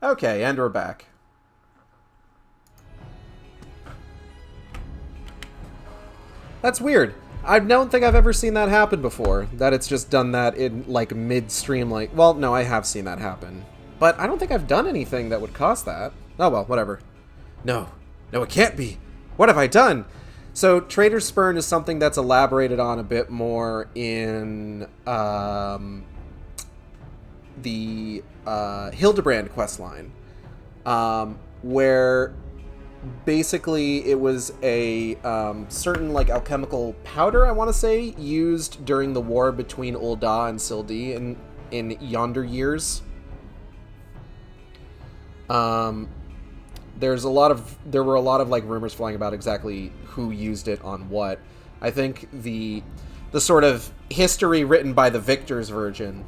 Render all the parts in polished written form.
Okay, and we're back. That's weird. I don't think I've ever seen that happen before. That it's just done that in, like, midstream, like... Well, no, I have seen that happen. But I don't think I've done anything that would cause that. Oh, well, whatever. No. No, it can't be. What have I done? So, Trader's Spurn is something that's elaborated on a bit more in, the, Hildebrand questline. Where... basically, it was a certain, like, alchemical powder, I want to say, used during the war between Ul'dah and Sildee in yonder years. There were a lot of, like, rumors flying about exactly who used it on what. I think the sort of history written by the Victor's version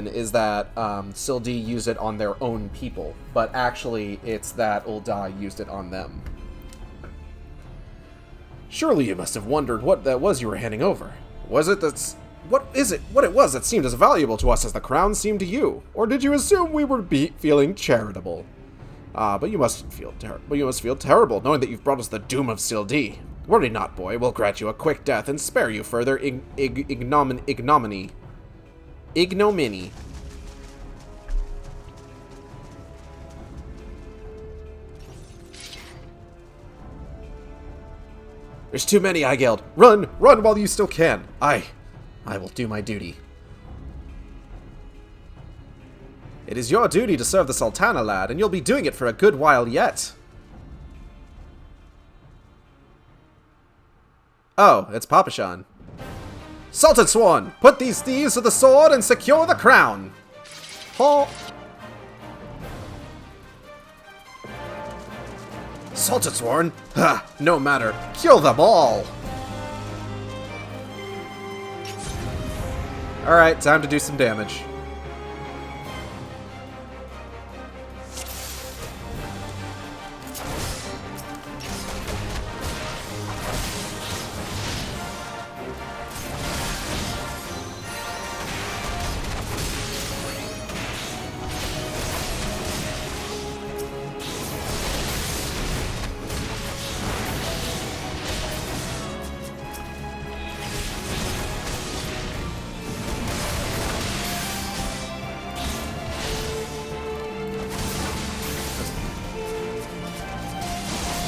is that Sildee used it on their own people, but actually it's that Ul'dah used it on them. Surely you must have wondered what that was you were handing over. What it was that seemed as valuable to us as the crown seemed to you? Or did you assume we were feeling charitable? But you must feel terrible knowing that you've brought us the doom of Sildee. Worry not, boy. We'll grant you a quick death and spare you further ignominy. Ignominy. There's too many, I yelled. Run! Run while you still can! I will do my duty. It is your duty to serve the Sultana, lad, and you'll be doing it for a good while yet. Oh, it's Papashan. Sultan Sworn, put these thieves to the sword and secure the crown. Sultan Sworn? Ha! No matter. Kill them all! Alright, time to do some damage.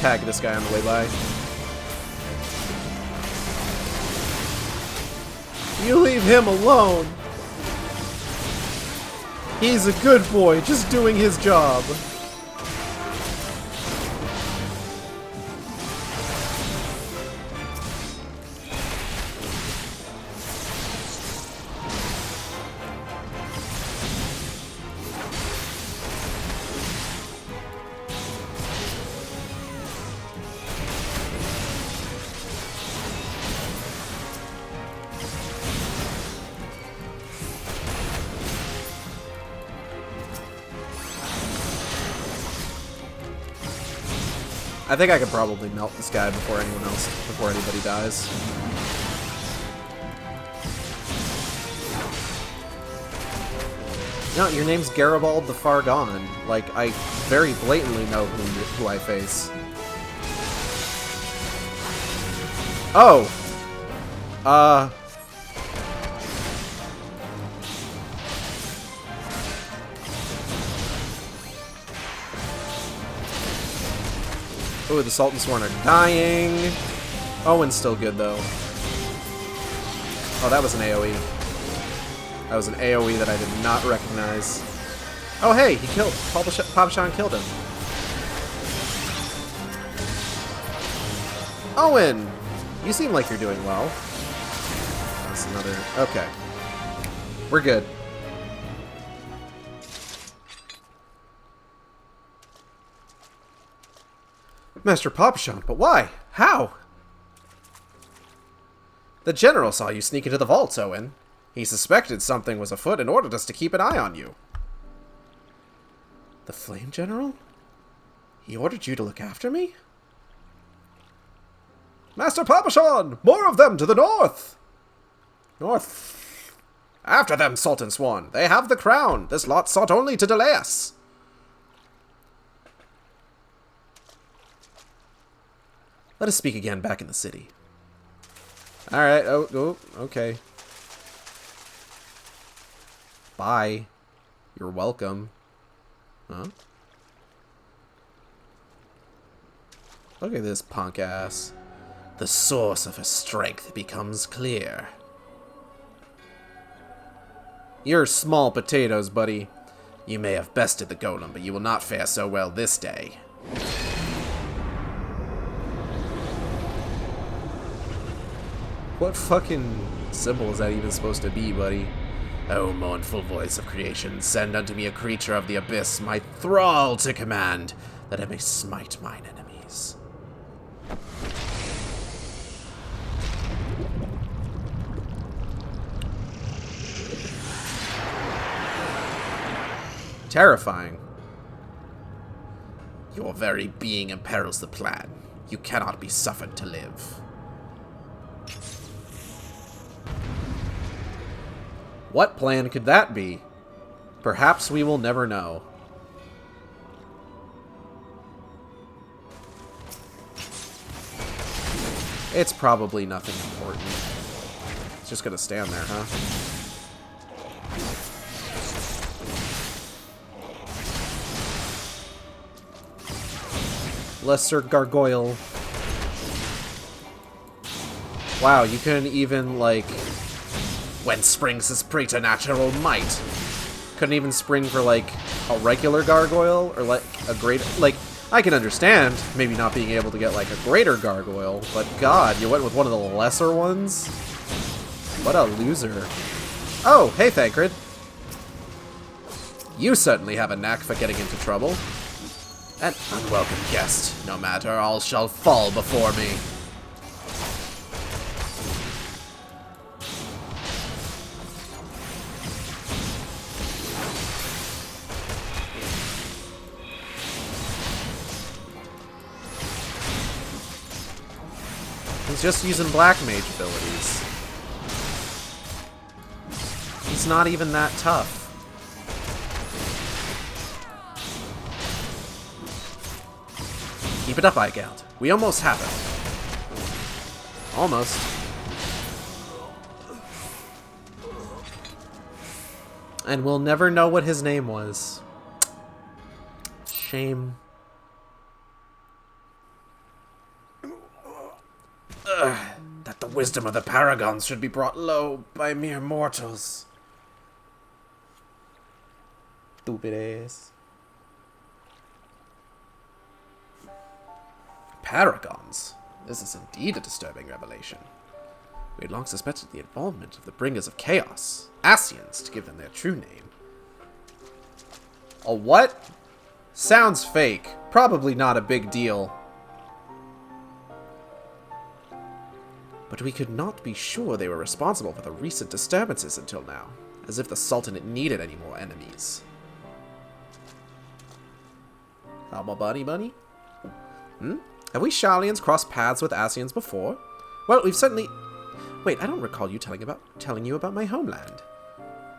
Tag this guy on the way by. You leave him alone. He's a good boy, just doing his job. I think I could probably melt this guy before anybody dies. No, your name's Garibald the Far Gone. Like, I very blatantly know who I face. Oh! Ooh, the Sultan Sworn are dying. Owen's still good, though. Oh, that was an AoE. That was an AoE that I did not recognize. Oh, hey, he killed. Papashan killed him. Owen! You seem like you're doing well. That's another... Okay. We're good. Master Papashan, but why? How? The General saw you sneak into the vaults, Owen. He suspected something was afoot and ordered us to keep an eye on you. The Flame General? He ordered you to look after me? Master Papashan! More of them to the north! North. After them, Sultan Swan. They have the crown. This lot sought only to delay us. Let us speak again back in the city. Alright, oh, okay. Bye. You're welcome. Huh? Look at this punk ass. The source of her strength becomes clear. You're small potatoes, buddy. You may have bested the golem, but you will not fare so well this day. What fucking symbol is that even supposed to be, buddy? O mournful voice of creation, send unto me a creature of the abyss, my thrall to command, that I may smite mine enemies. Terrifying. Your very being imperils the plan. You cannot be suffered to live. What plan could that be? Perhaps we will never know. It's probably nothing important. It's just gonna stand there, huh? Lesser gargoyle. Wow, you couldn't even, like... When springs his preternatural might. Couldn't even spring for, like, a regular gargoyle? Or, like, a great... Like, I can understand maybe not being able to get, like, a greater gargoyle. But, God, you went with one of the lesser ones? What a loser. Oh, hey, Thancred. You certainly have a knack for getting into trouble. An unwelcome guest. No matter, all shall fall before me. He's just using black mage abilities. He's not even that tough. Keep it up, Eichelt. We almost have it. Almost. And we'll never know what his name was. Shame. That the wisdom of the paragons should be brought low by mere mortals. Stupid ass. Paragons? This is indeed a disturbing revelation. We had long suspected the involvement of the Bringers of Chaos, Ascians, to give them their true name. A what? Sounds fake. Probably not a big deal. But we could not be sure they were responsible for the recent disturbances until now, as if the Sultanate needed any more enemies. How about bunny? Have we Sharlians crossed paths with Ascians before? Well, we've certainly... Wait, I don't recall you telling you about my homeland.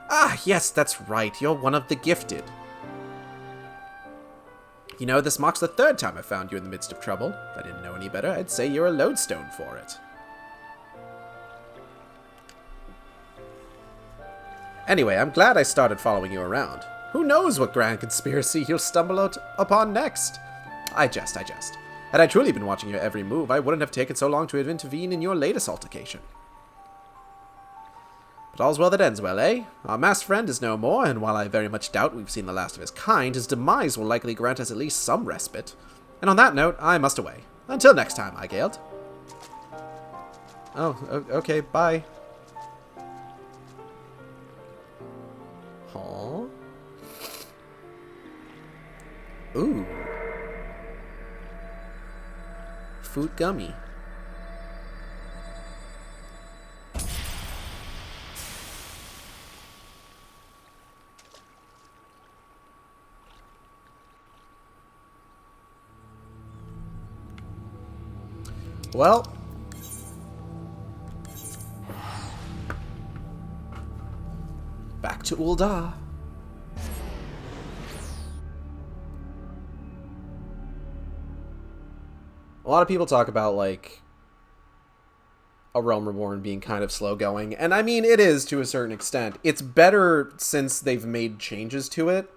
Ah, yes, that's right. You're one of the gifted. You know, this marks the third time I found you in the midst of trouble. If I didn't know any better, I'd say you're a lodestone for it. Anyway, I'm glad I started following you around. Who knows what grand conspiracy you'll stumble upon next? I jest. Had I truly been watching your every move, I wouldn't have taken so long to intervene in your latest altercation. But all's well that ends well, eh? Our masked friend is no more, and while I very much doubt we've seen the last of his kind, his demise will likely grant us at least some respite. And on that note, I must away. Until next time, Eichelt. Oh, okay, bye. Aww. Ooh. Fruit gummy. Well, back to Ul'dah. A lot of people talk about, like, A Realm Reborn being kind of slow going, and I mean, it is to a certain extent. It's better since they've made changes to it.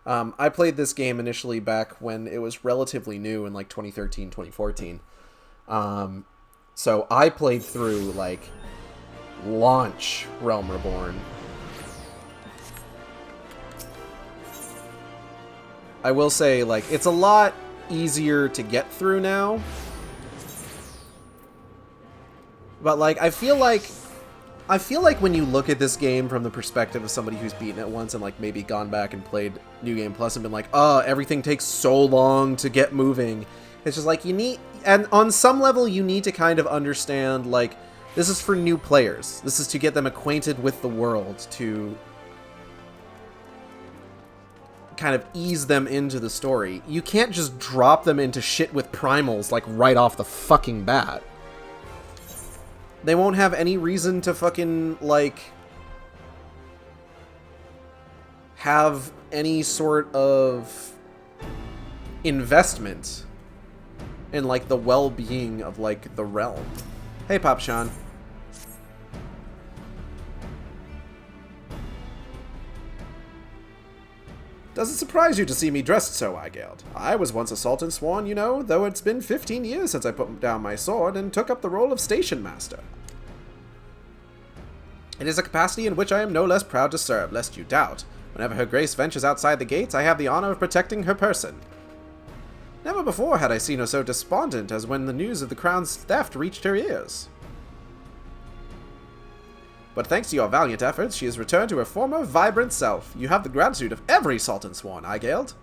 I played this game initially back when it was relatively new in, like, 2013, 2014. So I played through, like, launch Realm Reborn. I will say, like, it's a lot easier to get through now. But, like, I feel like when you look at this game from the perspective of somebody who's beaten it once and, like, maybe gone back and played New Game Plus and been like, oh, everything takes so long to get moving. It's just like, you need... And on some level, you need to kind of understand, like, this is for new players. This is to get them acquainted with the world, to kind of ease them into the story. You can't just drop them into shit with primals, like, right off the fucking bat. They won't have any reason to fucking, like, have any sort of investment in, like, the well-being of, like, the realm. Hey, Pop Sean. Does it surprise you to see me dressed so, Igeld? I was once a Sultan Sworn, you know, though it's been 15 years since I put down my sword and took up the role of Station Master. It is a capacity in which I am no less proud to serve, lest you doubt. Whenever Her Grace ventures outside the gates, I have the honor of protecting her person. Never before had I seen her so despondent as when the news of the crown's theft reached her ears. But thanks to your valiant efforts, she has returned to her former vibrant self. You have the gratitude of every Sultan Sworn, Igeld.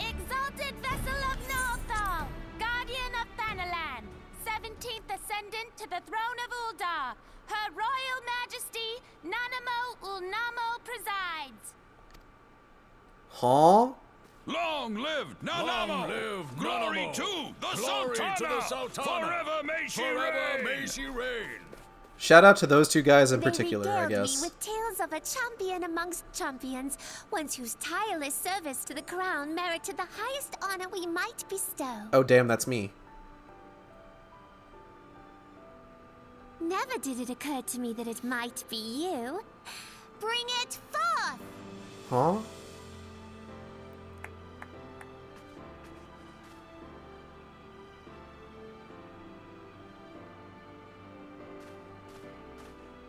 Exalted vessel of Northal, guardian of Thanalan, 17th ascendant to the throne of Uldar, Her Royal Majesty Nanamo Ulnamo presides. Huh? Long live Nanamo! Long live Glory Nanamo! to the Glory Sultana! to the Sultana! Forever may she Forever reign! may she reign! Shout out to those two guys in They particular, I regaled guess. me with tales of a champion amongst champions, one whose tireless service to the crown merited the highest honor we might bestow. Oh, damn, that's me. Never did it occur to me that it might be you. Bring it forth! Huh?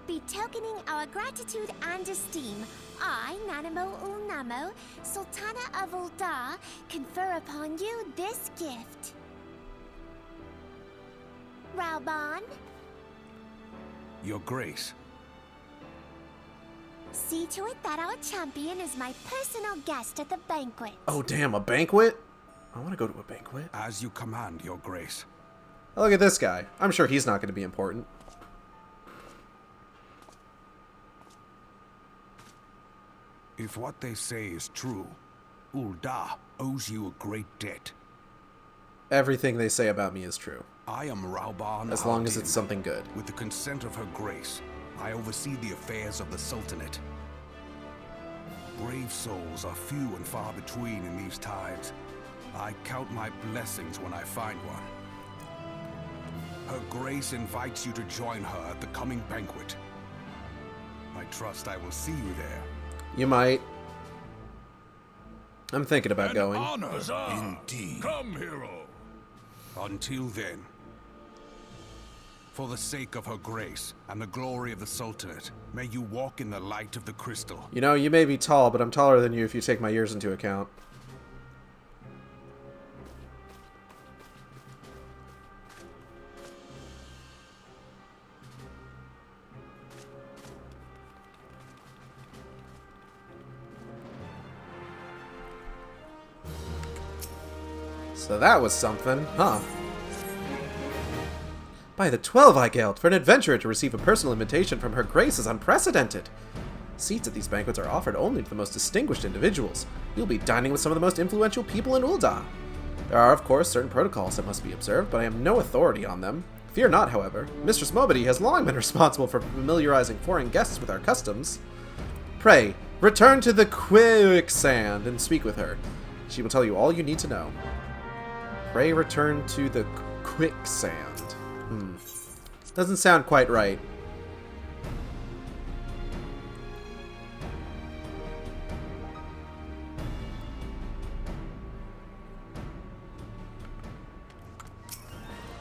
Betokening our gratitude and esteem, I, Nanamo Ulnamo, Sultana of Uldar, confer upon you this gift. Reborn, Your Grace. see to it that our champion is my personal guest at the banquet. Oh, damn, a banquet? I want to go to a banquet. As you command, Your Grace. Oh, look at this guy. I'm sure he's not going to be important. If what they say is true, Uldar owes you a great debt. Everything they say about me is true. I am Reborn. As long as it's something good. With the consent of Her Grace, I oversee the affairs of the Sultanate. Brave souls are few and far between in these times. I count my blessings when I find one. Her Grace invites you to join her at the coming banquet. I trust I will see you there. You might. I'm thinking about going. Honor, Indeed. Come, hero. Until then, for the sake of Her Grace and the glory of the Sultanate, may you walk in the light of the crystal. You know, you may be tall, but I'm taller than you if you take my years into account. So that was something, huh? By the 12 Igeld, for an adventurer to receive a personal invitation from Her Grace is unprecedented. Seats at these banquets are offered only to the most distinguished individuals. You'll be dining with some of the most influential people in Uldar. There are, of course, certain protocols that must be observed, but I am no authority on them. Fear not, however. Mistress Mobity has long been responsible for familiarizing foreign guests with our customs. Pray, Return to the quicksand and speak with her. She will tell you all you need to know. Pray return to the quicksand. Doesn't sound quite right.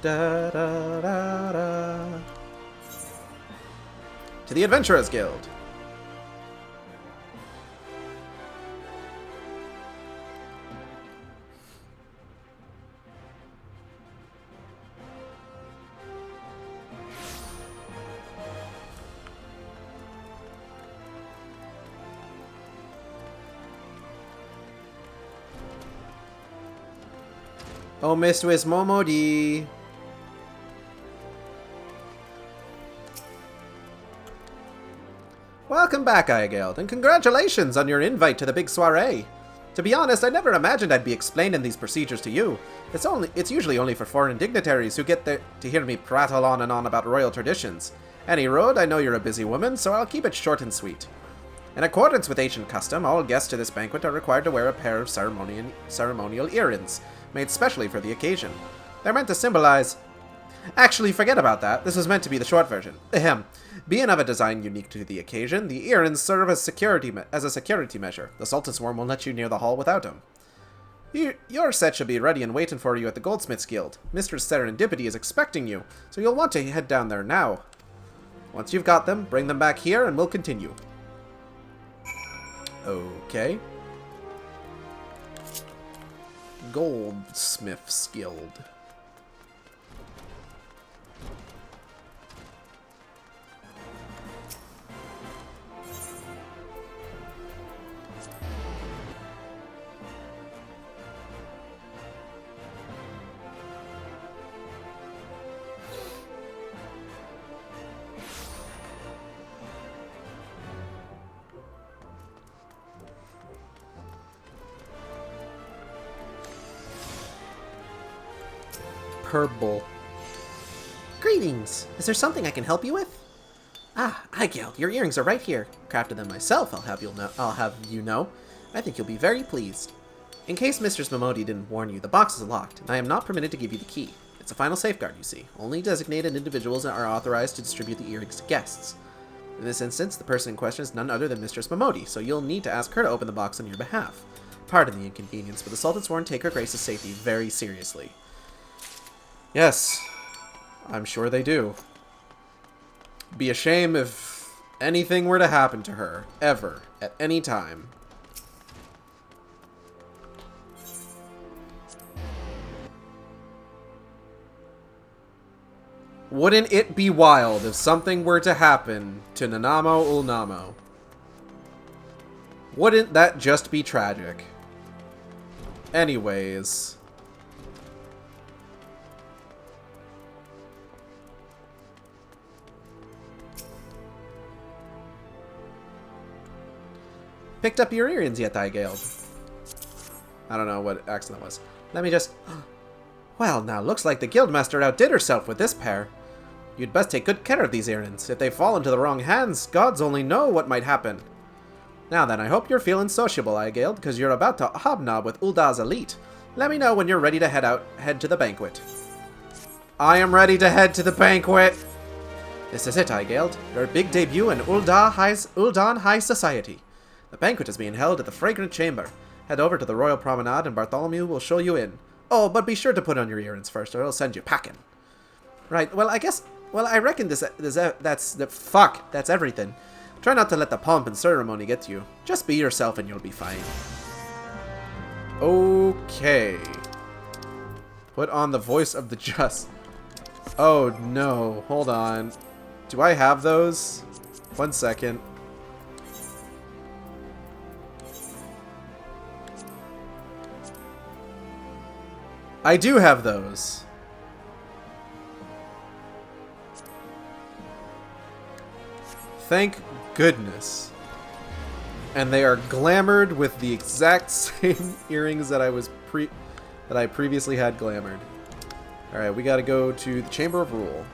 Da, da, da, da. To the Adventurers Guild. Oh, Miss Momodi. Welcome back, Guild, and congratulations on your invite to the big soiree. To be honest, I never imagined I'd be explaining these procedures to you. It's usually only for foreign dignitaries who get to hear me prattle on and on about royal traditions. Any road, I know you're a busy woman, so I'll keep it short and sweet. In accordance with ancient custom, all guests to this banquet are required to wear a pair of ceremonial earrings, made specially for the occasion. They're meant to symbolize... Actually, forget about that. This was meant to be the short version. Ahem. Being of a design unique to the occasion, the earrings serve as a security measure. The Sultan Swarm won't let you near the hall without them. Your set should be ready and waiting for you at the Goldsmiths Guild. Mistress Serendipity is expecting you, so you'll want to head down there now. Once you've got them, bring them back here and we'll continue. Okay. Goldsmiths Guild. Purple. Greetings! Is there something I can help you with? Ah, Guild, your earrings are right here. Crafted them myself, I'll have you know. I think you'll be very pleased. In case Mistress Momodi didn't warn you, the box is locked, and I am not permitted to give you the key. It's a final safeguard, you see. Only designated individuals are authorized to distribute the earrings to guests. In this instance, the person in question is none other than Mistress Momodi, so you'll need to ask her to open the box on your behalf. Pardon the inconvenience, but the Sultan Sworn take her grace's safety very seriously. Yes, I'm sure they do. Be a shame if anything were to happen to her, ever, at any time. Wouldn't it be wild if something were to happen to Nanamo Ulnamo? Wouldn't that just be tragic? Anyways... Picked up your earrings yet, Guild? I don't know what accent that was. Let me just... Well, now looks like the Guildmaster outdid herself with this pair. You'd best take good care of these earrings. If they fall into the wrong hands, gods only know what might happen. Now then, I hope you're feeling sociable, Guild, because you're about to hobnob with Ulda's elite. Let me know when you're ready to head to the banquet. I am ready to head to the banquet! This is it, Guild. Your big debut in Uldan High Society. The banquet is being held at the Fragrant Chamber. Head over to the Royal Promenade and Bartholomew will show you in. Oh, but be sure to put on your earrings first or he'll send you packing. Right, well, I reckon that's everything. Try not to let the pomp and ceremony get to you. Just be yourself and you'll be fine. Okay. Put on the voice of the just. Oh, no. Hold on. Do I have those? 1 second. I do have those. Thank goodness. And they are glamored with the exact same earrings that I previously had glamored. All right, we got to go to the Chamber of Rule.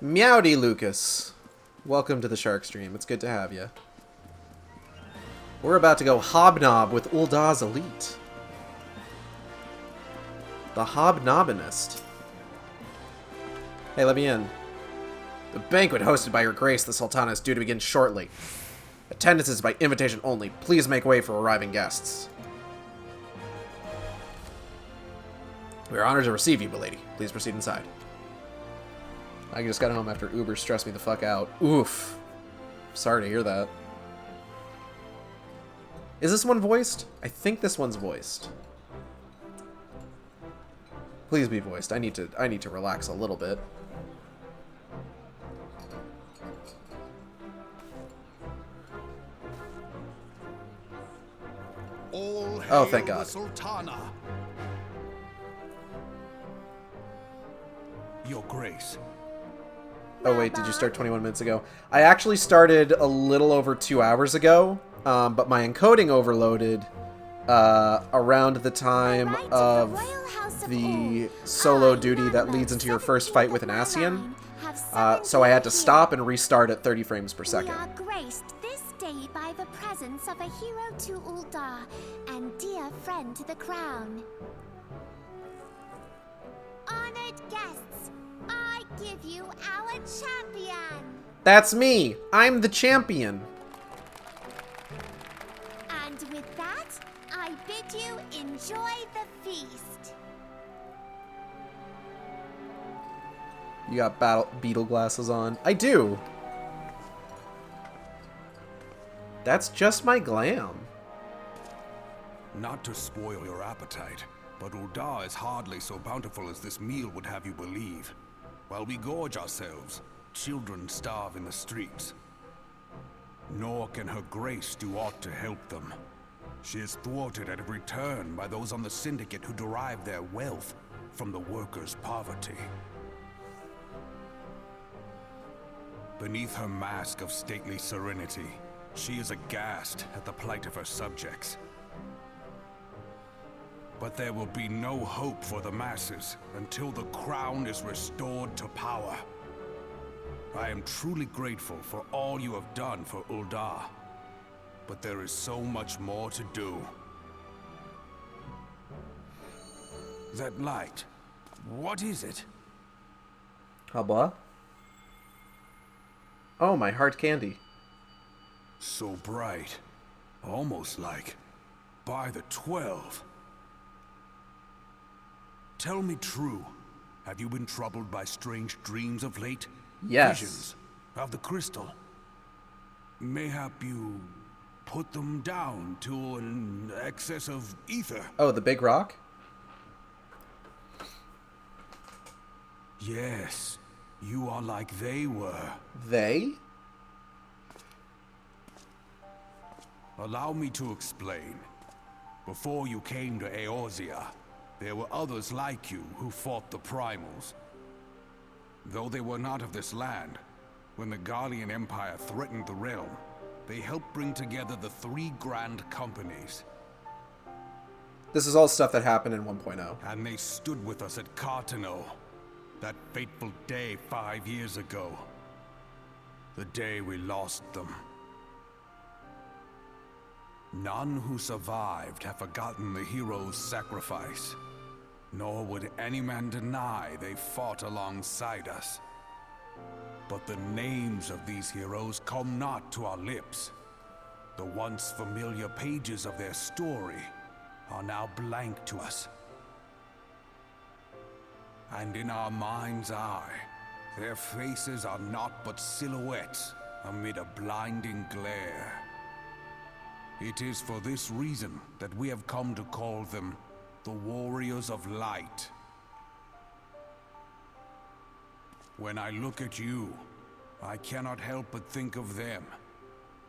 Meowdy Lucas. Welcome to the Shark Stream. It's good to have you. We're about to go hobnob with Ul'dah's elite. The Hobnobbinist. Hey, let me in. The banquet hosted by Your Grace the Sultana is due to begin shortly. Attendance is by invitation only. Please make way for arriving guests. We are honored to receive you, milady. Please proceed inside. I just got home after Uber stressed me the fuck out. Oof. Sorry to hear that. Is this one voiced? I think this one's voiced. Please be voiced. I need to relax a little bit. Oh, thank God. Sultana. Your Grace. Oh wait, did you start 21 minutes ago? I actually started a little over 2 hours ago, but my encoding overloaded around the time of the solo duty that leads into your first fight with an Ascian. So I had to stop and restart at 30 frames per second. We are graced this day by the presence of a hero to Ul'dah and dear friend to the crown. Honored guests, I give you our champion. That's me! I'm the champion! And with that, I bid you enjoy the feast. You got beetle glasses on. I do! That's just my glam. Not to spoil your appetite, but Ul'dah is hardly so bountiful as this meal would have you believe. While we gorge ourselves, children starve in the streets. Nor can her grace do aught to help them. She is thwarted at every turn by those on the Syndicate who derive their wealth from the workers' poverty. Beneath her mask of stately serenity, she is aghast at the plight of her subjects. But there will be no hope for the masses until the crown is restored to power. I am truly grateful for all you have done for Ul'dah, but there is so much more to do. That light, what is it? Habla? Oh, my heart candy. So bright, almost like by the 12. Tell me true, have you been troubled by strange dreams of late? Yes. Visions of the crystal? Mayhap you put them down to an excess of ether? Oh, the big rock? Yes, you are like they were. They? Allow me to explain. Before you came to Eorzea, there were others like you who fought the Primals. Though they were not of this land, when the Guardian Empire threatened the realm, they helped bring together the 3 grand companies. This is all stuff that happened in 1.0. And they stood with us at Cartano, that fateful day 5 years ago. The day we lost them. None who survived have forgotten the hero's sacrifice. Nor would any man deny they fought alongside us. But the names of these heroes come not to our lips. The once familiar pages of their story are now blank to us. And in our mind's eye, their faces are naught but silhouettes amid a blinding glare. It is for this reason that we have come to call them the Warriors of Light. When I look at you, I cannot help but think of them,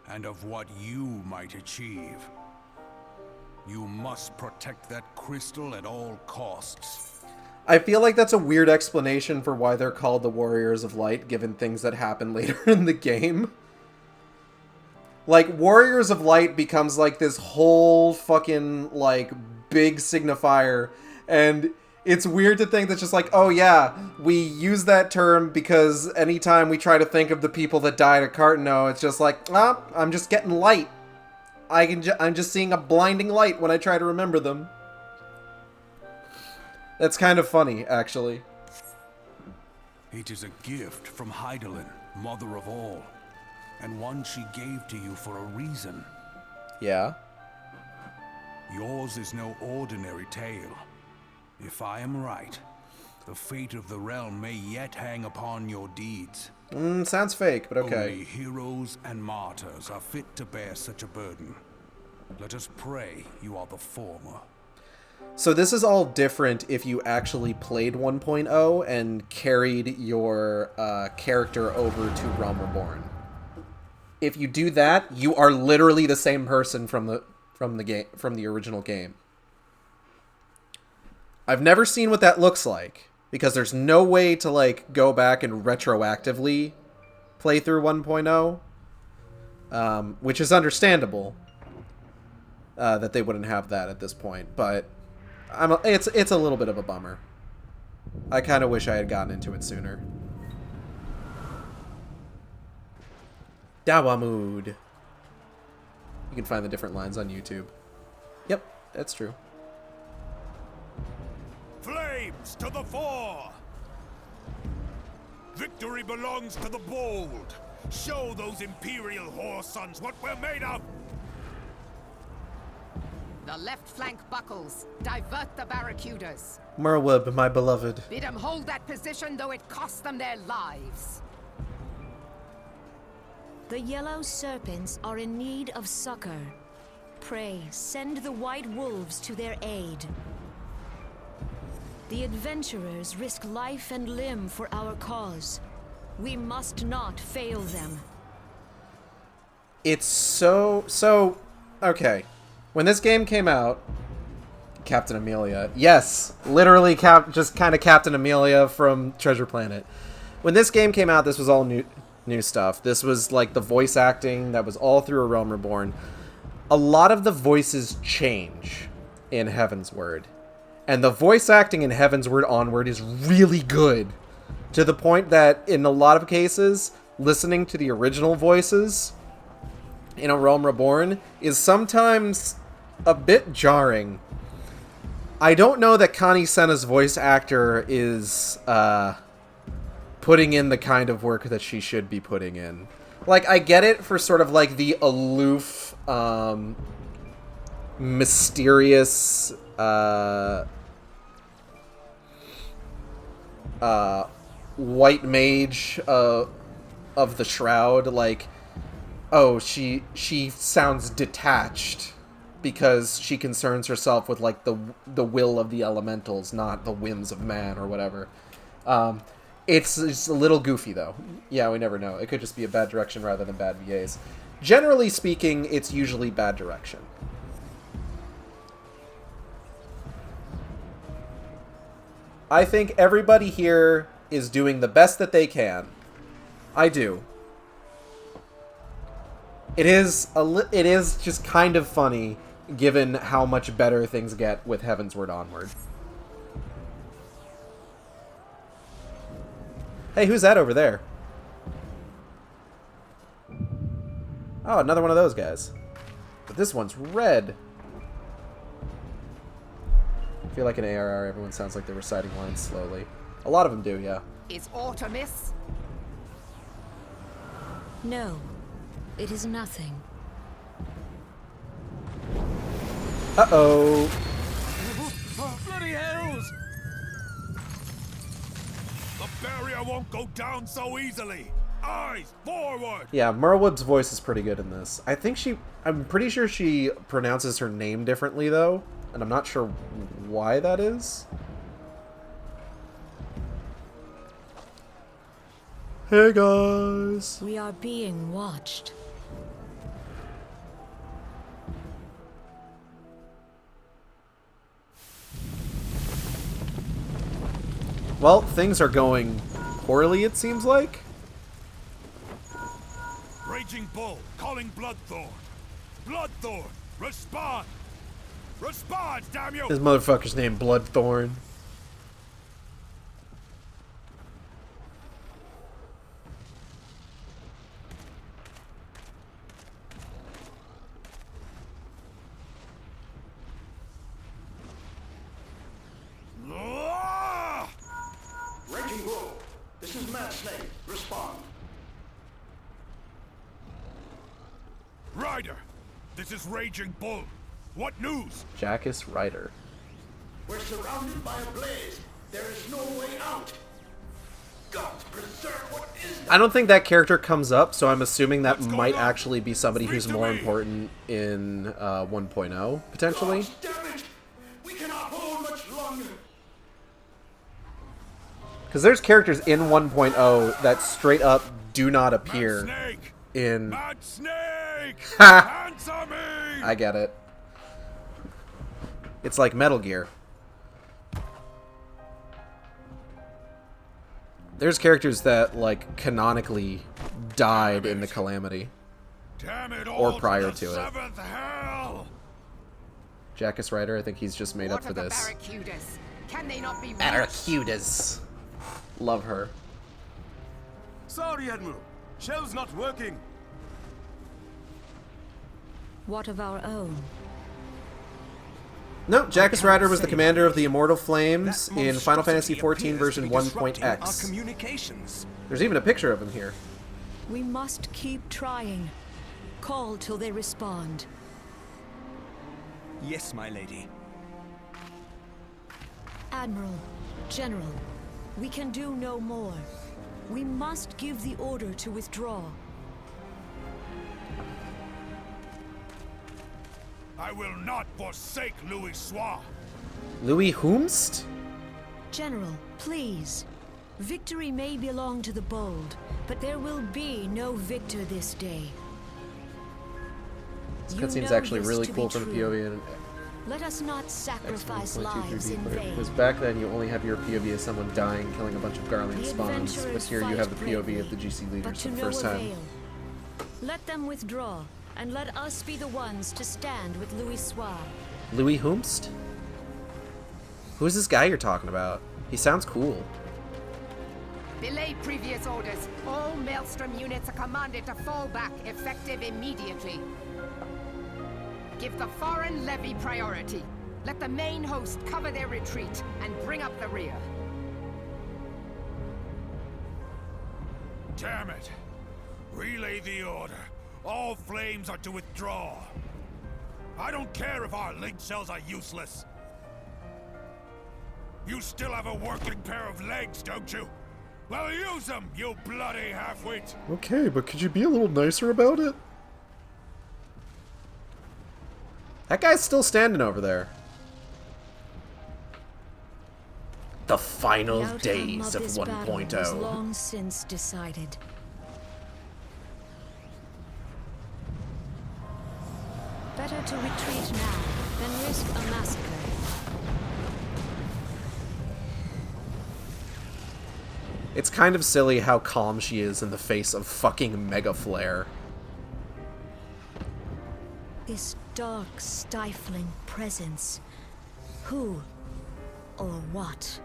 and of what you might achieve. You must protect that crystal at all costs. I feel like that's a weird explanation for why they're called the Warriors of Light, given things that happen later in the game. Like, Warriors of Light becomes like this whole fucking, like, big signifier, and It's weird to think that's just like, oh yeah, we use that term because anytime we try to think of the people that died at Cartano, it's just like, ah, I'm just getting light. I'm just seeing a blinding light when I try to remember them. That's kind of funny, actually. It is a gift from Heidelin, mother of all, and one she gave to you for a reason. Yeah? Yours is no ordinary tale. If I am right, the fate of the realm may yet hang upon your deeds. Sounds fake, but okay. Only heroes and martyrs are fit to bear such a burden. Let us pray you are the former. So this is all different if you actually played 1.0 and carried your character over to Realm Reborn. If you do that, you are literally the same person from the original game. I've never seen what that looks like, because there's no way to, like, go back and retroactively play through 1.0, which is understandable that they wouldn't have that at this point, but it's a little bit of a bummer. I kind of wish I had gotten into it sooner. Dawamud. You can find the different lines on YouTube. Yep, that's true. Flames to the fore! Victory belongs to the bold. Show those imperial whore sons what we're made of! The left flank buckles. Divert the barracudas. Merweb, my beloved. Bid them hold that position, though it cost them their lives. The yellow serpents are in need of succor. Pray, send the white wolves to their aid. The adventurers risk life and limb for our cause. We must not fail them. It's so... Okay. When this game came out, Captain Amelia. Yes, literally just kind of Captain Amelia from Treasure Planet. When this game came out, this was all new stuff. This was like the voice acting that was all through A Realm Reborn. A lot of the voices change in Heavensward. And the voice acting in Heavensward Onward is really good. To the point that, in a lot of cases, listening to the original voices in A Realm Reborn is sometimes a bit jarring. I don't know that Connie Senna's voice actor is putting in the kind of work that she should be putting in. Like, I get it for sort of like the aloof, mysterious, white mage of the Shroud. Like, oh, she sounds detached because she concerns herself with, like, the will of the elementals, not the whims of man or whatever. It's a little goofy, though. Yeah, we never know. It could just be a bad direction rather than bad VAs. Generally speaking, it's usually bad direction. I think everybody here is doing the best that they can. I do. It is just kind of funny, given how much better things get with Heavensward Onward. Hey, who's that over there? Oh, another one of those guys. But this one's red. I feel like in ARR, everyone sounds like they're reciting lines slowly. A lot of them do, yeah. Is aught amiss? No, it is nothing. Uh-oh. Bloody hells! The barrier won't go down so easily! Eyes forward! Yeah, Merweb's voice is pretty good in this. I'm pretty sure she pronounces her name differently, though. And I'm not sure why that is. Hey, guys! We are being watched. Well, things are going poorly, it seems like. Raging Bull, calling Bloodthorn. Bloodthorn, respond! Respond, damn you! This motherfucker's named Bloodthorn. Ryder! This is Raging Bull. What news? Jackus Ryder. We're surrounded by a blaze. There is no way out. God preserve, what is that? I don't think that character comes up, so I'm assuming that What's going might on? actually be somebody Speak who's to more me. important in 1.0, potentially. Gosh, damn it! We cannot hold much longer. Because there's characters in 1.0 that straight up do not Mad appear Snake! in... Mad Snake! Ha! Answer me! I get it. It's like Metal Gear. There's characters that, like, canonically died in the Calamity. Damn it Or all prior the to it. seventh hell! Jackus Ryder, I think he's just made up What for of the this. barracudas? Can they not be reached? Barracudas. Love her. Sorry, Admiral. Shell's not working. What of our own? No, Jackus Ryder was the commander of the Immortal Flames That in Final Fantasy monstrosity XIV appears to version be disrupting our 1.x. communications. There's even a picture of him here. We must keep trying. Call till they respond. Yes, my lady. Admiral, General, we can do no more. We must give the order to withdraw. I will not forsake Louis Soir. Louis Whomst? General, please. Victory may belong to the bold, but there will be no victor this day. This You cutscene's know actually this really to cool be from the true. POV and Let us not sacrifice lives in X1.23b, vain. because back then you only have your POV as someone dying, killing a bunch of Garlean The spawns, but adventurers here you have the fight POV bravely, of the GC but leaders to for the no first time. avail. Let them withdraw, and let us be the ones to stand with Louis Soir. Louis Whomst? Who's this guy you're talking about? He sounds cool. Belay previous orders. All Maelstrom units are commanded to fall back, effective immediately. Give the foreign levy priority. Let the main host cover their retreat and bring up the rear. Damn it! Relay the order. All flames are to withdraw. I don't care if our link cells are useless. You still have a working pair of legs, don't you? Well, use them, you bloody half-wit! Okay, but could you be a little nicer about it? That guy's still standing over there. The final The outcome days of this battle was 1.0. long since decided. Better to retreat now than risk a massacre. It's kind of silly how calm she is in the face of fucking Mega Flare. This dark, stifling presence. Who or what?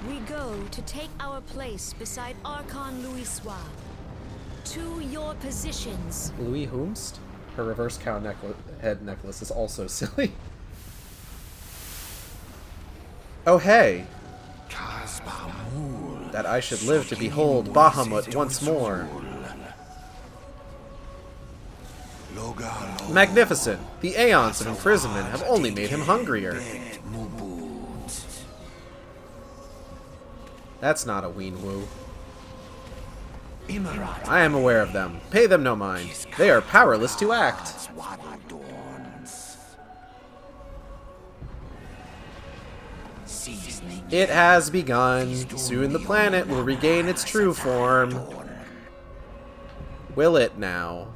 We go to take our place beside Archon Louis Soir. To your positions. Louis Whomst? Her reverse cow head necklace is also silly. Oh hey! That I should live to behold Bahamut once more. Magnificent! The aeons of imprisonment have only made him hungrier. That's not a ween woo. I am aware of them. Pay them no mind. They are powerless to act. It has begun. Soon the planet will regain its true form. Will it now?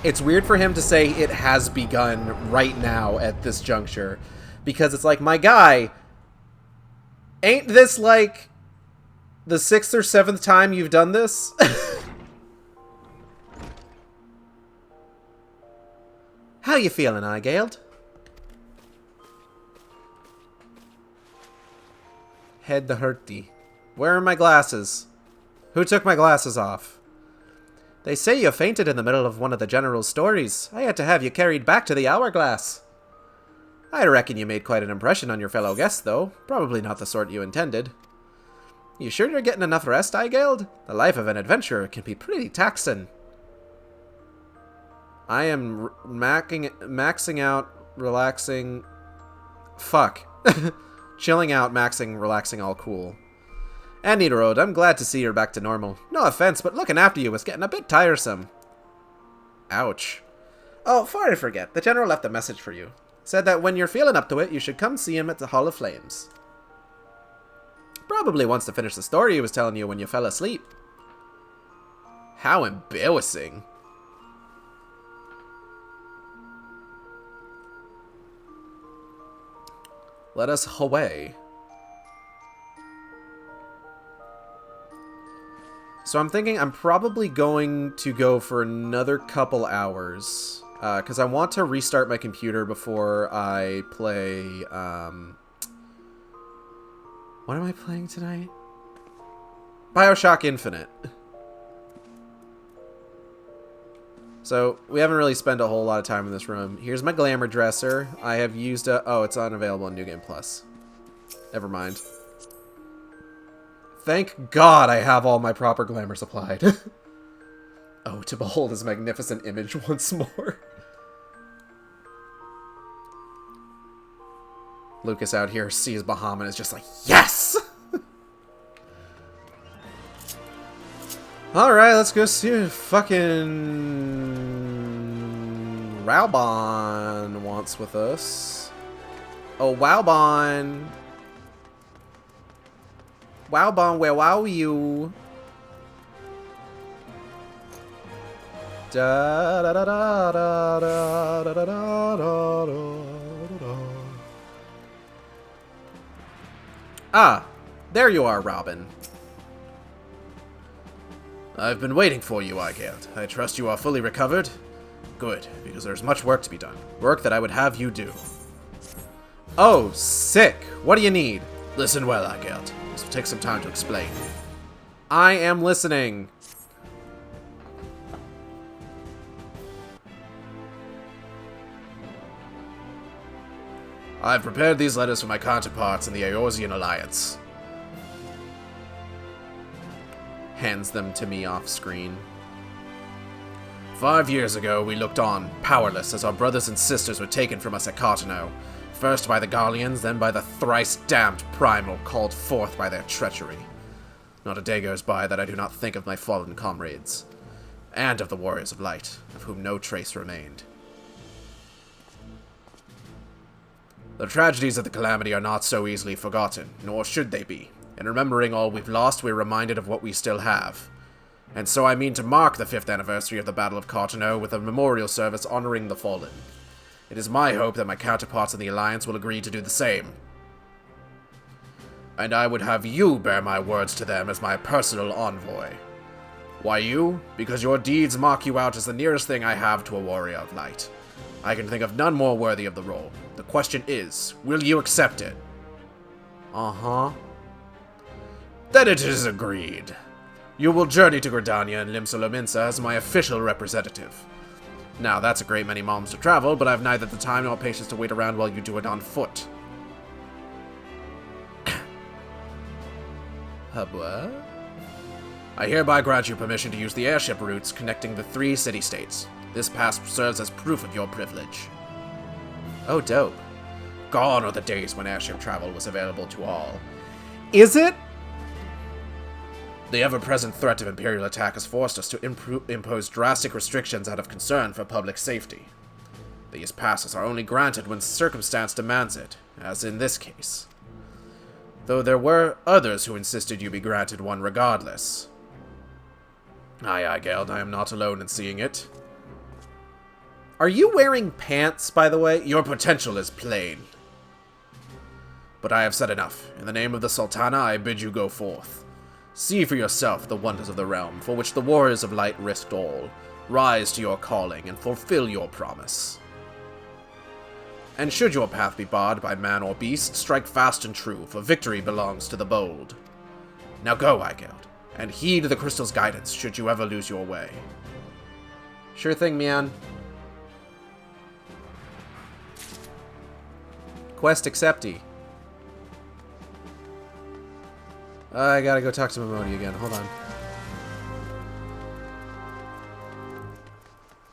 It's weird for him to say it has begun right now at this juncture. Because it's like, my guy, ain't this like the 6th or 7th time you've done this? How you feeling, Igald? Head the hurty. Where are my glasses? Who took my glasses off? They say you fainted in the middle of one of the general's stories. I had to have you carried back to the hourglass. I reckon you made quite an impression on your fellow guests, though. Probably not the sort you intended. You sure you're getting enough rest, Eigeld? The life of an adventurer can be pretty taxing. I am maxing out, relaxing... Fuck. Chilling out, maxing, relaxing, all cool. And Nidorodh, I'm glad to see you're back to normal. No offense, but looking after you was getting a bit tiresome. Ouch. Oh, before I forget, the General left a message for you. Said that when you're feeling up to it, you should come see him at the Hall of Flames. Probably wants to finish the story he was telling you when you fell asleep. How embarrassing. Let us away. So I'm thinking I'm probably going to go for another couple hours. Because I want to restart my computer before I play... what am I playing tonight? BioShock Infinite. So, we haven't really spent a whole lot of time in this room. Here's my glamour dresser. I have used a... Oh, it's unavailable in New Game Plus. Never mind. Thank God I have all my proper glamour supplied. Oh, to behold his magnificent image once more. Lucas out here sees Bahamut and is just like, yes! Alright, let's go see if fucking Raubon wants with us. Oh, Wowbon. Wowbon, where are you? Da da da da da da da da da da. Ah, there you are, Robin. I've been waiting for you, Eigeld. I trust you are fully recovered? Good, because there's much work to be done. Work that I would have you do. Oh, sick. What do you need? Listen well, Eigeld. This will take some time to explain. I am listening. I've prepared these letters for my counterparts in the Eorzean Alliance. Hands them to me off screen. 5 years ago, we looked on, powerless, as our brothers and sisters were taken from us at Cartano. First by the Garleans, then by the thrice-damned Primal, called forth by their treachery. Not a day goes by that I do not think of my fallen comrades, and of the Warriors of Light, of whom no trace remained. The tragedies of the Calamity are not so easily forgotten, nor should they be. In remembering all we've lost, we're reminded of what we still have. And so I mean to mark the 5th anniversary of the Battle of Cartano with a memorial service honoring the fallen. It is my hope that my counterparts in the Alliance will agree to do the same. And I would have you bear my words to them as my personal envoy. Why you? Because your deeds mark you out as the nearest thing I have to a warrior of light. I can think of none more worthy of the role. The question is, will you accept it? Uh-huh. Then it is agreed. You will journey to Gridania and Limsa as my official representative. Now, that's a great many moms to travel, but I've neither the time nor patience to wait around while you do it on foot. What? I hereby grant you permission to use the airship routes connecting the 3 city-states. This pass serves as proof of your privilege. Oh, dope. Gone are the days when airship travel was available to all. Is it? The ever-present threat of Imperial attack has forced us to impose drastic restrictions out of concern for public safety. These passes are only granted when circumstance demands it, as in this case. Though there were others who insisted you be granted one regardless. Aye, Eigeld, I am not alone in seeing it. Are you wearing pants, by the way? Your potential is plain. But I have said enough. In the name of the Sultana, I bid you go forth. See for yourself the wonders of the realm, for which the Warriors of Light risked all. Rise to your calling, and fulfill your promise. And should your path be barred by man or beast, strike fast and true, for victory belongs to the bold. Now go, Eigeld, and heed the crystal's guidance should you ever lose your way. Sure thing, man. Quest acceptee. I gotta go talk to Bnuny again. Hold on.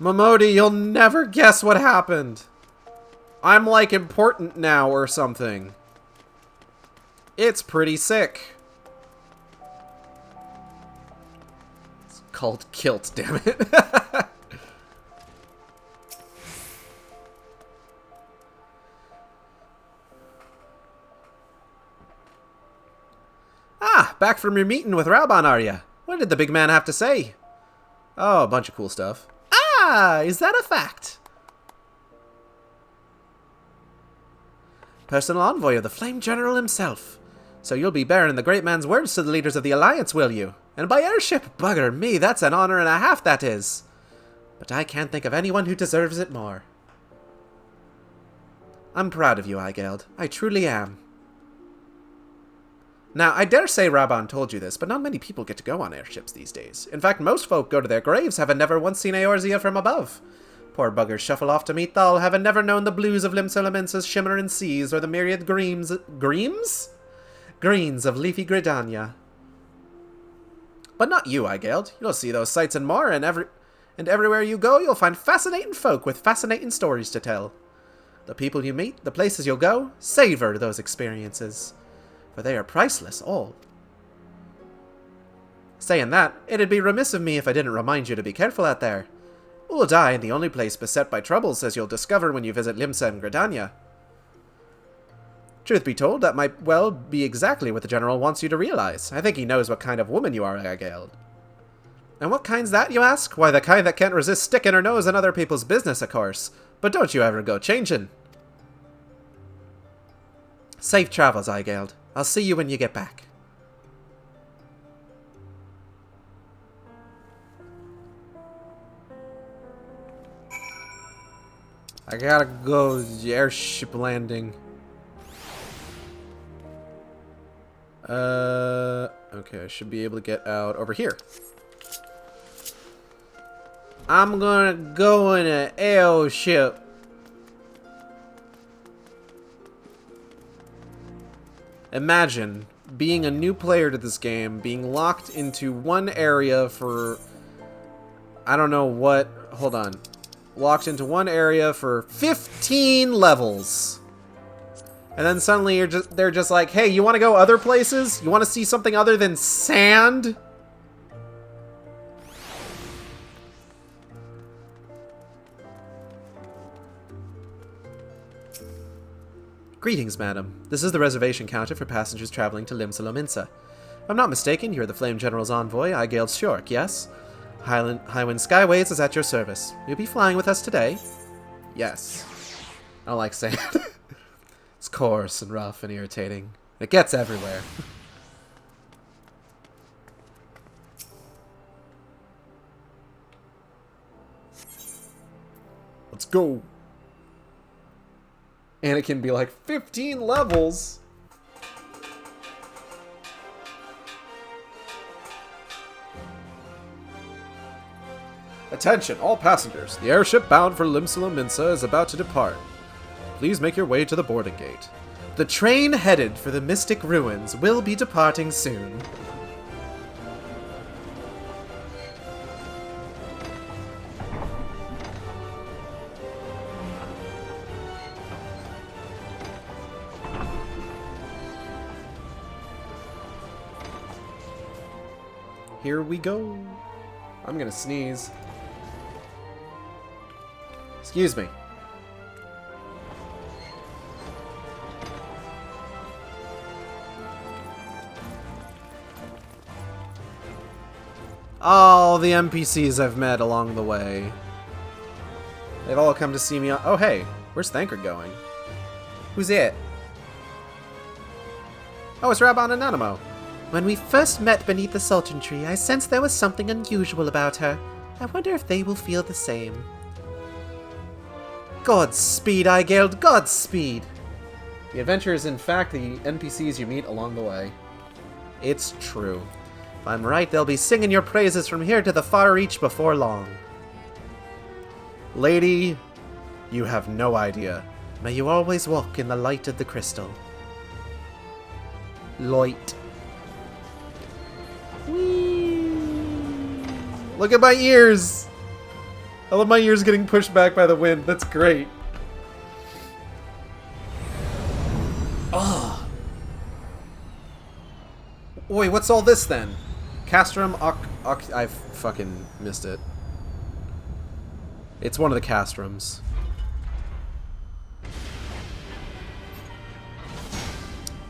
Bnuny, you'll never guess what happened. I'm like important now or something. It's pretty sick. It's called kilt, damn it. Ah, back from your meeting with Reborn, are ya? What did the big man have to say? Oh, a bunch of cool stuff. Ah, is that a fact? Personal envoy of the Flame General himself. So you'll be bearing the great man's words to the leaders of the Alliance, will you? And by airship, bugger me, that's an honor and a half, that is. But I can't think of anyone who deserves it more. I'm proud of you, Eigeld. I truly am. Now, I dare say Reborn told you this, but not many people get to go on airships these days. In fact, most folk go to their graves having never once seen Eorzea from above. Poor buggers shuffle off to meet Thal, having never known the blues of Limsolaminsa's shimmering seas or the myriad greens of leafy Gridania. But not you, Eigeld. You'll see those sights and more, and everywhere you go, you'll find fascinating folk with fascinating stories to tell. The people you meet, the places you'll go, savor those experiences. For they are priceless, all. Saying that, it'd be remiss of me if I didn't remind you to be careful out there. Ul'dah ain't the only place beset by troubles, as you'll discover when you visit Limsa and Gridania. Truth be told, that might well be exactly what the General wants you to realize. I think he knows what kind of woman you are, Eigeld. And what kind's that, you ask? Why, the kind that can't resist sticking her nose in other people's business, of course. But don't you ever go changing. Safe travels, Eigeld. I'll see you when you get back. I gotta go to the airship landing. Okay, I should be able to get out over here. I'm gonna go in an airship. Imagine being a new player to this game, being locked into one area for... I don't know what... Hold on. Locked into one area for 15 levels. And then suddenly they're just like, hey, you want to go other places? You want to see something other than sand? Greetings, madam. This is the reservation counter for passengers traveling to Limsolominsa. If I'm not mistaken, you're the Flame General's envoy, Eigeld Shork, yes? Highwind Skyways is at your service. You'll be flying with us today? Yes. I don't like sand. It's coarse and rough and irritating. It gets everywhere. Let's go. And it can be like 15 levels. Attention, all passengers. The airship bound for Limsolominsa is about to depart. Please make your way to the boarding gate. The train headed for the Mystic Ruins will be departing soon. Here we go. I'm gonna sneeze. Excuse me. All the NPCs I've met along the way. They've all come to see me. Oh, hey. Where's Thancred going? Who's it? Oh, it's Reborn and Nanamo. When we first met beneath the Sultan Tree, I sensed there was something unusual about her. I wonder if they will feel the same. Godspeed, Eigeld, Godspeed! The adventure is in fact the NPCs you meet along the way. It's true. If I'm right, they'll be singing your praises from here to the far reach before long. Lady, you have no idea. May you always walk in the light of the crystal. Light. Whee! Look at my ears! I love my ears getting pushed back by the wind. That's great. Oh. Wait, what's all this then? Castrum I fucking missed it. It's one of the castrums.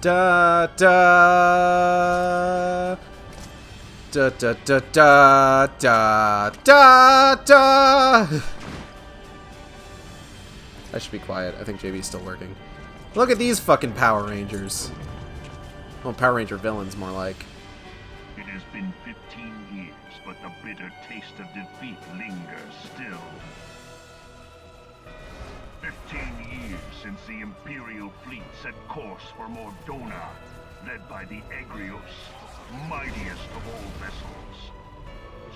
Da da da da da da da da da. I should be quiet. I think JB's still working. Look at these fucking Power Rangers. Well, Power Ranger villains, more like. It has been 15 years, but the bitter taste of defeat lingers still. 15 years since the Imperial fleet set course for Mordona, led by the Egrios, mightiest of all vessels.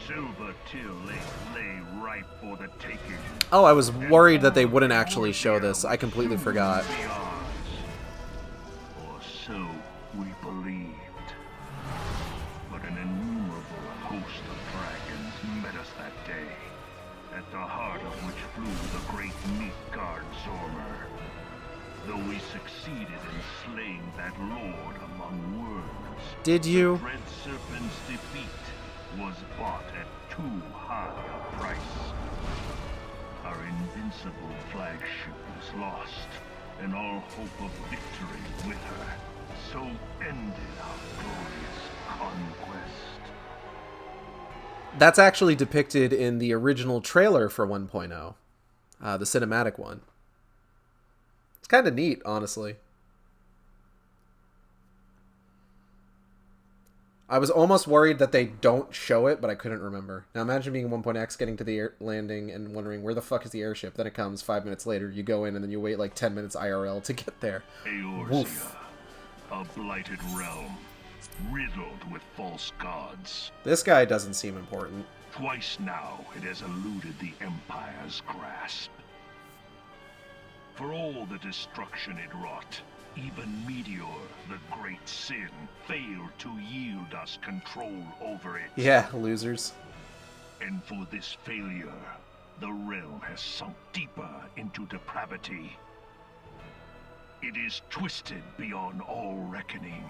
Silver Till lay ripe for the taking. Oh, I was worried that they wouldn't actually show this. I completely forgot. Or so we believed. But an innumerable host of dragons met us that day, at the heart of which flew the great Midgard Zormer. Though we succeeded in slaying that lord among worms, Did you? the dread serpent's defeat was bought at too high a price. Our invincible flagship was lost, and all hope of victory with her. So ended our glorious conquest. That's actually depicted in the original trailer for 1.0. The cinematic one. It's kind of neat, honestly. I was almost worried that they don't show it, but I couldn't remember. Now imagine being 1.x, getting to the landing and wondering where the fuck is the airship. Then it comes 5 minutes later, you go in, and then you wait like 10 minutes IRL to get there. Eorzea, a blighted realm, riddled with false gods. This guy doesn't seem important. Twice now it has eluded the Empire's grasp. For all the destruction it wrought, even Meteor, the great sin, failed to yield us control over it. Yeah, losers. And for this failure, the realm has sunk deeper into depravity. It is twisted beyond all reckoning,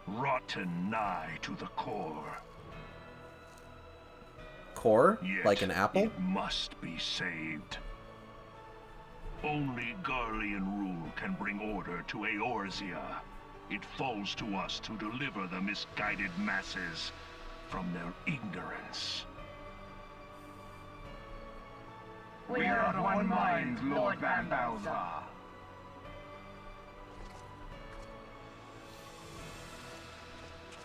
rotten nigh to the core. Core? Yet Like an apple? It must be saved. Only Garlean rule can bring order to Eorzea. It falls to us to deliver the misguided masses from their ignorance. We are of one mind, Lord Van Balzar.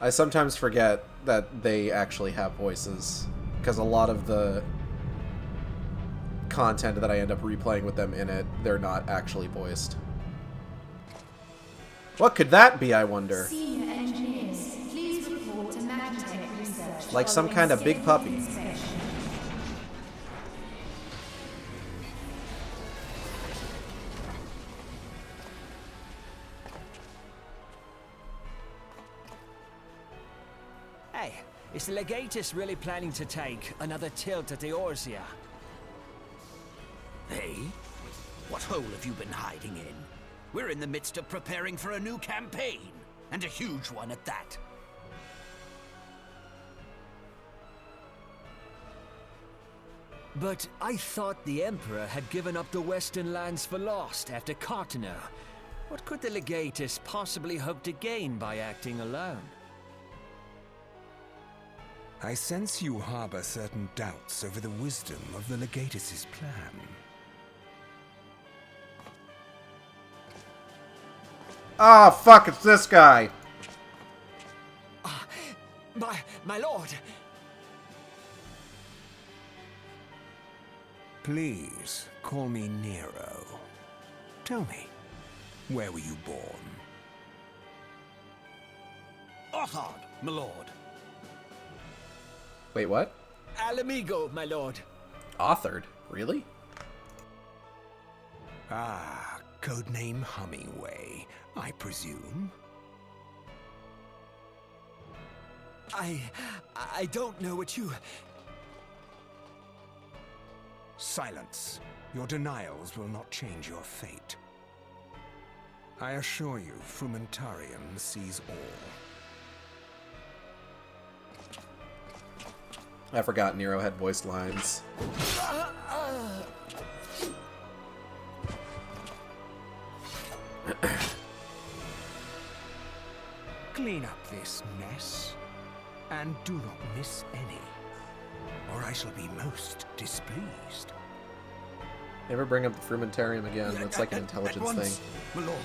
I sometimes forget that they actually have voices, because a lot of the content that I end up replaying with them in it, they're not actually voiced. What could that be, I wonder? Senior engineers, please report to Magitech research. Like some kind of big puppy. Hey, is the Legatus really planning to take another tilt at Eorzea? Hey? What hole have you been hiding in? We're in the midst of preparing for a new campaign, and a huge one at that. But I thought the Emperor had given up the Western lands for lost after Carteneau. What could the Legatus possibly hope to gain by acting alone? I sense you harbor certain doubts over the wisdom of the Legatus' plan. Ah, fuck, it's this guy. My lord! Please, call me Nero. Tell me, where were you born? Othard, my lord. Wait, what? Alamigo, my lord. Authored? Really? Ah, Codename Hummingway, I presume? I don't know what you... Silence. Your denials will not change your fate. I assure you, Frumentarium sees all. I forgot Nero had voiced lines. Clean up this mess, and do not miss any, or I shall be most displeased. Never bring up the Frumentarium again. That's like an intelligence thing. My lord.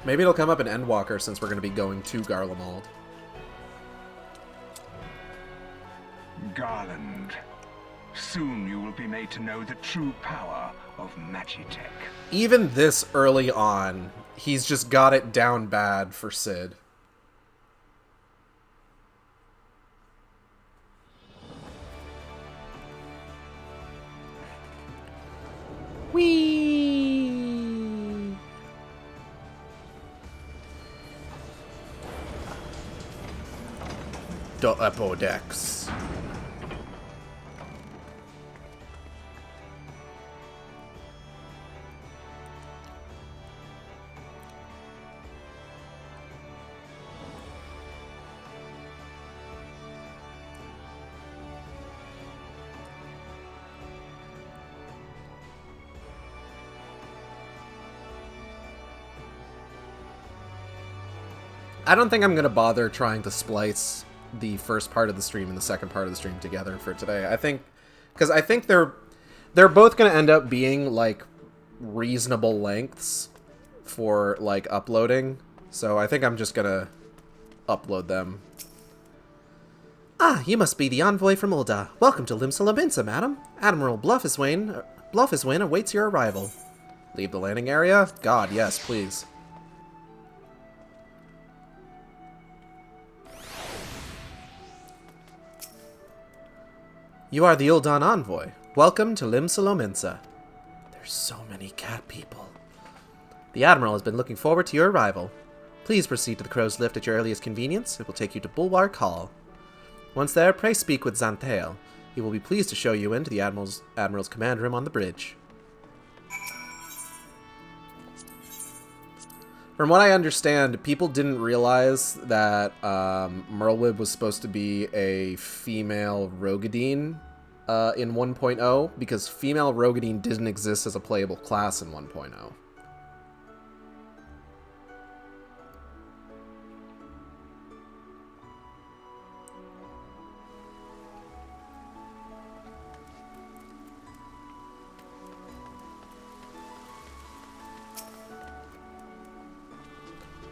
Maybe it'll come up in Endwalker since we're going to be going to Garlemald. Garland. Soon you will be made to know the true power of Magitech. Even this early on, he's just got it down bad for Cid. Whee! The Apodex. I don't think I'm going to bother trying to splice the first part of the stream and the second part of the stream together for today. I think, because I think they're both going to end up being, like, reasonable lengths for, like, uploading. So I think I'm just going to upload them. Ah, you must be the envoy from Ul'dah. Welcome to Limsa, madam. Admiral Bluffiswain awaits your arrival. Leave the landing area? God, yes, please. You are the Ul'dah envoy. Welcome to Limsa. There's so many cat people. The Admiral has been looking forward to your arrival. Please proceed to the Crow's Lift at your earliest convenience. It will take you to Bulwark Hall. Once there, pray speak with Xantheil. He will be pleased to show you into the Admiral's command room on the bridge. From what I understand, people didn't realize that Merlwyb was supposed to be a female Rogadine in 1.0, because female Rogadine didn't exist as a playable class in 1.0.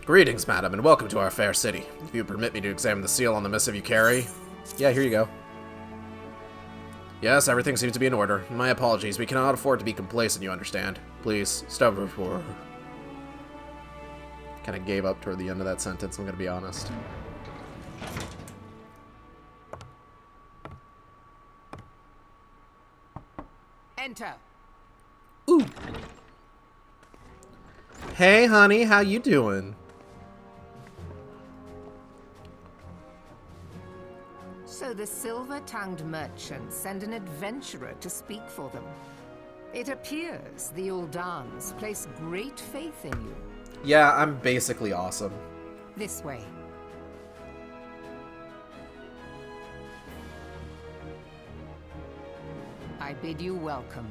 Greetings, madam, and welcome to our fair city. If you permit me to examine the seal on the missive you carry... Yeah, here you go. Yes, everything seems to be in order. My apologies, we cannot afford to be complacent, you understand. Please, stop before... Kind of gave up toward the end of that sentence, I'm gonna be honest. Enter. Ooh! Hey, honey, how you doing? So the silver-tongued merchants send an adventurer to speak for them. It appears the Uldans place great faith in you. Yeah, I'm basically awesome. This way. I bid you welcome.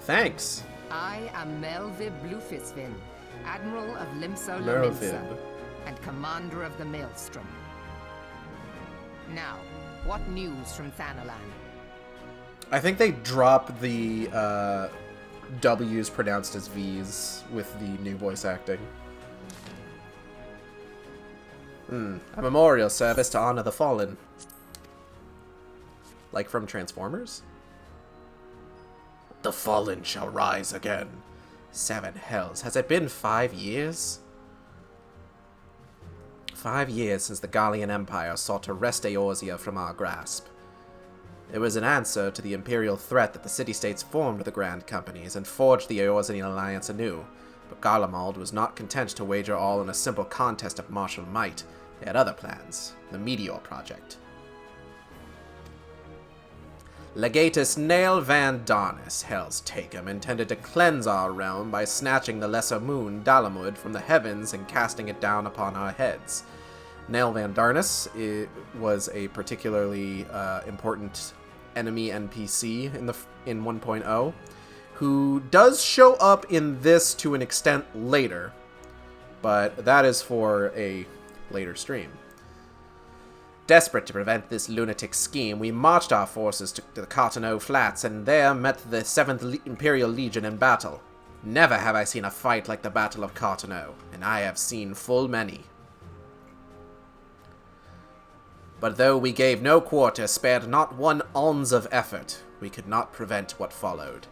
Thanks. I am Melvib Blufisvin, Admiral of Limsa Melvib. and Commander of the Maelstrom. Now, what news from Thanalan? I think they drop the W's pronounced as V's with the new voice acting. A memorial service to honor the fallen. Like from Transformers? The fallen shall rise again. 7 hells. Has it been 5 years? 5 years since the Gallian Empire sought to wrest Eorzea from our grasp. It was an answer to the Imperial threat that the city-states formed the Grand Companies and forged the Eorzean alliance anew. But Garlemald was not content to wager all in a simple contest of martial might. They had other plans. The Meteor Project. Legatus Nael Van Darnus, Hell's Takem, intended to cleanse our realm by snatching the lesser moon, Dalamud, from the heavens and casting it down upon our heads. Nael Van Darnus was a particularly important enemy NPC in 1.0, who does show up in this to an extent later, but that is for a later stream. Desperate to prevent this lunatic scheme, we marched our forces to the Carteneau Flats and there met the 7th Imperial Legion in battle. Never have I seen a fight like the Battle of Carteneau, and I have seen full many. But though we gave no quarter, spared not one ounce of effort, we could not prevent what followed.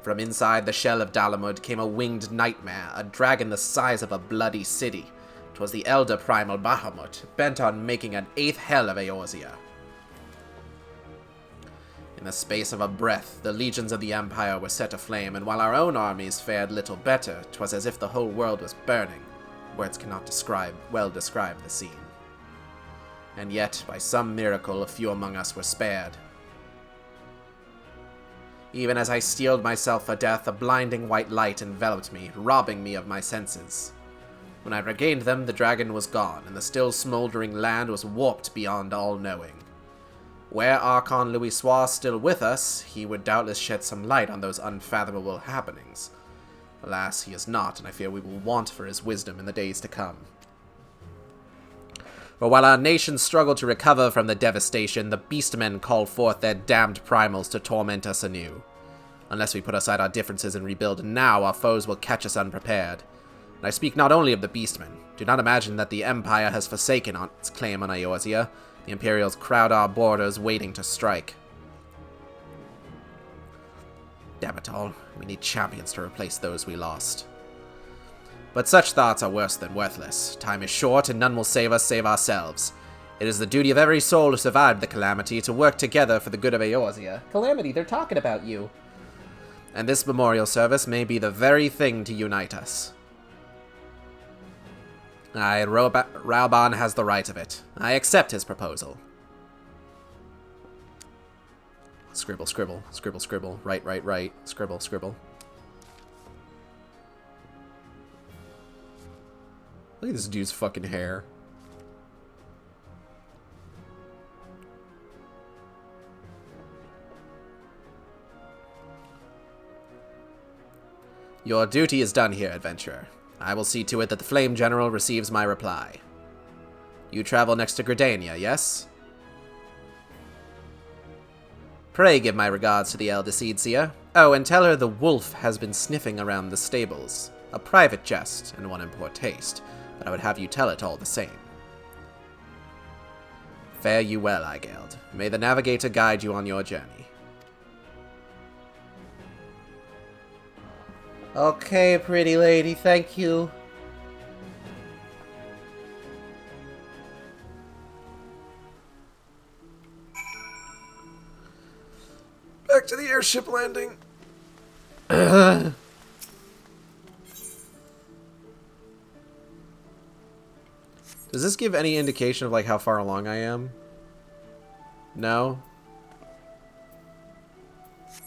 From inside the shell of Dalamud came a winged nightmare, a dragon the size of a bloody city. 'Twas the elder primal Bahamut, bent on making an 8th hell of Eorzea. In the space of a breath, the legions of the Empire were set aflame, and while our own armies fared little better, 'twas as if the whole world was burning. Words cannot well describe the scene. And yet, by some miracle, a few among us were spared. Even as I steeled myself for death, a blinding white light enveloped me, robbing me of my senses. When I regained them, the dragon was gone, and the still smoldering land was warped beyond all knowing. Were Archon Louisoix still with us, he would doubtless shed some light on those unfathomable happenings. Alas, he is not, and I fear we will want for his wisdom in the days to come. But while our nation struggled to recover from the devastation, the beastmen called forth their damned primals to torment us anew. Unless we put aside our differences and rebuild now, our foes will catch us unprepared. And I speak not only of the beastmen. Do not imagine that the Empire has forsaken its claim on Eorzea. The Imperials crowd our borders, waiting to strike. Damn it all, we need champions to replace those we lost. But such thoughts are worse than worthless. Time is short, and none will save us save ourselves. It is the duty of every soul who survived the calamity to work together for the good of Eorzea. Calamity, they're talking about you. And this memorial service may be the very thing to unite us. Aye, Raoban has the right of it. I accept his proposal. Scribble, scribble, scribble, scribble, right, scribble, scribble. Look at this dude's fucking hair. Your duty is done here, adventurer. I will see to it that the Flame General receives my reply. You travel next to Gridania, yes? Pray give my regards to the eldest Eorzea. Oh, and tell her the wolf has been sniffing around the stables. A private jest, and one in poor taste, but I would have you tell it all the same. Fare you well, Aigeld. May the Navigator guide you on your journey. Okay, pretty lady, thank you. Back to the airship landing. Does this give any indication of like how far along I am? No?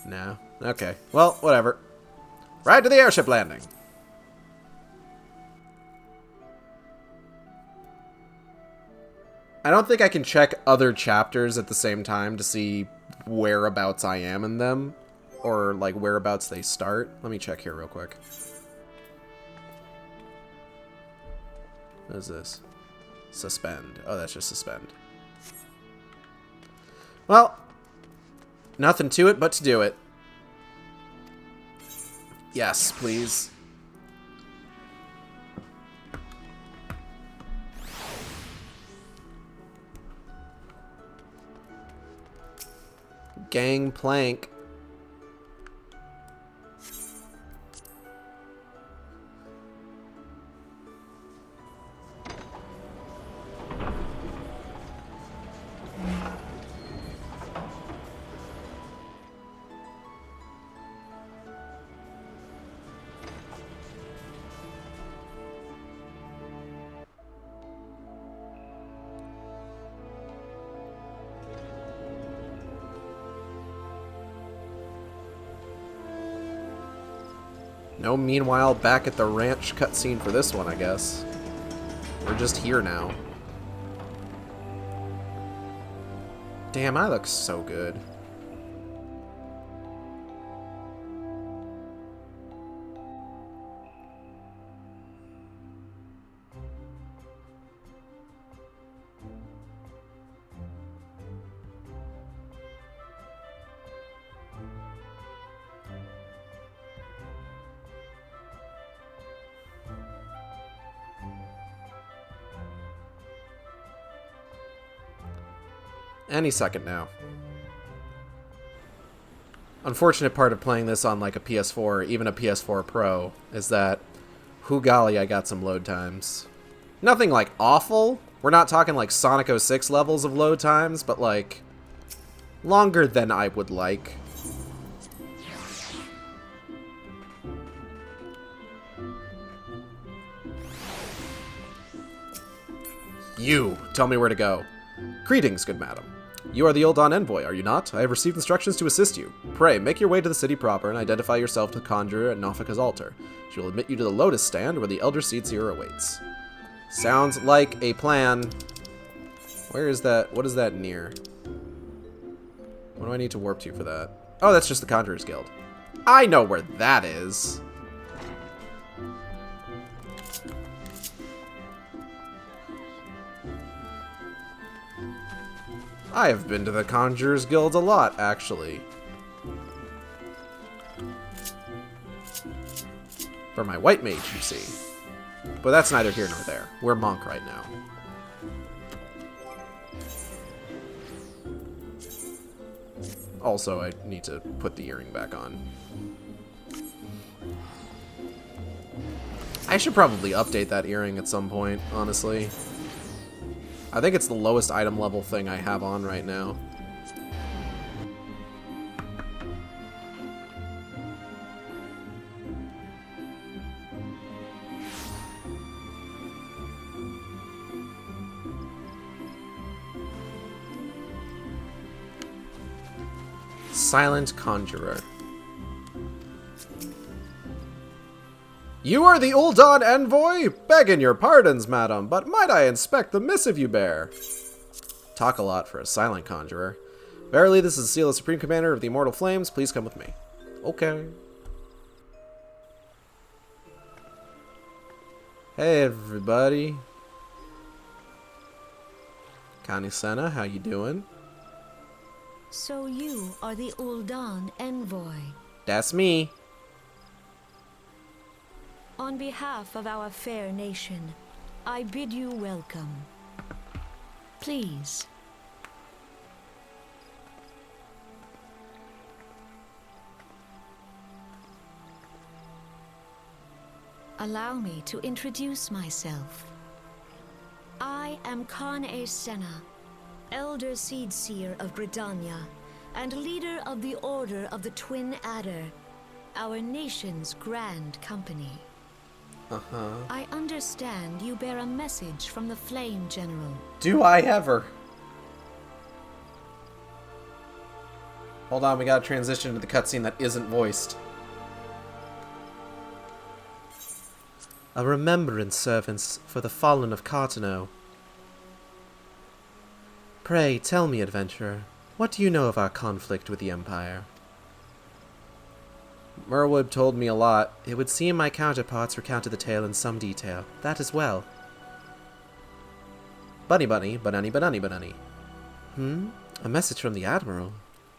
No? Okay. Well, whatever. Right to the airship landing. I don't think I can check other chapters at the same time to see whereabouts I am in them. Or, like, whereabouts they start. Let me check here real quick. What is this? Suspend. Oh, that's just suspend. Well, nothing to it but to do it. Yes, please. Gangplank. No meanwhile back at the ranch cutscene for this one, I guess. We're just here now. Damn, I look so good. Any second now. Unfortunate part of playing this on like a PS4 or even a PS4 Pro is that, who golly, I got some load times. Nothing like awful. We're not talking like Sonic 06 levels of load times, but like longer than I would like. You, tell me where to go. Greetings, good madam. You are the Uldan envoy, are you not? I have received instructions to assist you. Pray, make your way to the city proper and identify yourself to the conjurer at Nofika's altar. She will admit you to the Lotus Stand, where the Elder Seed Seer awaits. Sounds like a plan. Where is that? What is that near? What do I need to warp to for that? Oh, that's just the Conjurer's Guild. I know where that is. I have been to the Conjurer's Guild a lot, actually. For my white mage, you see. But that's neither here nor there. We're monk right now. Also, I need to put the earring back on. I should probably update that earring at some point, honestly. I think it's the lowest item level thing I have on right now. Silent Conjurer. You are the Uldan envoy? Begging your pardons, madam, but might I inspect the missive you bear? Talk a lot for a silent conjurer. Verily, this is the seal of Supreme Commander of the Immortal Flames. Please come with me. Okay. Hey, everybody. Kanisena, how you doing? So you are the Uldan envoy. That's me. On behalf of our fair nation, I bid you welcome. Please. Allow me to introduce myself. I am Khan-e Senna, Elder Seed Seer of Britannia, and leader of the Order of the Twin Adder, our nation's grand company. I understand you bear a message from the Flame General. Do I ever? Hold on, we gotta transition to the cutscene that isn't voiced. A remembrance servants for the fallen of Cartano. Pray, tell me, adventurer, what do you know of our conflict with the Empire? Merwood told me a lot. It would seem my counterparts recounted the tale in some detail. That as well. Bunny bunny, banani banani banani. A message from the Admiral.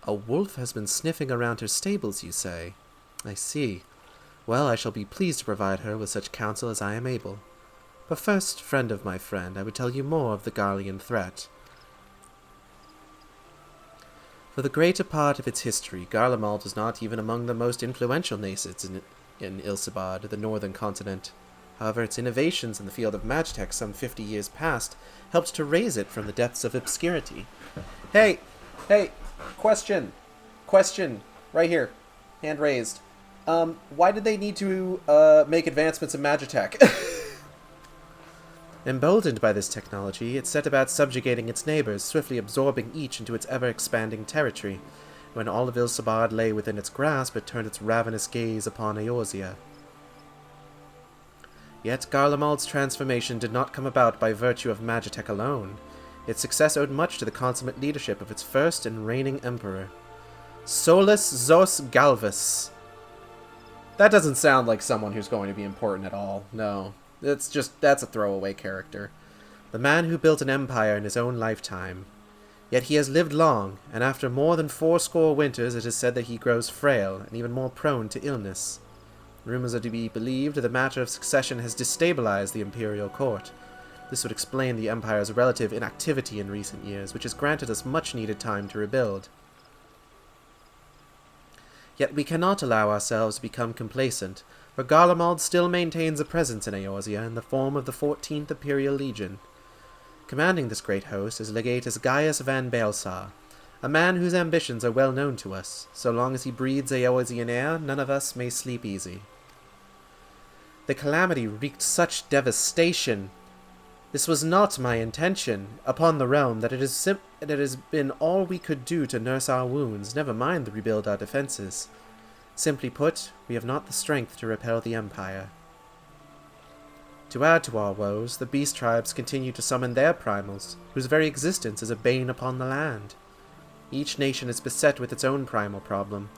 A wolf has been sniffing around her stables, you say? I see. Well, I shall be pleased to provide her with such counsel as I am able. But first, friend of my friend, I would tell you more of the Garlean threat. For the greater part of its history, Garlemald was not even among the most influential nations in Ilsabad, the northern continent. However, its innovations in the field of magitech some 50 years past helped to raise it from the depths of obscurity. Hey, question, right here, hand raised. Why did they need to make advancements in magitech? Emboldened by this technology, it set about subjugating its neighbors, swiftly absorbing each into its ever-expanding territory. When all of Ilsabad lay within its grasp, it turned its ravenous gaze upon Eorzea. Yet Garlemald's transformation did not come about by virtue of Magitech alone. Its success owed much to the consummate leadership of its first and reigning emperor, Solus Zos Galvus. That doesn't sound like someone who's going to be important at all. No, that's a throwaway character. The man who built an empire in his own lifetime. Yet he has lived long, and after more than 80 winters it is said that he grows frail and even more prone to illness. Rumors are to be believed the matter of succession has destabilized the imperial court. This would explain the empire's relative inactivity in recent years, which has granted us much-needed time to rebuild. Yet we cannot allow ourselves to become complacent, for Garlemald still maintains a presence in Eorzea in the form of the 14th Imperial Legion. Commanding this great host is Legatus Gaius van Baelsar, a man whose ambitions are well known to us. So long as he breathes Eorzean air, none of us may sleep easy. The calamity wreaked such devastation. This was not my intention upon the realm, that it has been all we could do to nurse our wounds, never mind to rebuild our defenses. Simply put, we have not the strength to repel the Empire. To add to our woes, the beast tribes continue to summon their primals, whose very existence is a bane upon the land. Each nation is beset with its own primal problem.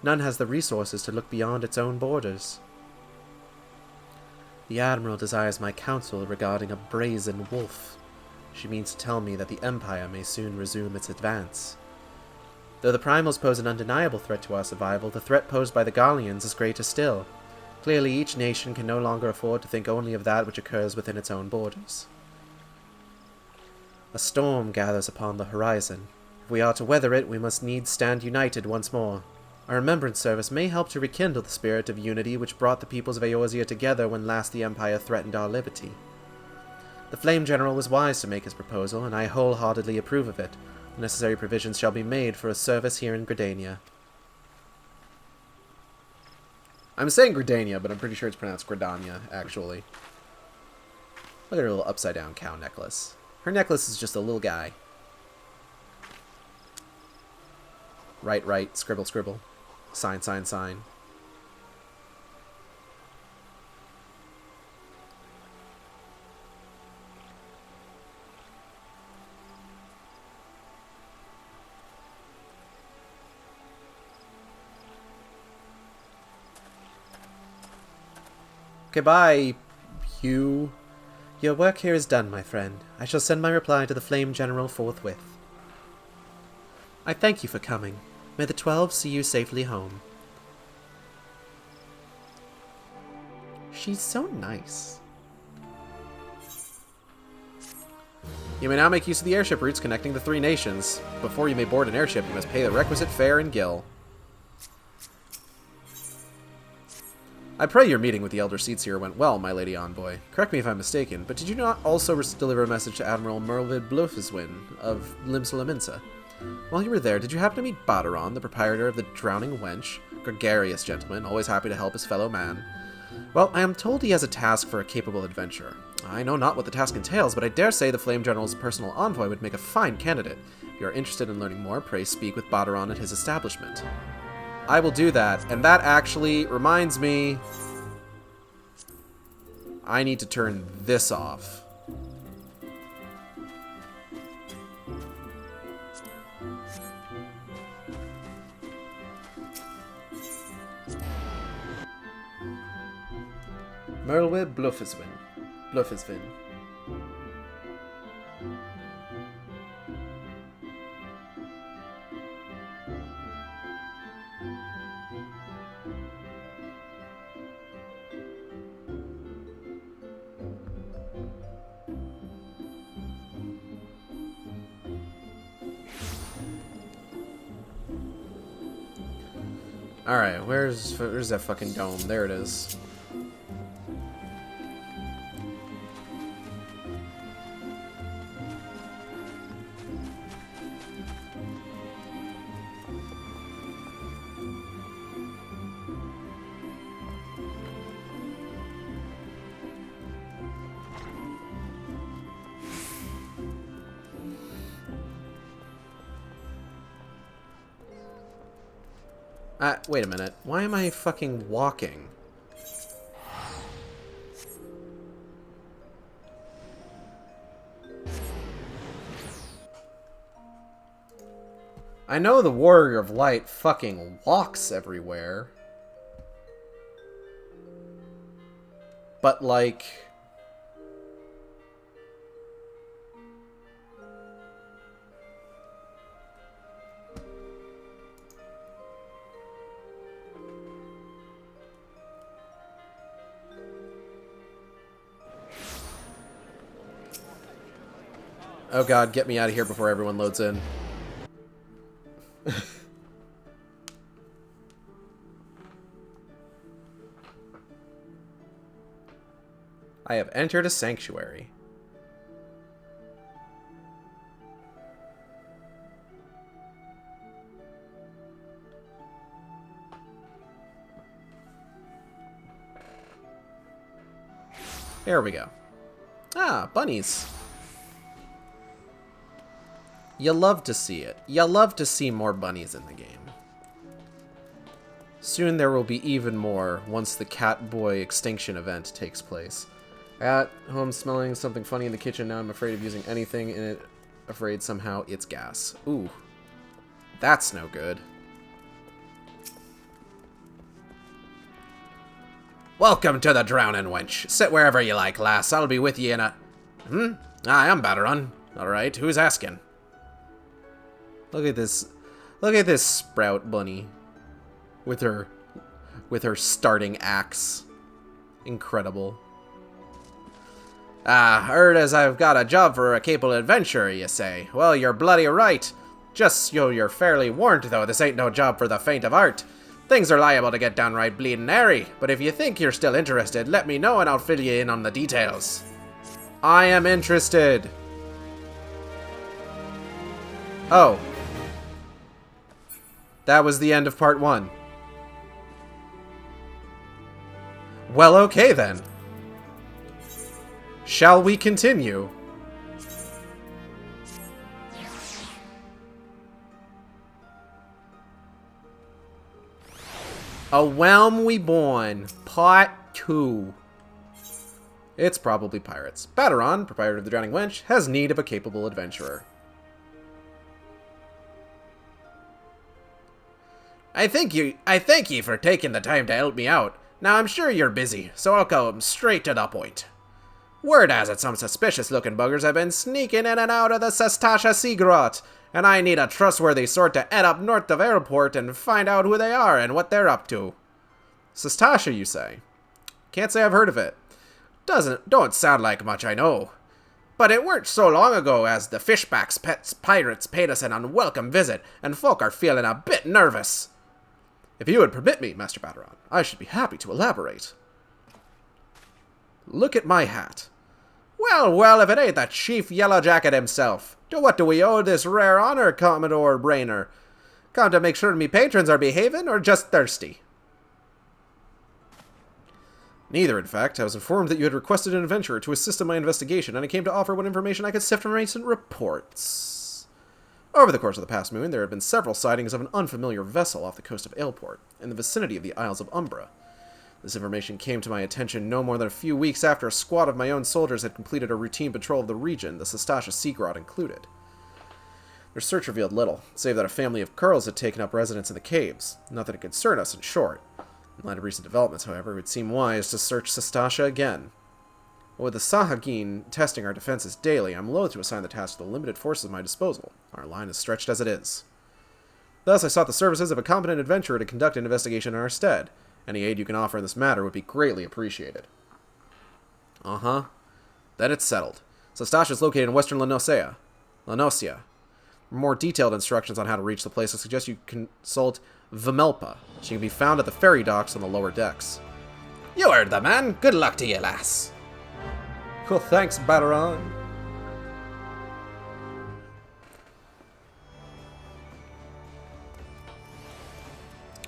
None has the resources to look beyond its own borders. The Admiral desires my counsel regarding a brazen wolf. She means to tell me that the Empire may soon resume its advance. Though the primals pose an undeniable threat to our survival, the threat posed by the Gallians is greater still. Clearly, each nation can no longer afford to think only of that which occurs within its own borders. A storm gathers upon the horizon. If we are to weather it, we must needs stand united once more. Our remembrance service may help to rekindle the spirit of unity which brought the peoples of Eorzea together when last the Empire threatened our liberty. The Flame General was wise to make his proposal, and I wholeheartedly approve of it. The necessary provisions shall be made for a service here in Gridania. I'm saying Gridania, but I'm pretty sure it's pronounced Gridania, actually. Look at her little upside-down cow necklace. Her necklace is just a little guy. Right, scribble, scribble. Sign, sign, sign. Okay, bye, you. Your work here is done, my friend. I shall send my reply to the Flame General forthwith. I thank you for coming. May the 12 see you safely home. She's so nice. You may now make use of the airship routes connecting the 3 nations. Before you may board an airship, you must pay the requisite fare and gil. I pray your meeting with the Elder Seedseer went well, my lady envoy. Correct me if I'm mistaken, but did you not also deliver a message to Admiral Merlvid Blufiswin of Limsa? While you were there, did you happen to meet Badaron, the proprietor of the Drowning Wench? Gregarious gentleman, always happy to help his fellow man. Well, I am told he has a task for a capable adventurer. I know not what the task entails, but I dare say the Flame General's personal envoy would make a fine candidate. If you are interested in learning more, pray speak with Badaron at his establishment. I will do that, and that actually reminds me... I need to turn this off. Merlwib Blufisvin. Alright, where's that fucking dome? There it is. Wait a minute. Why am I fucking walking? I know the Warrior of Light fucking walks everywhere. But, like... Oh god, get me out of here before everyone loads in. I have entered a sanctuary. There we go. Ah, bunnies. You love to see it. You love to see more bunnies in the game. Soon there will be even more once the Catboy extinction event takes place. I got home smelling something funny in the kitchen. Now I'm afraid of using anything in it. Afraid somehow it's gas. Ooh. That's no good. Welcome to the Drowning Wench. Sit wherever you like, lass. I'll be with you in a... Aye, I'm Battleron. Alright, who's asking? Look at this. Look at this Sprout bunny. With her starting axe. Incredible. Ah, heard as I've got a job for a capable adventurer, you say. Well, you're bloody right. Just so you're fairly warned, though, this ain't no job for the faint of heart. Things are liable to get downright bleeding hairy, but if you think you're still interested, let me know and I'll fill you in on the details. I am interested. Oh. That was the end of part 1. Well, okay then. Shall we continue? A Realm Reborn, Part 2. It's probably pirates. Battleron, proprietor of the Drowning Wench, has need of a capable adventurer. I thank ye for taking the time to help me out. Now I'm sure you're busy, so I'll come straight to the point. Word has it some suspicious-looking buggers have been sneaking in and out of the SHARKTASY grot, and I need a trustworthy sort to head up north of Airport and find out who they are and what they're up to. SHARKTASY, you say? Can't say I've heard of it. Don't sound like much, I know. But it weren't so long ago as the Fishback's pirates paid us an unwelcome visit, and folk are feeling a bit nervous. If you would permit me, Master Battleron, I should be happy to elaborate. Look at my hat. Well, well, if it ain't the Chief Yellow Jacket himself. To what do we owe this rare honor, Commodore Brainer? Come to make sure me patrons are behaving, or just thirsty? Neither, in fact. I was informed that you had requested an adventurer to assist in my investigation, and I came to offer what information I could sift from recent reports. Over the course of the past moon, there have been several sightings of an unfamiliar vessel off the coast of Ailport, in the vicinity of the Isles of Umbra. This information came to my attention no more than a few weeks after a squad of my own soldiers had completed a routine patrol of the region, the SHARKTASY grot included. Their search revealed little, save that a family of Kurls had taken up residence in the caves. Not that it concerned us, in short. In light of recent developments, however, it would seem wise to search SHARKTASY again. With the Sahagin testing our defenses daily, I'm loath to assign the task to the limited forces at my disposal. Our line is stretched as it is. Thus, I sought the services of a competent adventurer to conduct an investigation in our stead. Any aid you can offer in this matter would be greatly appreciated. Uh-huh. Then it's settled. SHARKTASY is located in western Lanosia. For more detailed instructions on how to reach the place, I suggest you consult Vimelpa. She can be found at the ferry docks on the lower decks. You heard the man. Good luck to you, lass. Well, thanks, Battleron.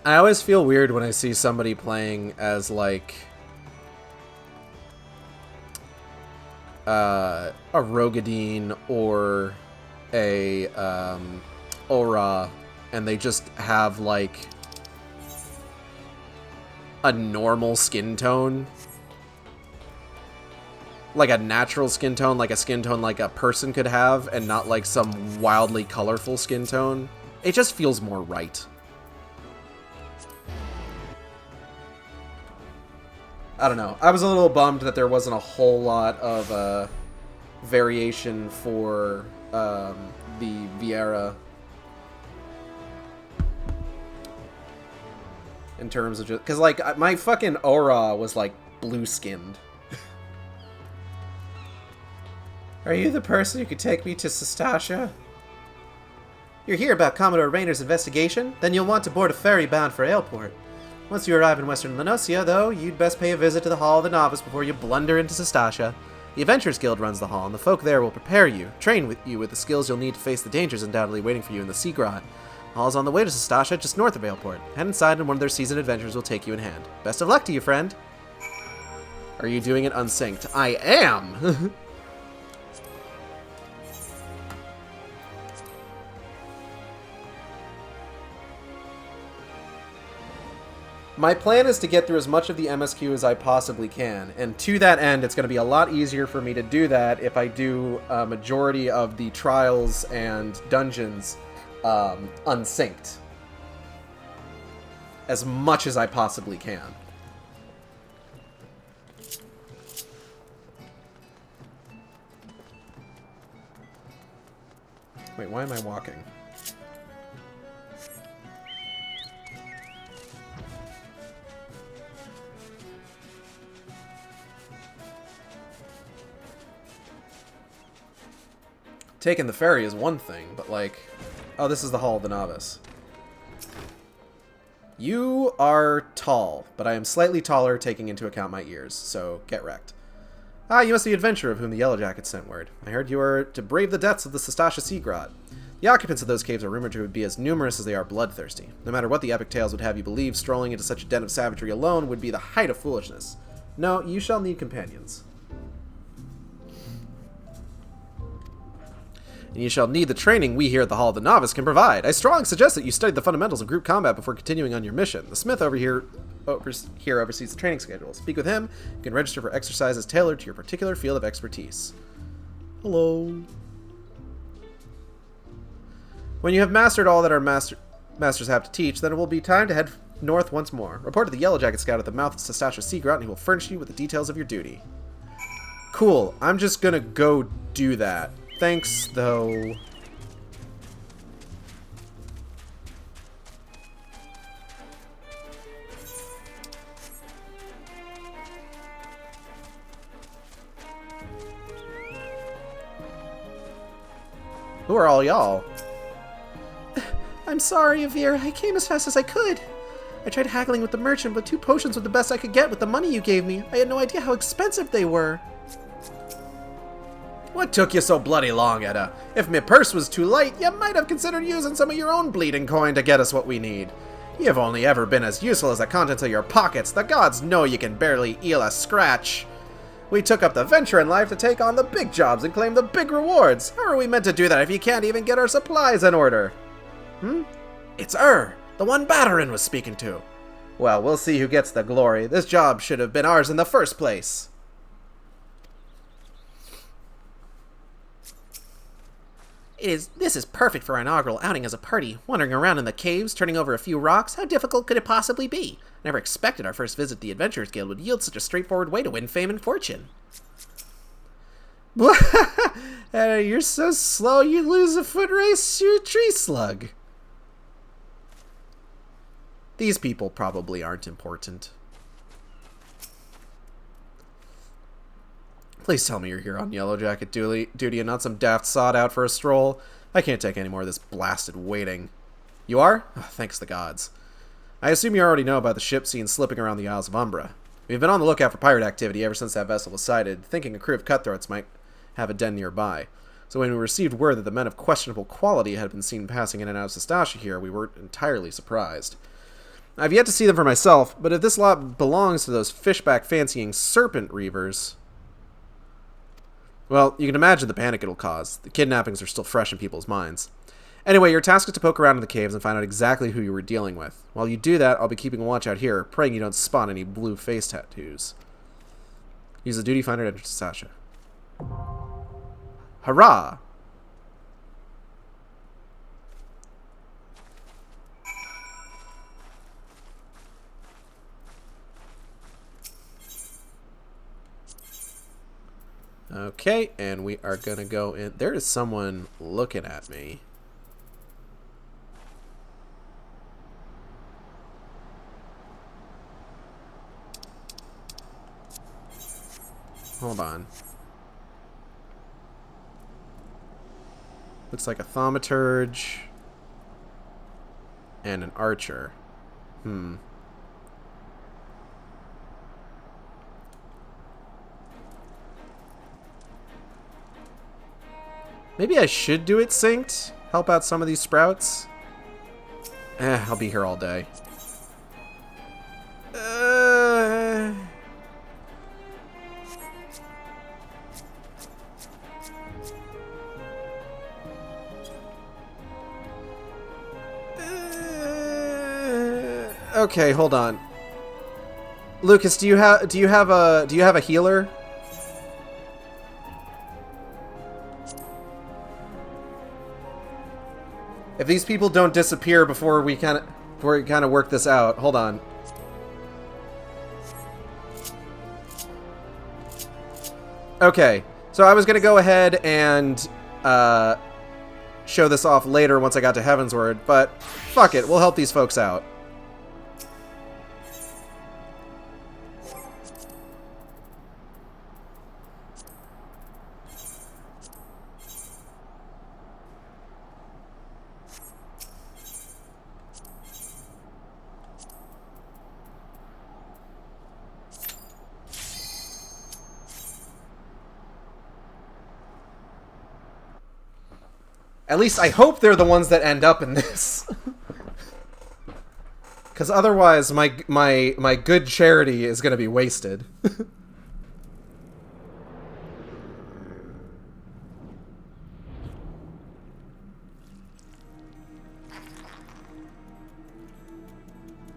I always feel weird when I see somebody playing as, like, a Rogadine or a Aura, and they just have, like, a normal skin tone. Like a natural skin tone, like a skin tone like a person could have, and not like some wildly colorful skin tone. It just feels more right. I don't know. I was a little bummed that there wasn't a whole lot of variation for the Viera in terms of just... Because, like, my fucking aura was, like, blue-skinned. Are you the person who could take me to Sestasha? You're here about Commodore Rayner's investigation? Then you'll want to board a ferry bound for Ailport. Once you arrive in Western Lenosia, though, you'd best pay a visit to the Hall of the Novice before you blunder into Sestasha. The Adventurers Guild runs the hall, and the folk there will prepare you, train you with the skills you'll need to face the dangers undoubtedly waiting for you in the Sea Grot. The hall's on the way to Sestasha, just north of Ailport. Head inside, and one of their seasoned adventurers will take you in hand. Best of luck to you, friend. Are you doing it unsynced? I am! My plan is to get through as much of the MSQ as I possibly can, and to that end, it's going to be a lot easier for me to do that if I do a majority of the trials and dungeons unsynced. As much as I possibly can. Wait, why am I walking? Taking the ferry is one thing, but like... Oh, this is the Hall of the Novice. You are tall, but I am slightly taller taking into account my ears, so get wrecked. Ah, you must be the adventurer of whom the Yellow Jackets sent word. I heard you are to brave the depths of the Sestasha Sea Grot. The occupants of those caves are rumored to be as numerous as they are bloodthirsty. No matter what the epic tales would have you believe, strolling into such a den of savagery alone would be the height of foolishness. No, you shall need companions. And you shall need the training we here at the Hall of the Novice can provide. I strongly suggest that you study the fundamentals of group combat before continuing on your mission. The smith over here oversees the training schedule. Speak with him. You can register for exercises tailored to your particular field of expertise. Hello. When you have mastered all that our masters have to teach, then it will be time to head north once more. Report to the Yellow Jacket Scout at the mouth of Sestasha Sea Grot, and he will furnish you with the details of your duty. Cool. I'm just gonna go do that. Thanks, though. Who are all y'all? I'm sorry, Avir. I came as fast as I could. I tried haggling with the merchant, but 2 potions were the best I could get with the money you gave me. I had no idea how expensive they were. What took you so bloody long, Edda? If my purse was too light, you might have considered using some of your own bleeding coin to get us what we need. You've only ever been as useful as the contents of your pockets. The gods know you can barely eel a scratch. We took up the venture in life to take on the big jobs and claim the big rewards. How are we meant to do that if you can't even get our supplies in order? It's the one Batarin was speaking to. Well, we'll see who gets the glory. This job should have been ours in the first place. This is perfect for our inaugural outing as a party. Wandering around in the caves, turning over a few rocks, how difficult could it possibly be? Never expected our first visit to the Adventurers Guild would yield such a straightforward way to win fame and fortune. You're so slow you lose a foot race to a tree slug. These people probably aren't important. Please tell me you're here on Yellow Jacket duty and not some daft sod out for a stroll. I can't take any more of this blasted waiting. You are? Oh, thanks the gods. I assume you already know about the ship seen slipping around the Isles of Umbra. We've been on the lookout for pirate activity ever since that vessel was sighted, thinking a crew of cutthroats might have a den nearby. So when we received word that the men of questionable quality had been seen passing in and out of Sestasha here, we weren't entirely surprised. I've yet to see them for myself, but if this lot belongs to those fishback-fancying serpent reavers... Well, you can imagine the panic it'll cause. The kidnappings are still fresh in people's minds. Anyway, your task is to poke around in the caves and find out exactly who you were dealing with. While you do that, I'll be keeping a watch out here, praying you don't spot any blue face tattoos. Use the duty finder to enter Sestasha. Hurrah! Okay, and we are gonna go in. There is someone looking at me. Hold on. Looks like a thaumaturge and an archer. Maybe I should do it synced. Help out some of these sprouts. I'll be here all day. Okay, hold on. Lucas, do you have a healer? If these people don't disappear before we kind of work this out, hold on. Okay, so I was gonna go ahead and show this off later once I got to Heavensward, but fuck it, we'll help these folks out. At least I hope they're the ones that end up in this. Because otherwise my good charity is going to be wasted.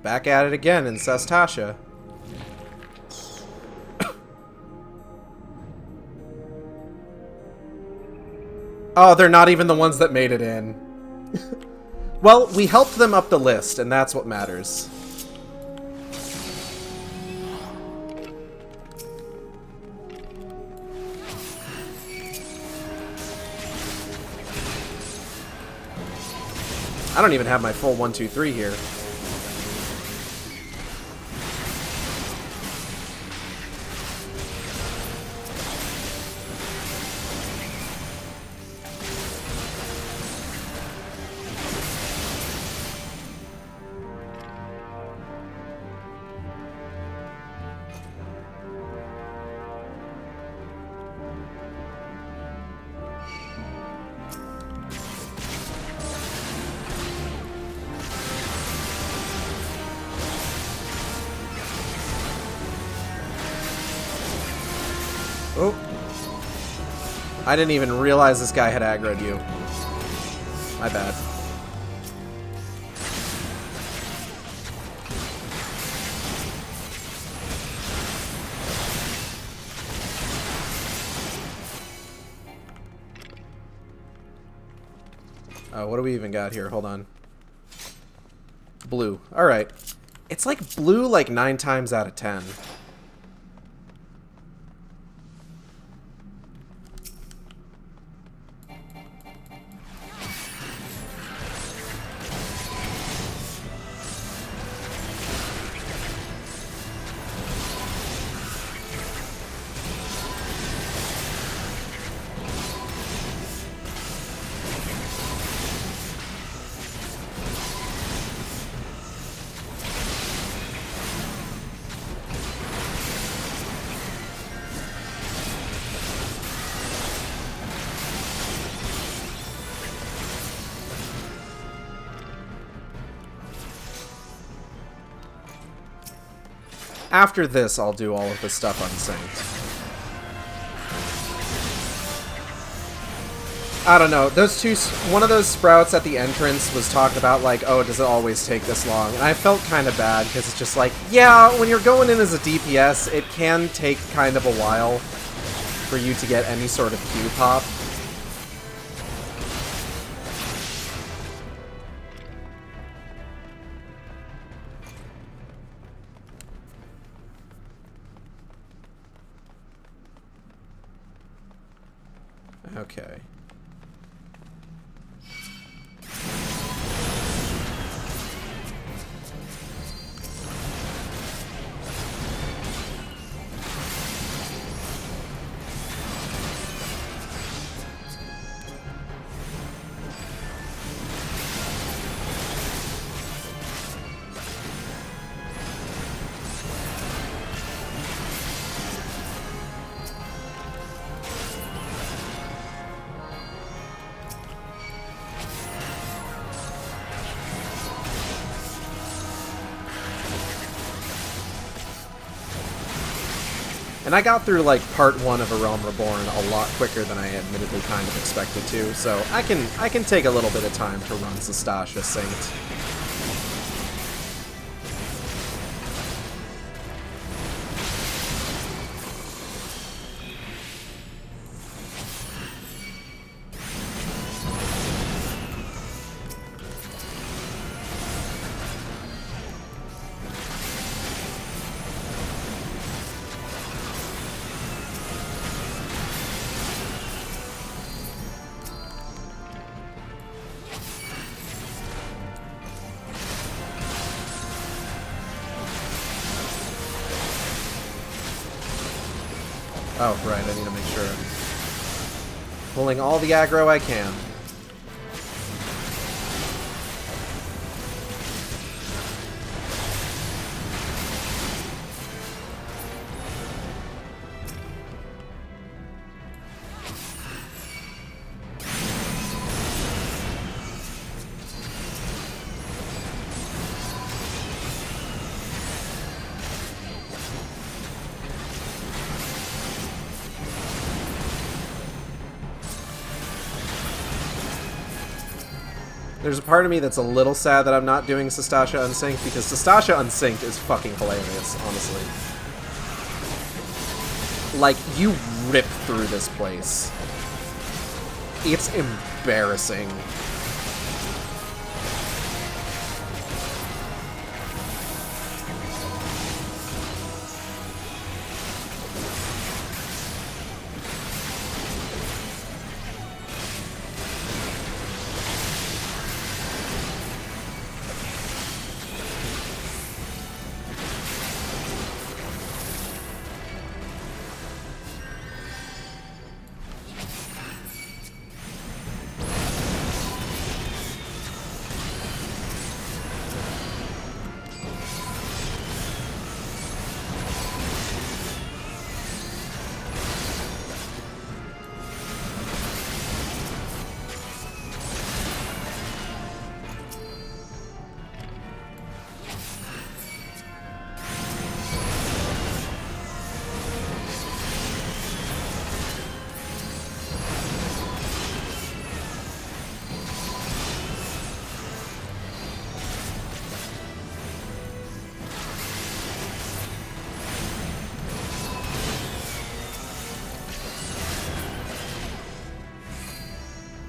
Back at it again in Sestasha. Oh, they're not even the ones that made it in. Well, we helped them up the list, and that's what matters. I don't even have my full 1, 2, 3 here. Oh. I didn't even realize this guy had aggroed you. My bad. Oh, what do we even got here? Hold on. Blue. Alright. It's like blue like 9 times out of 10. After this, I'll do all of the stuff unsynced. I don't know. Those two, one of those sprouts at the entrance was talking about like, oh, does it always take this long? And I felt kind of bad because it's just like, yeah, when you're going in as a DPS, it can take kind of a while for you to get any sort of Q pop. Okay. And I got through, like, part 1 of A Realm Reborn a lot quicker than I admittedly kind of expected to, so I can take a little bit of time to run Sastasha Saint. Oh, right, I need to make sure I'm pulling all the aggro I can. There's a part of me that's a little sad that I'm not doing Sastasha Unsynced, because Sastasha Unsynced is fucking hilarious, honestly. Like, you rip through this place. It's embarrassing.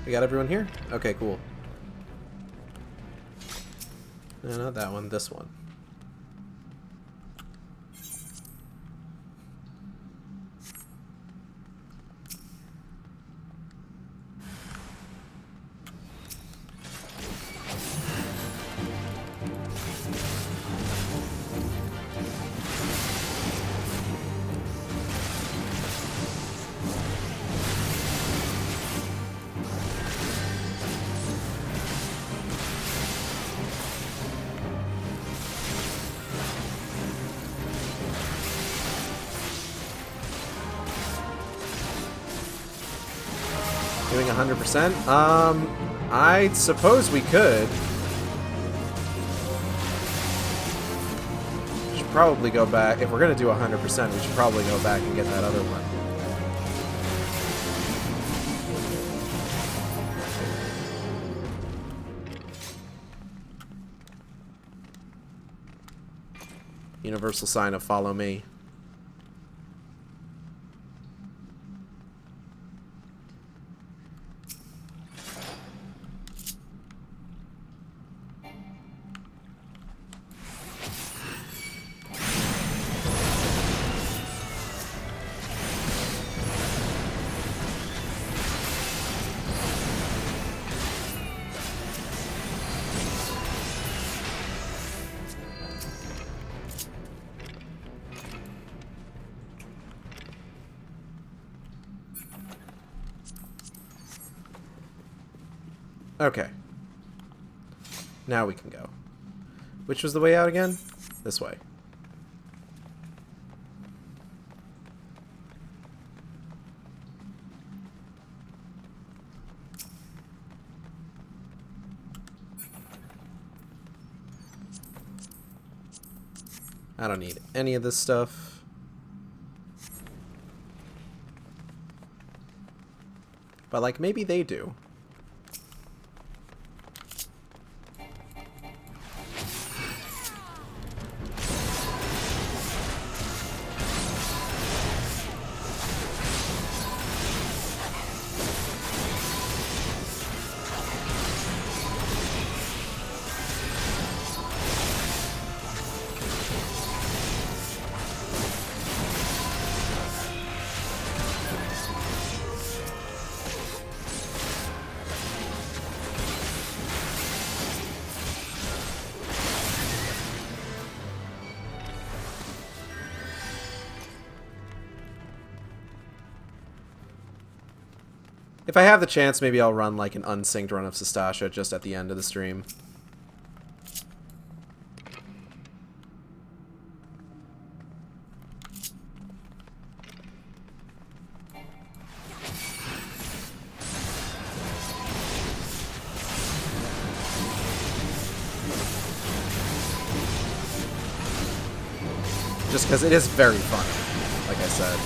We got everyone here? Okay, cool. No, not that one, this one. Doing 100%? I suppose we could. We should probably go back. If we're going to do 100%, we should probably go back and get that other one. Universal sign of follow me. Okay. Now we can go. Which was the way out again? This way. I don't need any of this stuff. But, like, maybe they do. If I have the chance, maybe I'll run like an unsynced run of Sastasha just at the end of the stream. Just because it is very fun, like I said.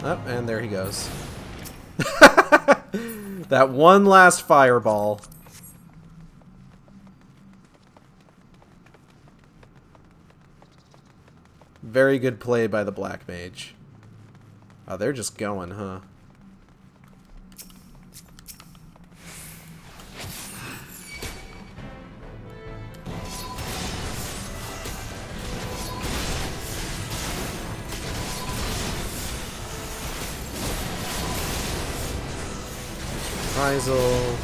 Oh, and there he goes. That one last fireball. Very good play by the Black Mage. Oh, they're just going, huh? Reprisal.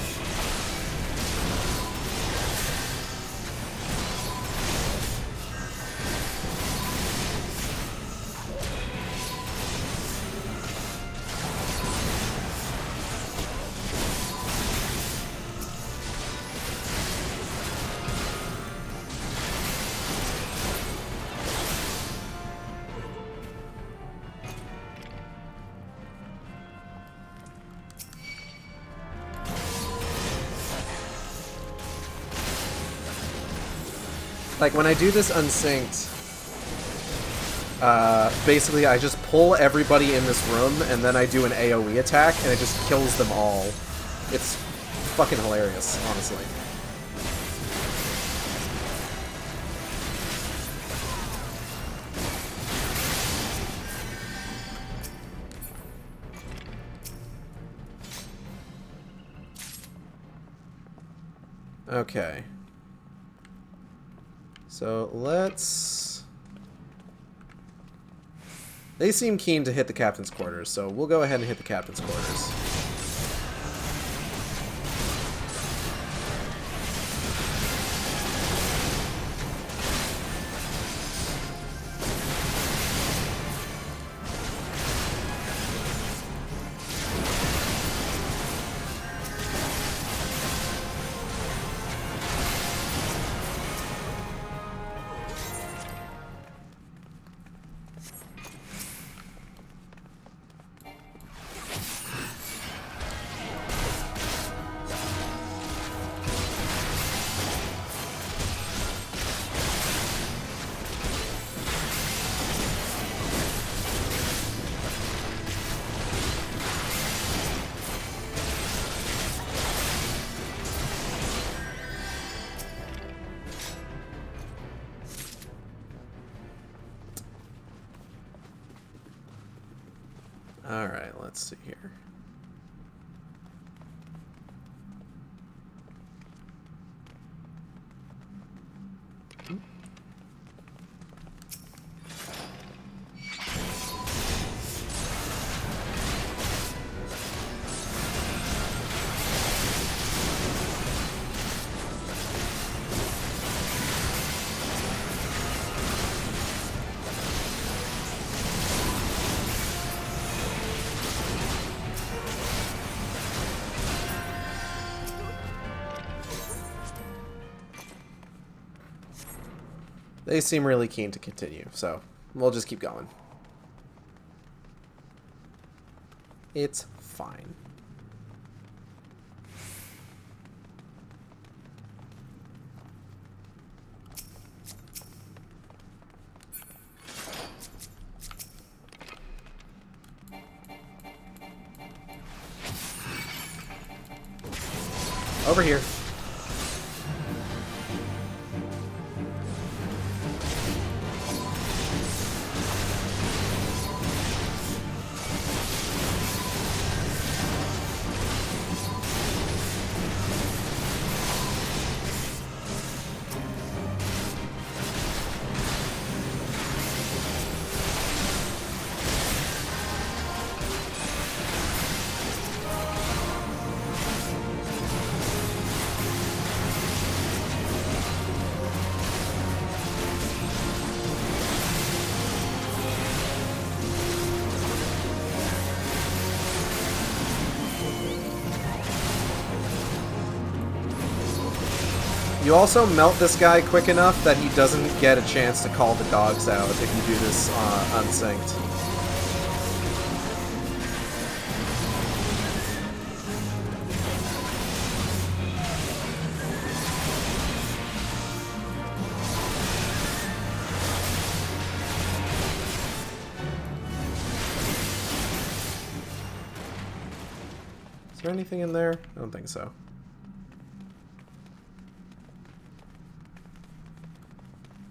Like, when I do this unsynced, basically I just pull everybody in this room, and then I do an AoE attack, and it just kills them all. It's fucking hilarious, honestly. Okay. So let's... They seem keen to hit the captain's quarters, so we'll go ahead and hit the captain's quarters. Alright, let's see here. They seem really keen to continue, so we'll just keep going. It's fine. Over here. You also melt this guy quick enough that he doesn't get a chance to call the dogs out if you do this unsynced. Is there anything in there? I don't think so.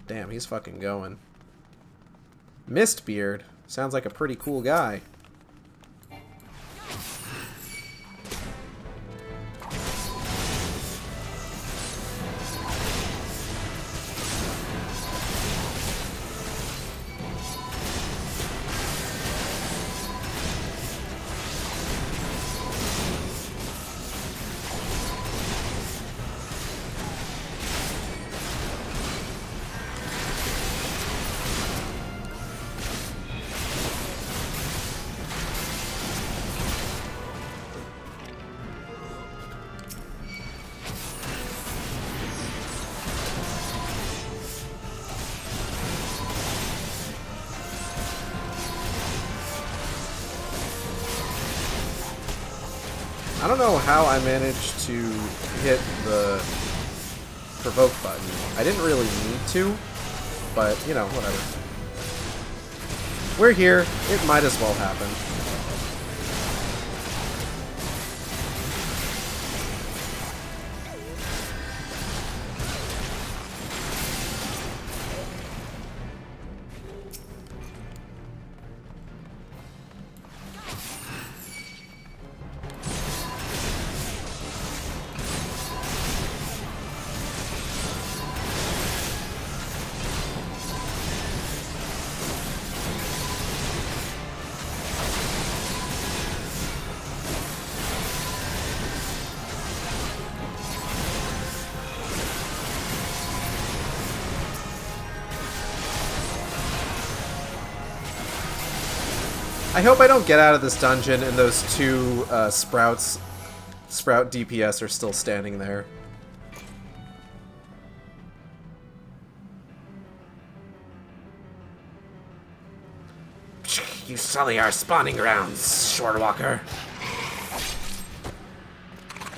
Damn, he's fucking going. Mistbeard. Sounds like a pretty cool guy. I don't know how I managed to hit the provoke button. I didn't really need to, but, you know, whatever. We're here. It might as well happen. I hope I don't get out of this dungeon and those two Sprout DPS are still standing there. You sully our spawning grounds, Shortwalker.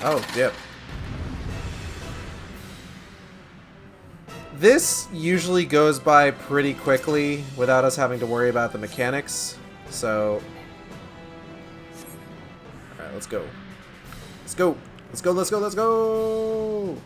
Oh, dip. This usually goes by pretty quickly without us having to worry about the mechanics. So, alright, let's go. Let's go. Let's go, let's go, let's go!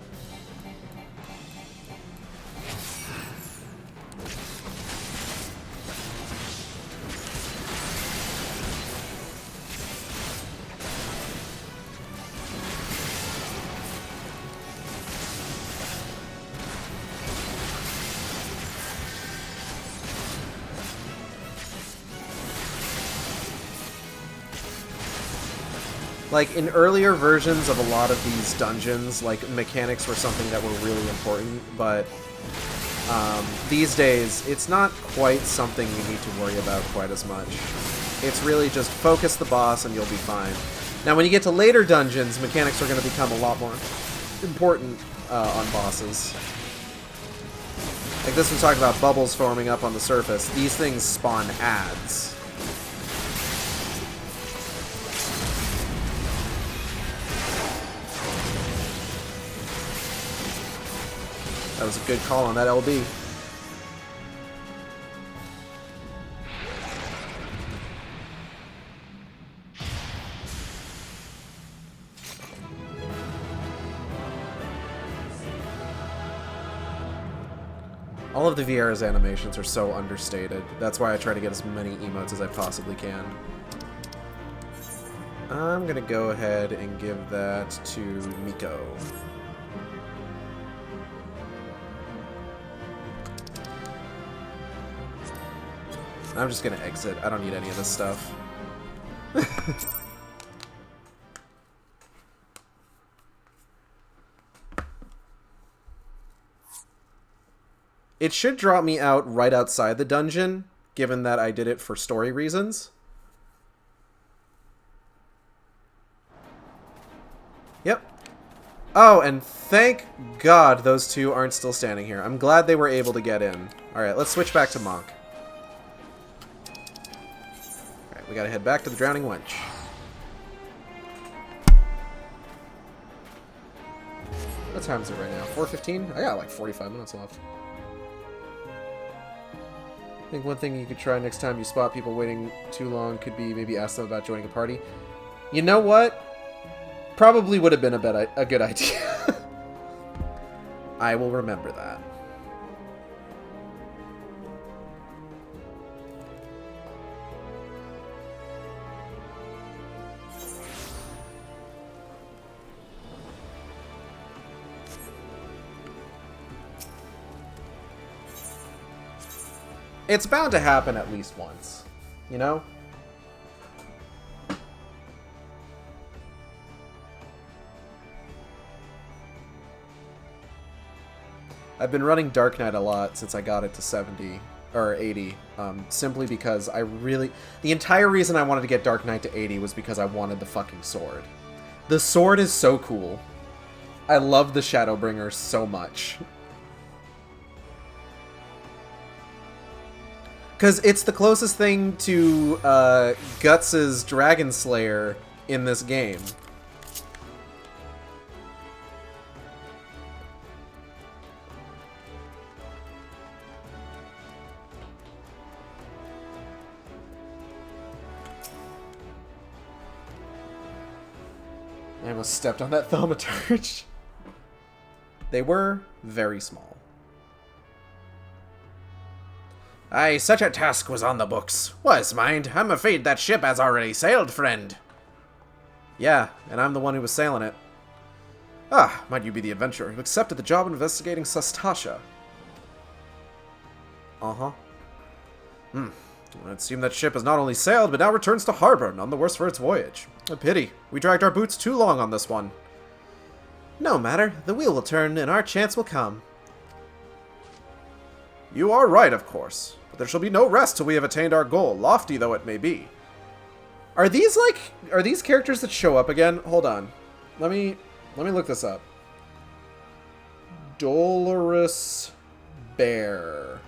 Like, in earlier versions of a lot of these dungeons, like, mechanics were something that were really important, but these days, it's not quite something you need to worry about quite as much. It's really just focus the boss and you'll be fine. Now, when you get to later dungeons, mechanics are going to become a lot more important on bosses. Like this one talking about bubbles forming up on the surface. These things spawn ads. That was a good call on that LB. All of the Vieira's animations are so understated. That's why I try to get as many emotes as I possibly can. I'm gonna go ahead and give that to Miko. I'm just gonna exit. I don't need any of this stuff. It should drop me out right outside the dungeon, given that I did it for story reasons. Yep. Oh, and thank God those two aren't still standing here. I'm glad they were able to get in. Alright, let's switch back to Monk. Alright, we gotta head back to the Drowning Wench. What time is it right now? 4:15? I got like 45 minutes left. I think one thing you could try next time you spot people waiting too long could be maybe ask them about joining a party. You know what? Probably would have been a good idea. I will remember that. It's bound to happen at least once, you know? I've been running Dark Knight a lot since I got it to 70, or 80, simply because I really... The entire reason I wanted to get Dark Knight to 80 was because I wanted the fucking sword. The sword is so cool. I love the Shadowbringer so much. Because it's the closest thing to Guts' Dragon Slayer in this game. I almost stepped on that thaumaturge. They were very small. Aye, such a task was on the books. Was, mind. I'm afraid that ship has already sailed, friend. Yeah, and I'm the one who was sailing it. Ah, might you be the adventurer who accepted the job of investigating Sastasha? Uh-huh. It seemed that ship has not only sailed, but now returns to harbor, none the worse for its voyage. A pity. We dragged our boots too long on this one. No matter. The wheel will turn, and our chance will come. You are right, of course. But there shall be no rest till we have attained our goal, lofty though it may be. Are these characters that show up again? Hold on. Let me look this up. Dolorous Bear.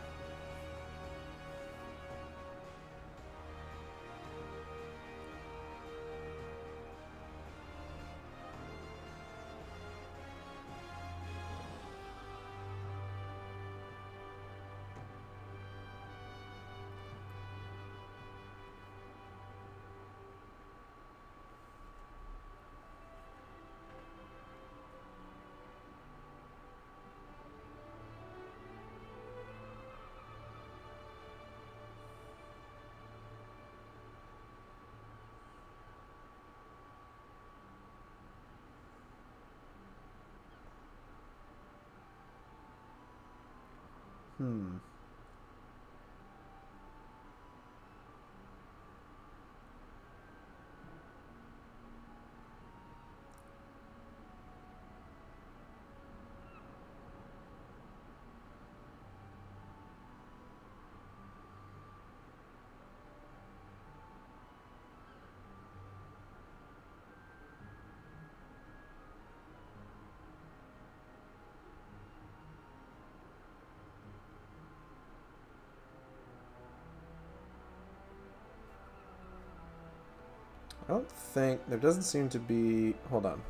I don't think... There doesn't seem to be... Hold on.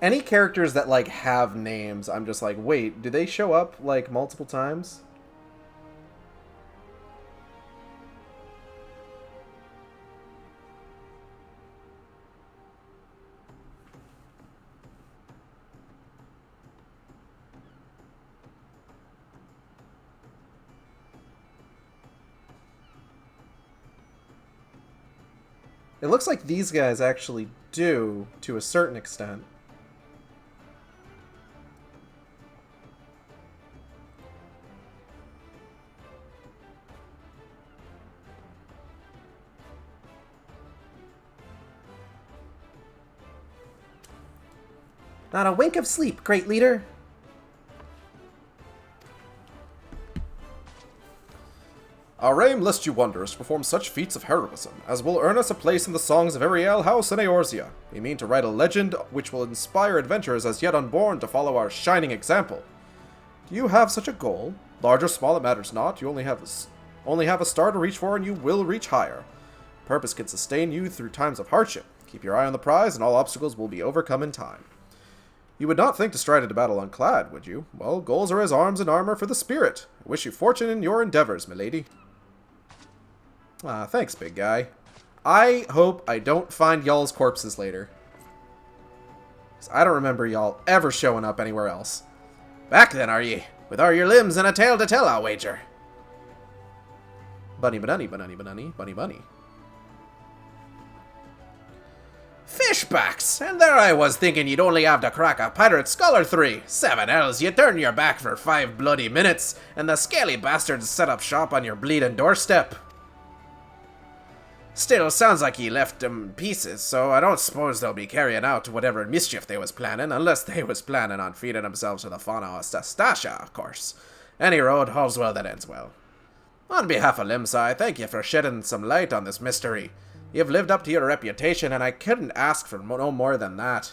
Any characters that, like, have names, I'm just like, wait, do they show up, like, multiple times? It looks like these guys actually do, to a certain extent. Not a wink of sleep, great leader. Our aim, lest you wonder, is to perform such feats of heroism as will earn us a place in the songs of Ariel House and Eorzea. We mean to write a legend which will inspire adventurers as yet unborn to follow our shining example. Do you have such a goal? Large or small, it matters not. You only have a star to reach for, and you will reach higher. Purpose can sustain you through times of hardship. Keep your eye on the prize, and all obstacles will be overcome in time. You would not think to stride into battle unclad, would you? Well, goals are as arms and armor for the spirit. I wish you fortune in your endeavors, milady. Ah, thanks, big guy. I hope I don't find y'all's corpses later. 'Cause I don't remember y'all ever showing up anywhere else. Back then, are ye? With all your limbs and a tale to tell, I'll wager. Bunny, bunny, bunny, bunny, bunny, bunny. Fishbacks! And there I was thinking you'd only have to crack a pirate skull or three. 7 L's, you turn your back for 5 bloody minutes, and the scaly bastards set up shop on your bleeding doorstep. Still, sounds like he left them pieces, so I don't suppose they'll be carrying out whatever mischief they was planning, unless they was planning on feeding themselves to the fauna of Stastasha, of course. Any road, all's well that ends well. On behalf of Limsa, I thank you for shedding some light on this mystery. You've lived up to your reputation, and I couldn't ask for no more than that.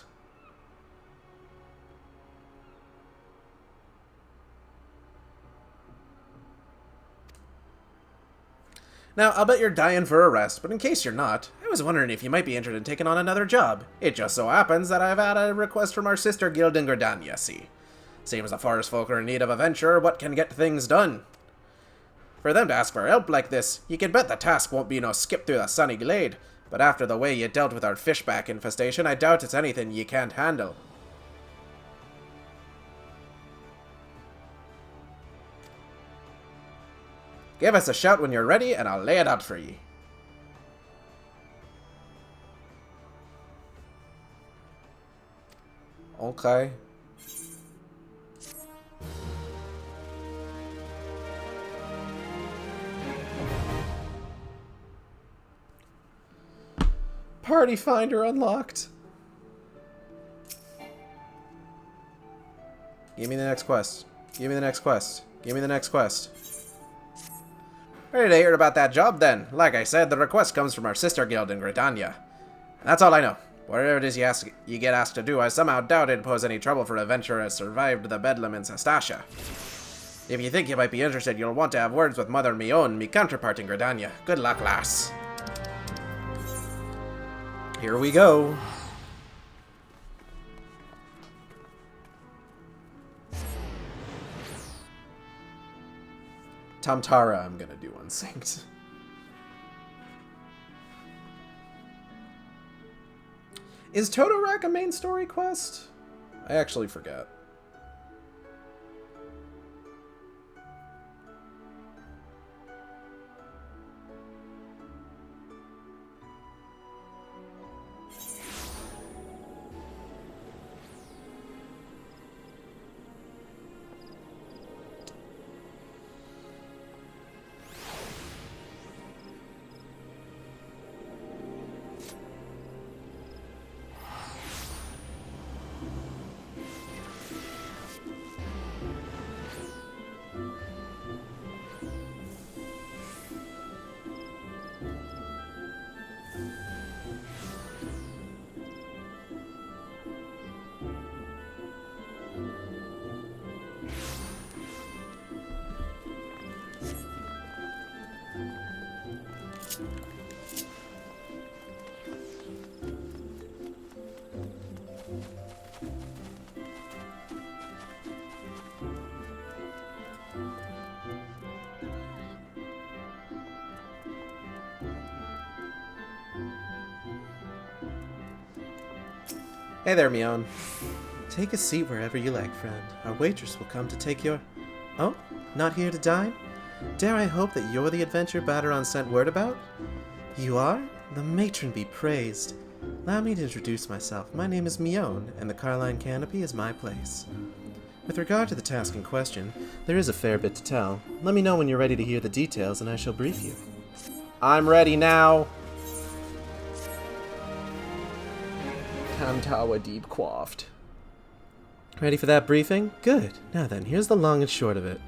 Now, I'll bet you're dying for a rest, but in case you're not, I was wondering if you might be interested in taking on another job. It just so happens that I've had a request from our sister guild in Gridania, see. Seems the forest folk are in need of a venture, what can get things done. For them to ask for help like this, you can bet the task won't be no skip through the sunny glade, but after the way you dealt with our fishback infestation, I doubt it's anything you can't handle. Give us a shout when you're ready, and I'll lay it out for ye. Okay. Party Finder unlocked. Give me the next quest. Give me the next quest. Give me the next quest. Ready to hear about that job, then. Like I said, the request comes from our sister guild in Gridania. That's all I know. Whatever it is you get asked to do, I somehow doubt it'd pose any trouble for an adventurer who survived the bedlam in Sastasha. If you think you might be interested, you'll want to have words with Mother Mion, me counterpart in Gridania. Good luck, lass. Here we go. Tamtara I'm gonna do unsynced. Is Totorak a main story quest? I actually forget. Hey there, Mion. Take a seat wherever you like, friend. Our waitress will come to take your... Oh, not here to dine? Dare I hope that you're the adventure Baderon sent word about? You are? The matron be praised. Allow me to introduce myself. My name is Mion, and the Carline Canopy is my place. With regard to the task in question, there is a fair bit to tell. Let me know when you're ready to hear the details, and I shall brief you. I'm ready now! Tantawa deep quaffed. Ready for that briefing? Good. Now then, here's the long and short of it.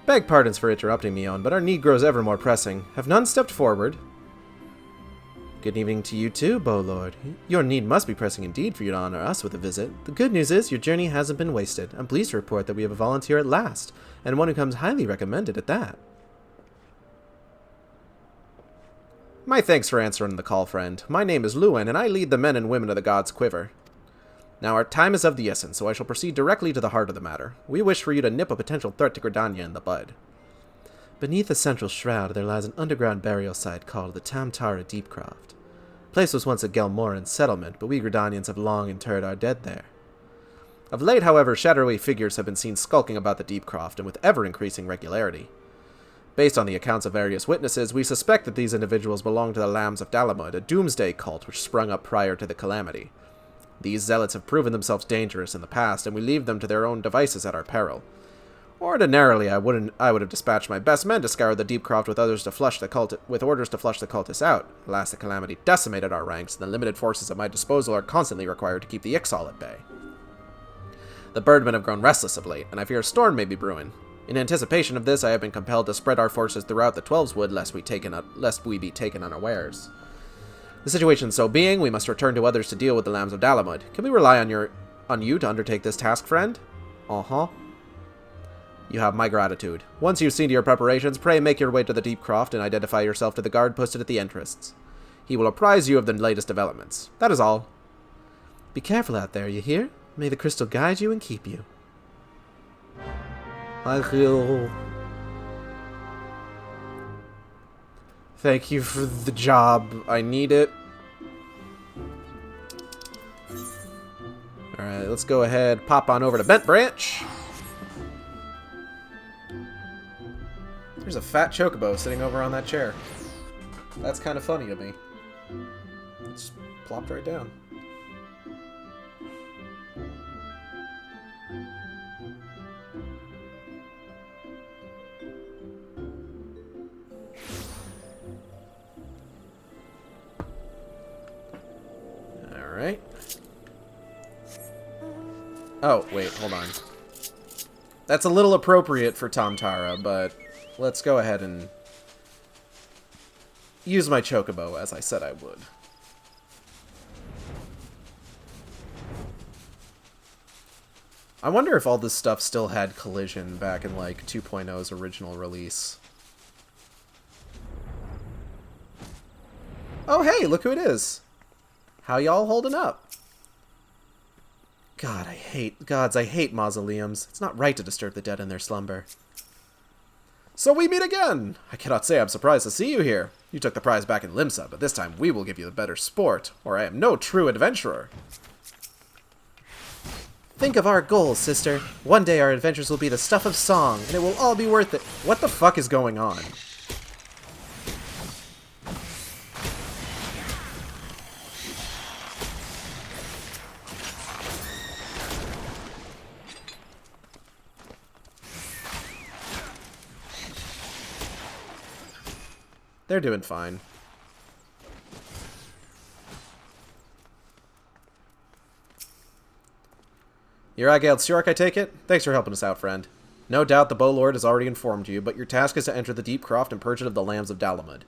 Beg pardons for interrupting, Mion, but our need grows ever more pressing. Have none stepped forward? Good evening to you too, Lord. Your need must be pressing indeed for you to honor us with a visit. The good news is your journey hasn't been wasted. I'm pleased to report that we have a volunteer at last, and one who comes highly recommended at that. My thanks for answering the call, friend. My name is Lewin, and I lead the men and women of the God's Quiver. Now, our time is of the essence, so I shall proceed directly to the heart of the matter. We wish for you to nip a potential threat to Gridania in the bud. Beneath the central shroud, there lies an underground burial site called the Tamtara Deepcroft. The place was once a Gelmoran settlement, but we Gridanians have long interred our dead there. Of late, however, shadowy figures have been seen skulking about the Deepcroft, and with ever-increasing regularity. Based on the accounts of various witnesses, we suspect that these individuals belong to the Lambs of Dalamud, a doomsday cult which sprung up prior to the Calamity. These zealots have proven themselves dangerous in the past, and we leave them to their own devices at our peril. Ordinarily, I would have dispatched my best men to scour the Deepcroft with orders to flush the cultists out. Alas, the Calamity decimated our ranks, and the limited forces at my disposal are constantly required to keep the Ixal at bay. The birdmen have grown restless of late, and I fear a storm may be brewing. In anticipation of this, I have been compelled to spread our forces throughout the Twelveswood lest we be taken unawares. The situation so being, we must return to others to deal with the Lambs of Dalamud. Can we rely on you to undertake this task, friend? Uh-huh. You have my gratitude. Once you've seen to your preparations, pray make your way to the Deepcroft and identify yourself to the guard posted at the entrance. He will apprise you of the latest developments. That is all. Be careful out there, you hear? May the crystal guide you and keep you. Thank you for the job. I need it. Alright, let's go ahead, pop on over to Bent Branch. There's a fat chocobo sitting over on that chair. That's kind of funny to me. It's plopped right down. Alright. Oh, wait, hold on. That's a little appropriate for Tamtara, but let's go ahead and use my chocobo as I said I would. I wonder if all this stuff still had collision back in, like, 2.0's original release. Oh, hey, look who it is. How y'all holding up? God, I hate mausoleums. It's not right to disturb the dead in their slumber. So we meet again! I cannot say I'm surprised to see you here. You took the prize back in Limsa, but this time we will give you the better sport, or I am no true adventurer. Think of our goals, sister. One day our adventures will be the stuff of song, and it will all be worth it. What the fuck is going on? They're doing fine. You're Agailed Sjork, I take it? Thanks for helping us out, friend. No doubt the Lord has already informed you, but your task is to enter the Deepcroft and purge it of the Lambs of Dalamud.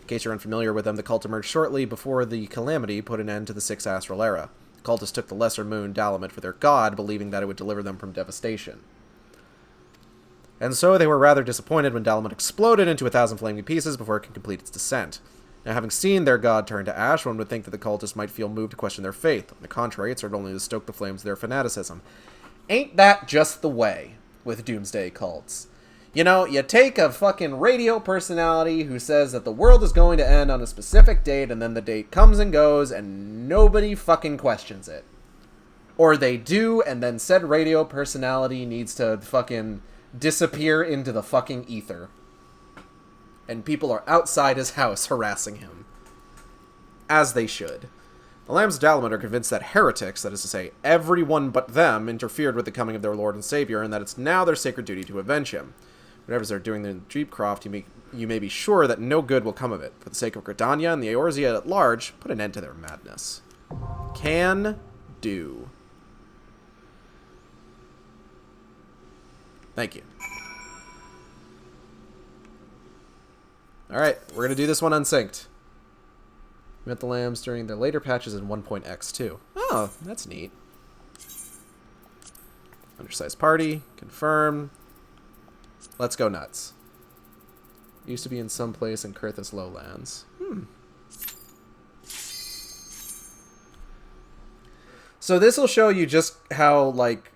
In case you're unfamiliar with them, the cult emerged shortly before the Calamity put an end to the Sixth Astral Era. The cultists took the Lesser Moon, Dalamud, for their god, believing that it would deliver them from devastation. And so they were rather disappointed when Dalamud exploded into 1,000 flaming pieces before it could complete its descent. Now, having seen their god turn to ash, one would think that the cultists might feel moved to question their faith. On the contrary, it served only to stoke the flames of their fanaticism. Ain't that just the way with doomsday cults? You know, you take a fucking radio personality who says that the world is going to end on a specific date, and then the date comes and goes, and nobody fucking questions it. Or they do, and then said radio personality needs to fucking disappear into the fucking ether. And people are outside his house harassing him. As they should. The Lambs of Dalaman are convinced that heretics, that is to say, everyone but them, interfered with the coming of their Lord and Savior, and that it's now their sacred duty to avenge him. Whatever they're doing in Dreepcroft, you may be sure that no good will come of it. For the sake of Gridania and the Eorzea at large, put an end to their madness. Can do. Thank you. Alright, we're going to do this one unsynced. We met the Lambs during their later patches in 1.x2. Oh, that's neat. Undersized party. Confirm. Let's go nuts. Used to be in some place in Kurthus Lowlands. So this will show you just how, like...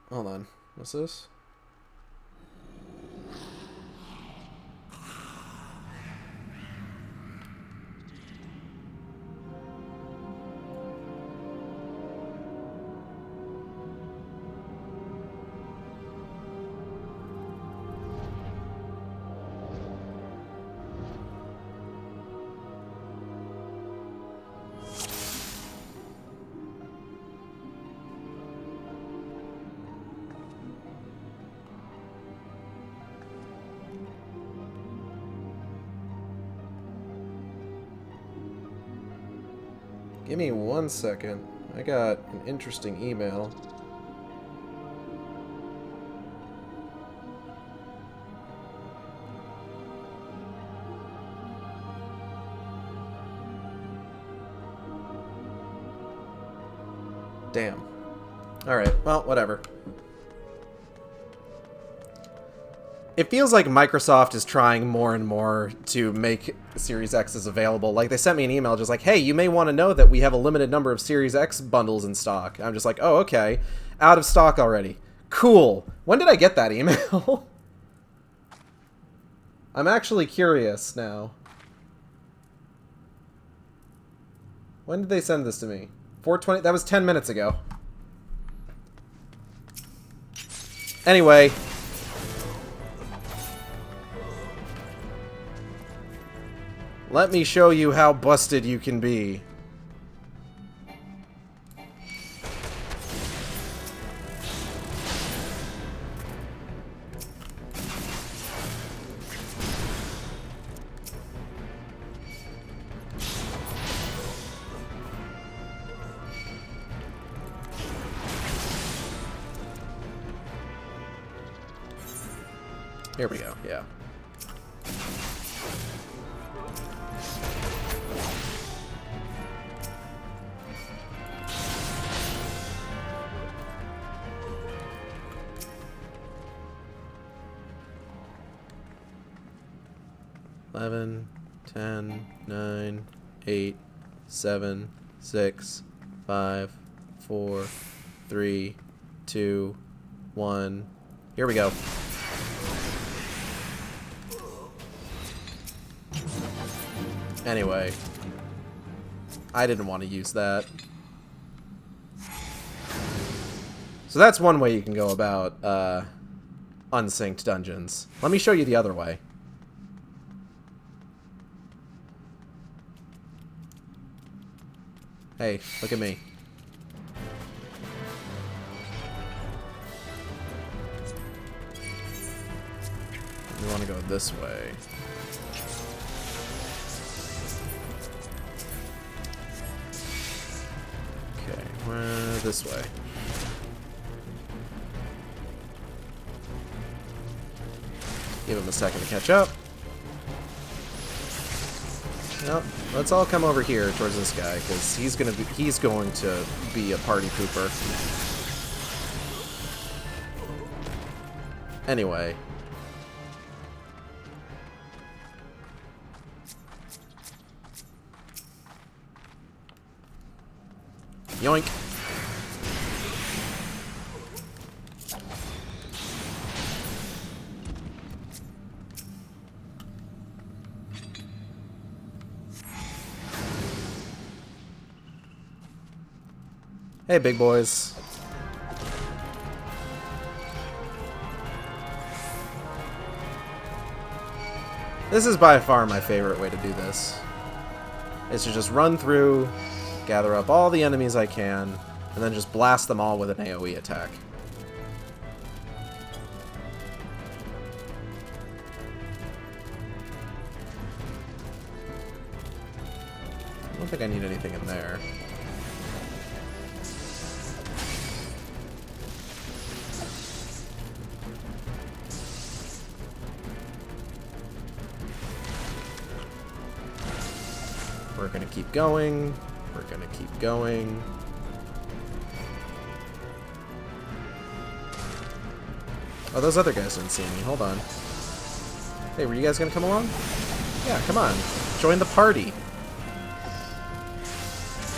Hold on. What's this? Give me 1 second. I got an interesting email. Damn. Alright, well, whatever. It feels like Microsoft is trying more and more to make Series X's available. Like, they sent me an email just like, hey, you may want to know that we have a limited number of Series X bundles in stock. I'm just like, oh, okay. Out of stock already. Cool. When did I get that email? I'm actually curious now. When did they send this to me? 4:20? That was 10 minutes ago. Anyway... let me show you how busted you can be. Here we go, yeah. Eleven, 10, 9, 8, 7, 6, 5, 4, 3, 2, 1. Here we go. Anyway, I didn't want to use that. So that's one way you can go about unsynced dungeons. Let me show you the other way. Hey, look at me. We want to go this way. Okay, this way. Give him a second to catch up. Yep, let's all come over here towards this guy, because he's going to be a party pooper. Anyway. Yoink. Hey, big boys. This is by far my favorite way to do this. Is to just run through, gather up all the enemies I can, and then just blast them all with an AoE attack. I don't think I need anything in there. We're gonna keep going. We're gonna keep going. Oh, those other guys didn't see me. Hold on. Hey, were you guys gonna come along? Yeah, come on. Join the party.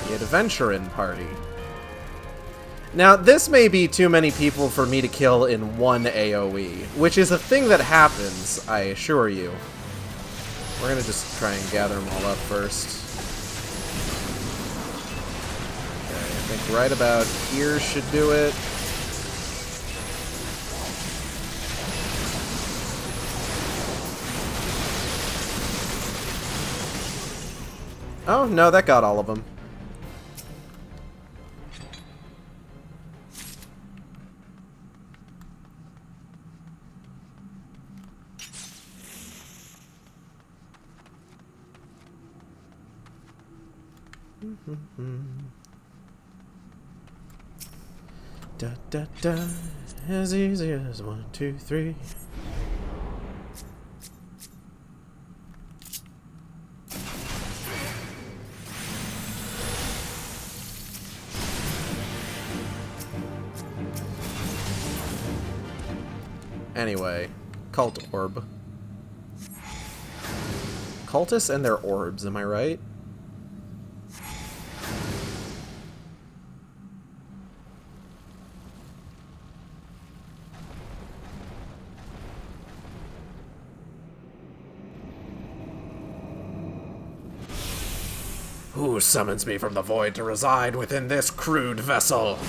The adventuring party. Now, this may be too many people for me to kill in one AoE, which is a thing that happens, I assure you. We're gonna just try and gather them all up first. Okay, I think right about here should do it. Oh, no, that got all of them. Da da da, as easy as 1, 2, 3. Anyway, cult orb. Cultists and their orbs, am I right? Who summons me from the void to reside within this crude vessel?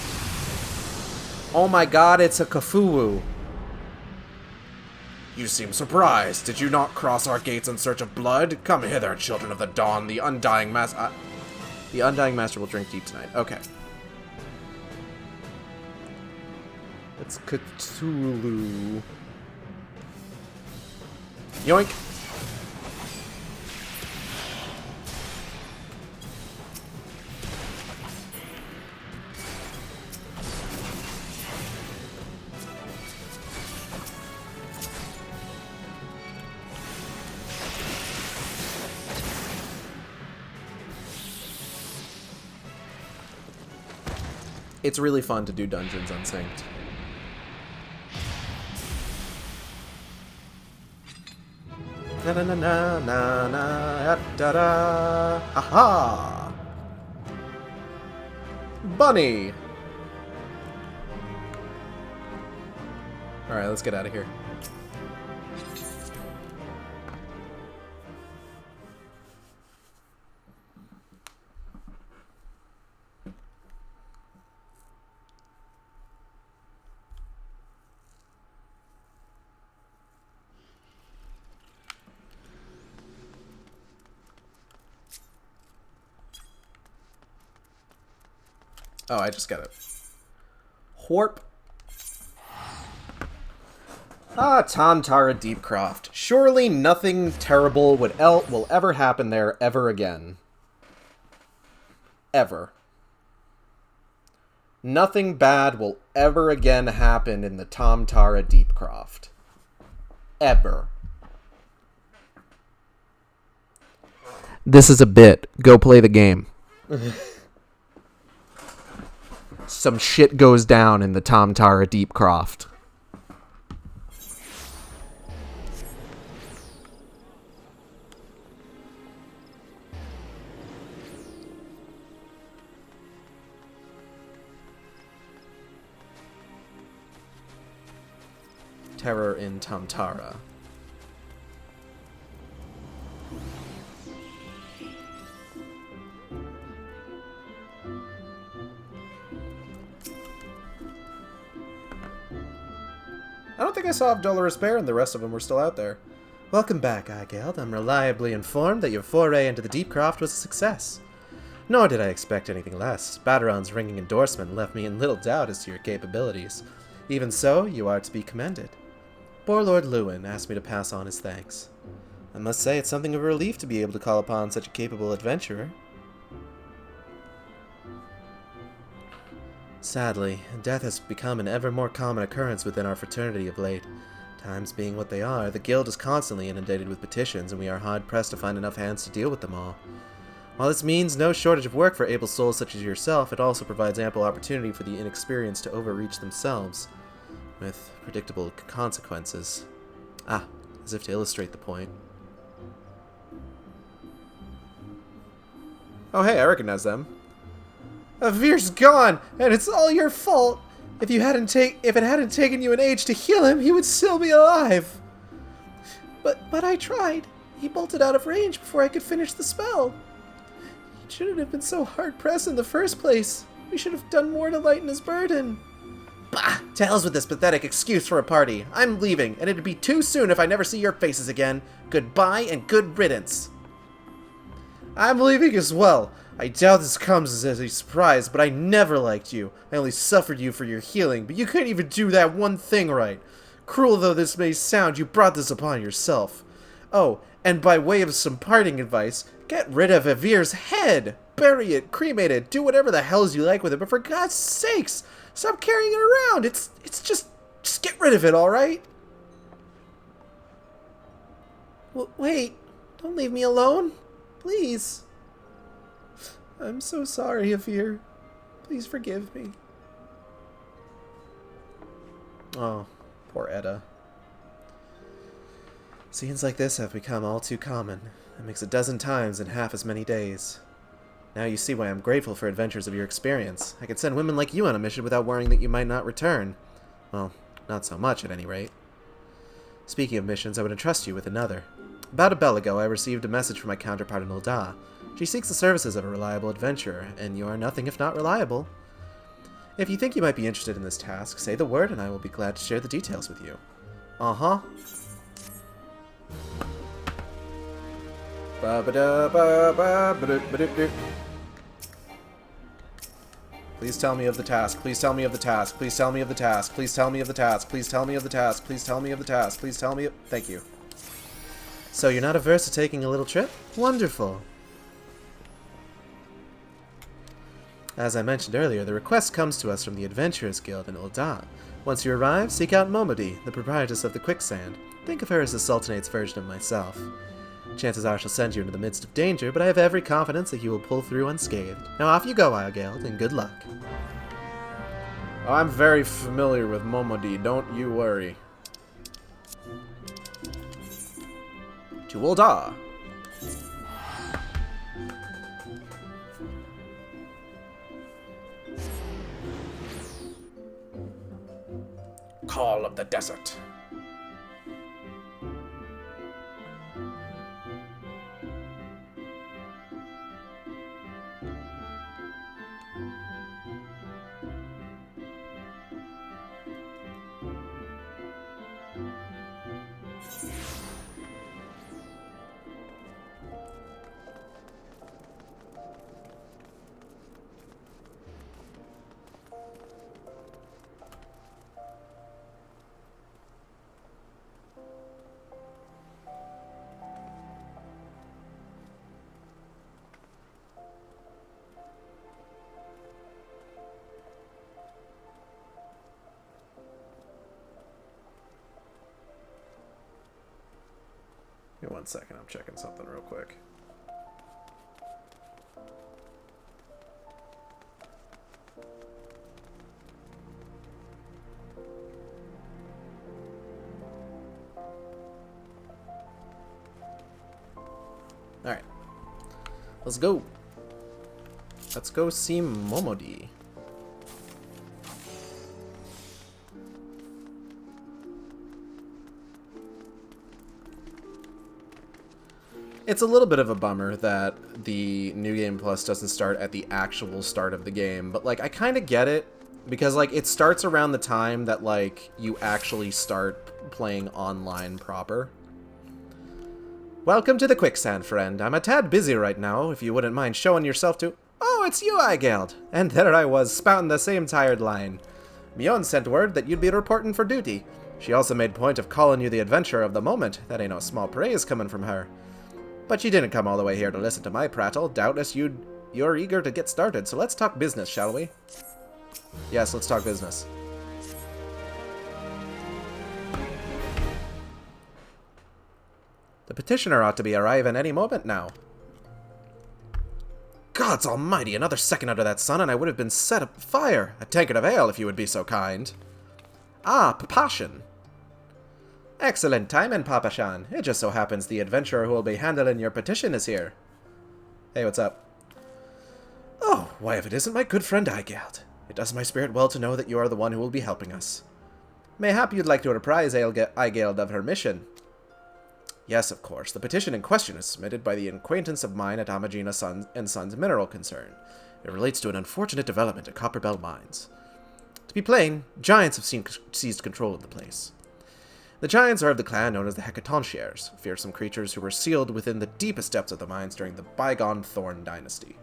Oh my god, it's a Cthulhu. You seem surprised. Did you not cross our gates in search of blood? Come hither, children of the dawn. The Undying Master will drink deep tonight. Okay. It's Cthulhu. Yoink. It's really fun to do dungeons unsynced. Na na na na na na da da. Aha! Bunny! Alright, let's get out of here. Oh, I just got it. Horp. Ah, Tamtara Deepcroft. Surely nothing terrible will ever happen there ever again. Ever. Nothing bad will ever again happen in the Tamtara Deepcroft. Ever. This is a bit. Go play the game. Some shit goes down in the Tamtara Deepcroft. Terror in Tamtara. I don't think I saw Dolorous Bear and the rest of them were still out there. Welcome back, Eigeld. I'm reliably informed that your foray into the Deepcroft was a success. Nor did I expect anything less. Baderon's ringing endorsement left me in little doubt as to your capabilities. Even so, you are to be commended. Poor Lord Lewin asked me to pass on his thanks. I must say it's something of a relief to be able to call upon such a capable adventurer. Sadly, death has become an ever more common occurrence within our fraternity of late. Times being what they are, the guild is constantly inundated with petitions, and we are hard-pressed to find enough hands to deal with them all. While this means no shortage of work for able souls such as yourself, it also provides ample opportunity for the inexperienced to overreach themselves, with predictable consequences. As if to illustrate the point. Oh hey, I recognize them. Avir's gone, and it's all your fault. If it hadn't taken you an age to heal him, he would still be alive. But I tried. He bolted out of range before I could finish the spell. He shouldn't have been so hard-pressed in the first place. We should have done more to lighten his burden. Bah! To hell's with this pathetic excuse for a party. I'm leaving, and it'd be too soon if I never see your faces again. Goodbye and good riddance. I'm leaving as well. I doubt this comes as a surprise, but I never liked you. I only suffered you for your healing, but you couldn't even do that one thing right. Cruel though this may sound, you brought this upon yourself. Oh, and by way of some parting advice, get rid of Avir's head! Bury it, cremate it, do whatever the hells you like with it, but for God's sakes, stop carrying it around! It's just get rid of it, alright? Wait, don't leave me alone. Please. I'm so sorry, Avir. Please forgive me. Oh, poor Edda. Scenes like this have become all too common. It makes a dozen times in half as many days. Now you see why I'm grateful for adventures of your experience. I could send women like you on a mission without worrying that you might not return. Well, not so much at any rate. Speaking of missions, I would entrust you with another. About a bell ago, I received a message from my counterpart in Ul'dah. She seeks the services of a reliable adventurer, and you are nothing if not reliable. If you think you might be interested in this task, say the word and I will be glad to share the details with you. Uh-huh. Please tell me of the task. Please tell me of the task. Please tell me of the task. Please tell me of the task. Please tell me of the task. Please tell me of the task. Please tell me of... Thank you. So you're not averse to taking a little trip? Wonderful. As I mentioned earlier, the request comes to us from the Adventurers Guild in Ul'dah. Once you arrive, seek out Momodi, the proprietress of the Quicksand. Think of her as the Sultanate's version of myself. Chances are she'll send you into the midst of danger, but I have every confidence that you will pull through unscathed. Now off you go, Eigeld, and good luck. Oh, I'm very familiar with Momodi, don't you worry. To Ul'dah. Call of the Desert. Give me 1 second, I'm checking something real quick. Alright. Let's go. Let's go see Momodi. It's a little bit of a bummer that the New Game Plus doesn't start at the actual start of the game, but like I kind of get it Because, like, it starts around the time that, like, you actually start playing online proper. Welcome to the quicksand, friend. I'm a tad busy right now, if you wouldn't mind showing yourself to... Oh, it's you, Igeld. And there I was, spouting the same tired line. Bnuny sent word that you'd be reporting for duty. She also made point of calling you the adventurer of the moment. That ain't no small praise coming from her. But you didn't come all the way here to listen to my prattle. Doubtless you're eager to get started, so let's talk business, shall we? Yes, let's talk business. The petitioner ought to be arriving any moment now. Gods almighty, another second under that sun and I would have been set afire. A tankard of ale, if you would be so kind. Ah, Papashan. Excellent timing, Papashan. It just so happens the adventurer who will be handling your petition is here. Hey, what's up? Oh, why if it isn't my good friend Igeld. It does my spirit well to know that you are the one who will be helping us. Mayhap you'd like to apprise Igeld of her mission. Yes, of course. The petition in question is submitted by the acquaintance of mine at Amagina Sons Mineral Concern. It relates to an unfortunate development at Copperbell Mines. To be plain, giants have seized control of the place. The giants are of the clan known as the Hecatonchiers, fearsome creatures who were sealed within the deepest depths of the mines during the bygone Thorn Dynasty.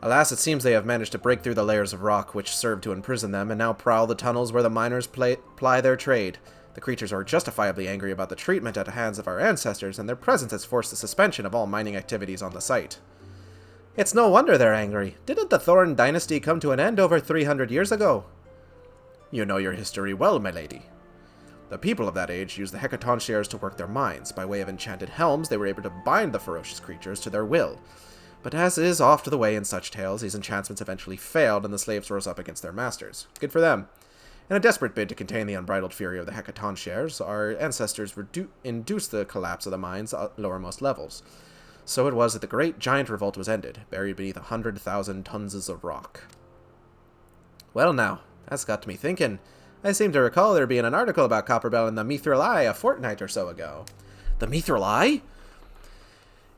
Alas, it seems they have managed to break through the layers of rock which served to imprison them, and now prowl the tunnels where the miners ply their trade. The creatures are justifiably angry about the treatment at the hands of our ancestors, and their presence has forced the suspension of all mining activities on the site. It's no wonder they're angry. Didn't the Thorn Dynasty come to an end over 300 years ago? You know your history well, my lady. The people of that age used the Hecatonchiers to work their mines. By way of enchanted helms, they were able to bind the ferocious creatures to their will. But as is oft the way in such tales, these enchantments eventually failed and the slaves rose up against their masters. Good for them. In a desperate bid to contain the unbridled fury of the Hecatonchiers, our ancestors induced the collapse of the mines at lowermost levels. So it was that the great giant revolt was ended, buried beneath 100,000 tons of rock. Well now, that's got me thinking. I seem to recall there being an article about Copperbell in the Mithril Eye a fortnight or so ago. The Mithril Eye?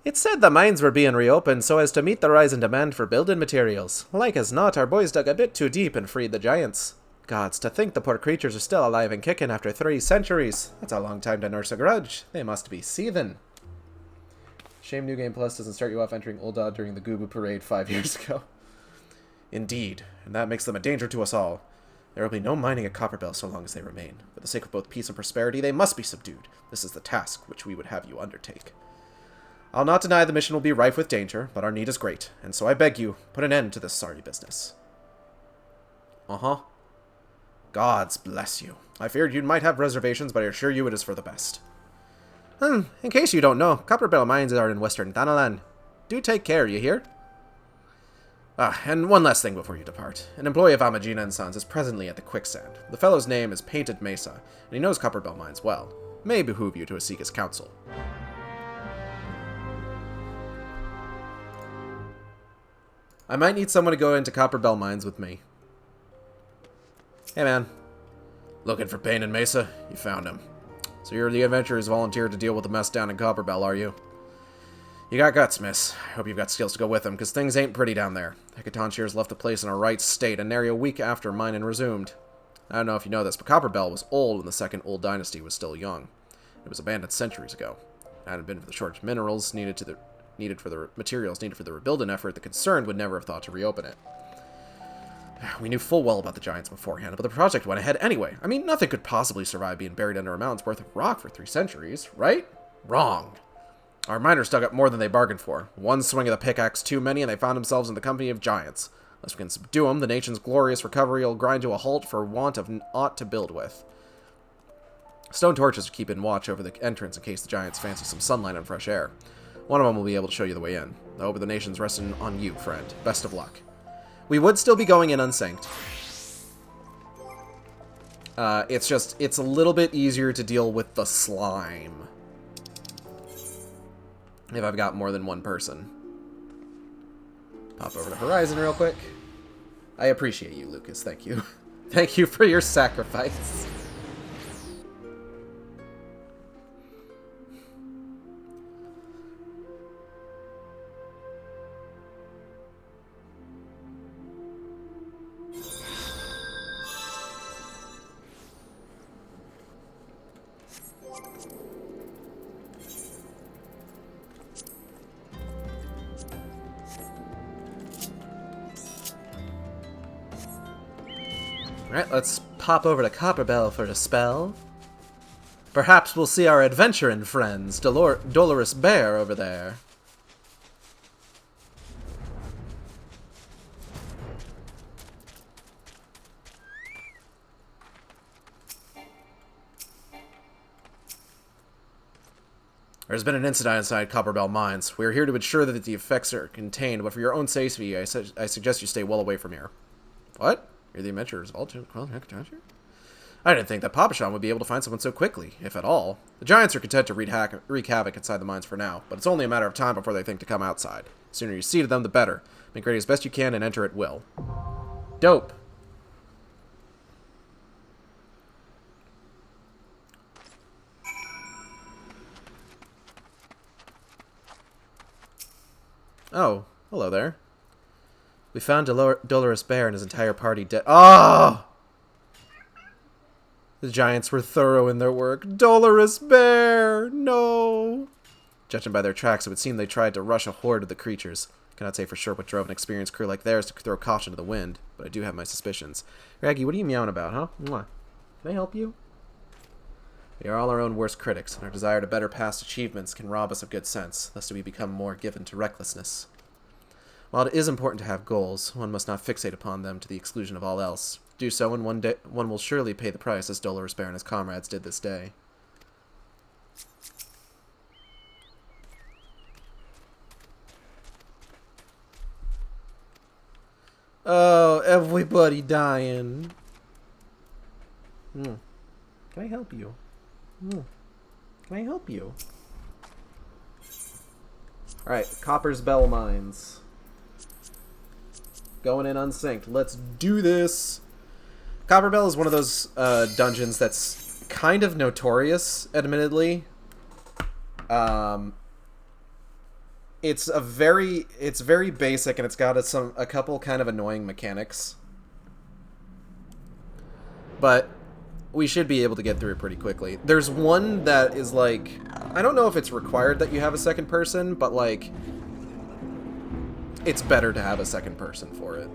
It said the mines were being reopened so as to meet the rise in demand for building materials. Like as not, our boys dug a bit too deep and freed the giants. Gods, to think the poor creatures are still alive and kicking after 3 centuries. That's a long time to nurse a grudge. They must be seething. Shame New Game Plus doesn't start you off entering Ul'dah during the Gubu Parade 5 years ago. Indeed, and that makes them a danger to us all. There will be no mining at Copperbell so long as they remain. For the sake of both peace and prosperity, they must be subdued. This is the task which we would have you undertake. I'll not deny the mission will be rife with danger, but our need is great, and so I beg you, put an end to this sorry business. Uh-huh. Gods bless you. I feared you might have reservations, but I assure you it is for the best. In case you don't know, Copperbell Mines are in western Thanalan. Do take care, you hear? And one last thing before you depart. An employee of Amagina & Sons is presently at the quicksand. The fellow's name is Painted Mesa, and he knows Copperbell Mines well. May behoove you to seek his counsel. I might need someone to go into Copperbell Mines with me. Hey, man. Looking for Painted Mesa? You found him. So you're the adventurers volunteered to deal with the mess down in Copperbell, are you? You got guts, miss. I hope you've got skills to go with them, because things ain't pretty down there. Hecatonchiers left the place in a right state, and nary a week after mining resumed. I don't know if you know this, but Copperbell was old when the second old dynasty was still young. It was abandoned centuries ago. If it hadn't been for the shortage of minerals needed for the materials needed for the rebuilding effort, the concern would never have thought to reopen it. We knew full well about the giants beforehand, but the project went ahead anyway. I mean, nothing could possibly survive being buried under a mountain's worth of rock for 3 centuries, right? Wrong. Our miners dug up more than they bargained for. One swing of the pickaxe too many, and they found themselves in the company of giants. Unless we can subdue them, the nation's glorious recovery will grind to a halt for want of aught to build with. Stone torches are keeping watch over the entrance in case the giants fancy some sunlight and fresh air. One of them will be able to show you the way in. The hope of the nation's resting on you, friend. Best of luck. We would still be going in unsynced. It's a little bit easier to deal with the slime if I've got more than one person. Pop over to Horizon real quick. I appreciate you, Lucas. Thank you. Thank you for your sacrifice. Alright, let's pop over to Copperbell for a spell. Perhaps we'll see our adventuring friends, Dolorous Bear over there. There's been an incident inside Copperbell Mines. We are here to ensure that the effects are contained, but for your own safety, I suggest you stay well away from here. What? You're the adventurer's ultimate adventure? I didn't think that Papashan would be able to find someone so quickly, if at all. The Giants are content to wreak havoc inside the mines for now, but it's only a matter of time before they think to come outside. The sooner you see to them, the better. Make ready as best you can and enter at will. Dope. Oh, hello there. We found Dolorous Bear and his entire party dead. Oh! The Giants were thorough in their work. Dolorous Bear! No! Judging by their tracks, it would seem they tried to rush a horde of the creatures. Cannot say for sure what drove an experienced crew like theirs to throw caution to the wind, but I do have my suspicions. Raggy, what are you meowing about, huh? Mwah. Can I help you? We are all our own worst critics, and our desire to better past achievements can rob us of good sense, lest we become more given to recklessness. While it is important to have goals, one must not fixate upon them to the exclusion of all else. Do so, and one day one will surely pay the price, as Dolorous Bear and his comrades did this day. Oh, everybody dying. Can I help you? Can I help you? Alright, Copper's Bell Mines. Going in unsynced. Let's do this! Copperbell is one of those dungeons that's kind of notorious, admittedly. It's very basic, and it's got a couple kind of annoying mechanics. But we should be able to get through it pretty quickly. There's one that is like, I don't know if it's required that you have a second person, but like, it's better to have a second person for it.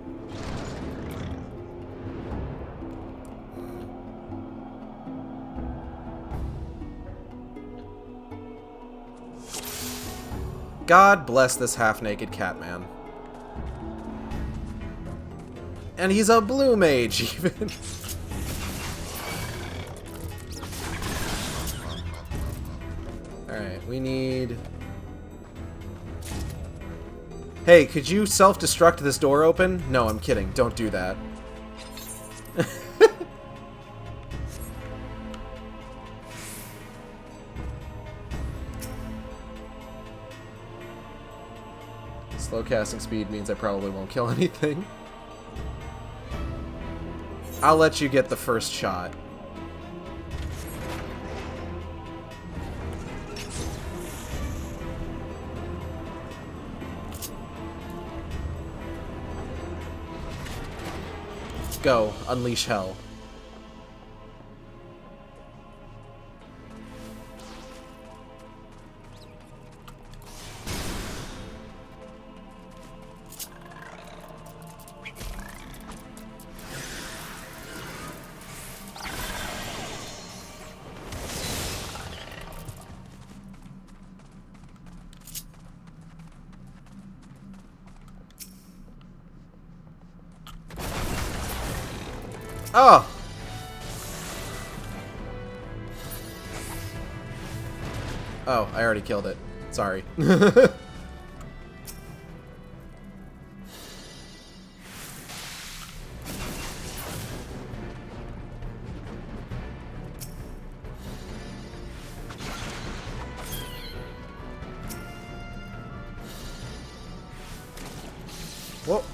God bless this half-naked Catman. And he's a blue mage, even. Alright, we need... Hey, could you self-destruct this door open? No, I'm kidding. Don't do that. Slow casting speed means I probably won't kill anything. I'll let you get the first shot. Go, unleash hell. Oh! Oh, I already killed it. Sorry. Whoa.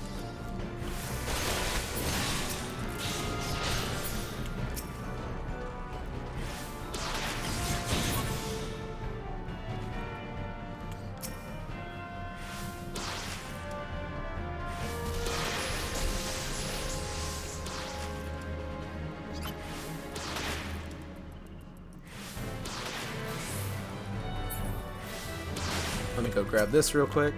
Let me go grab this real quick.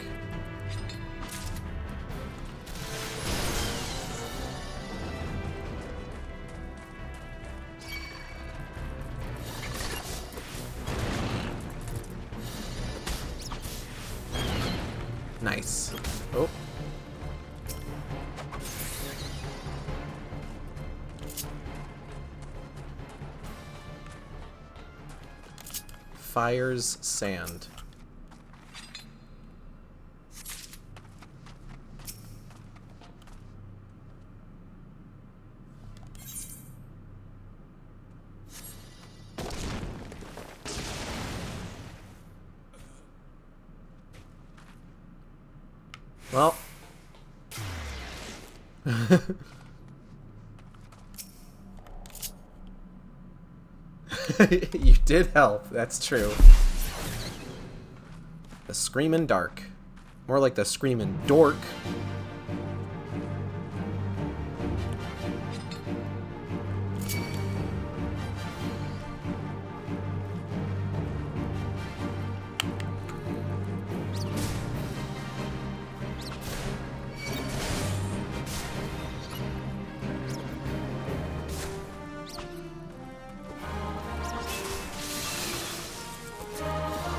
Nice. Oh. Fires sand. Well. You did help, that's true. The Screamin' Dark. More like the Screamin' Dork.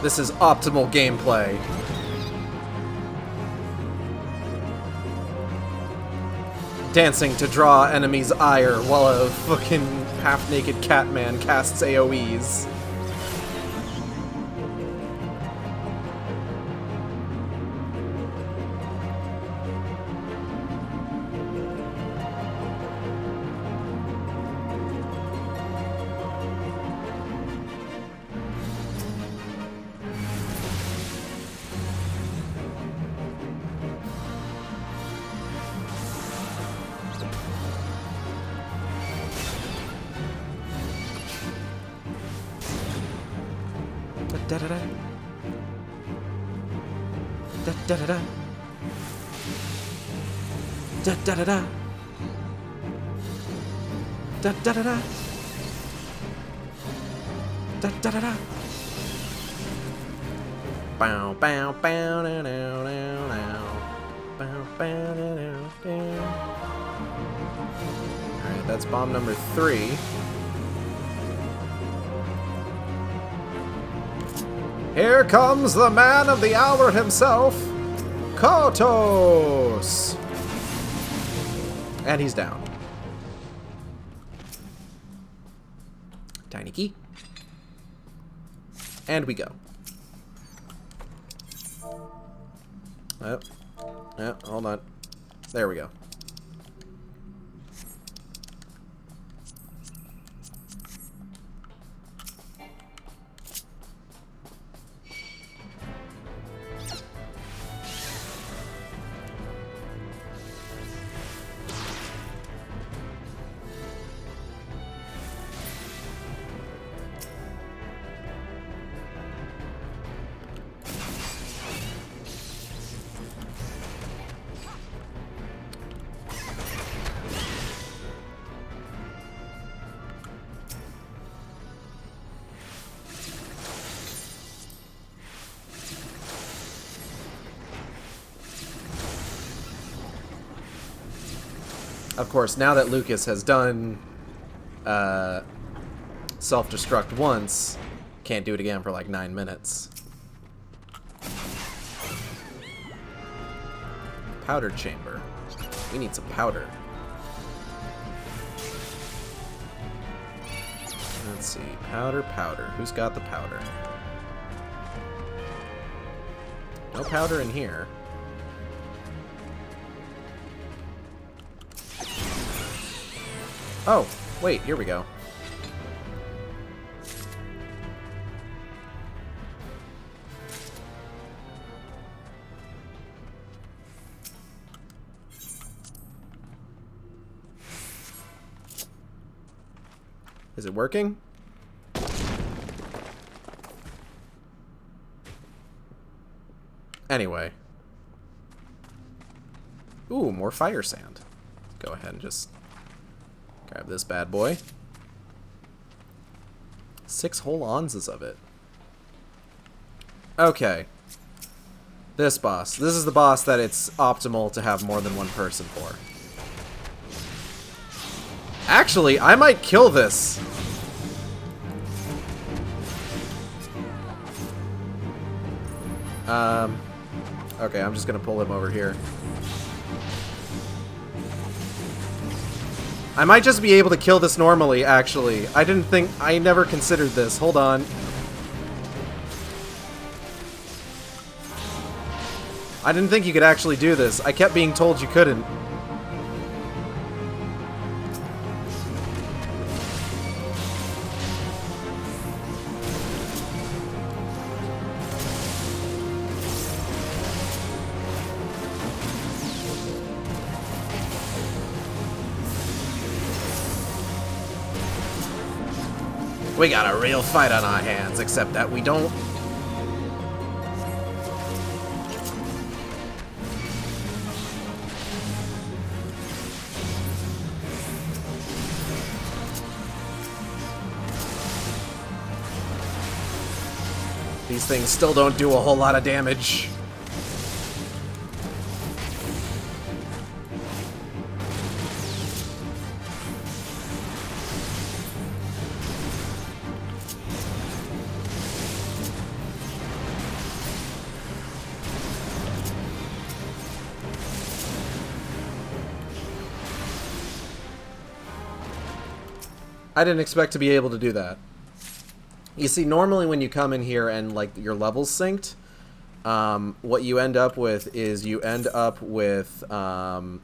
This is optimal gameplay. Dancing to draw enemies' ire while a fucking half-naked Catman casts AoEs. Da da da. Da da da da. Da da da da. Da da da da. Da da da da. Bow bow bow now now now now. Bow bow now now. All right, that's bomb number 3. Here comes the man of the hour himself, Kotos! And he's down. Tiny key. And we go. Oh, hold on. There we go. Of course, now that Lucas has done self-destruct once, can't do it again for like 9 minutes. Powder chamber. We need some powder. Let's see. Powder, powder. Who's got the powder? No powder in here. Oh, wait, here we go. Is it working? Anyway. Ooh, more fire sand. Go ahead and just grab this bad boy. 6 whole ounces of it. Okay. This boss. This is the boss that it's optimal to have more than one person for. Actually, I might kill this. Okay, I'm just gonna pull him over here. I might just be able to kill this normally, actually. I never considered this. Hold on. I didn't think you could actually do this. I kept being told you couldn't. We got a real fight on our hands, except that we don't. These things still don't do a whole lot of damage. I didn't expect to be able to do that. You see, normally when you come in here and like your levels synced, what you end up with is you end up with well,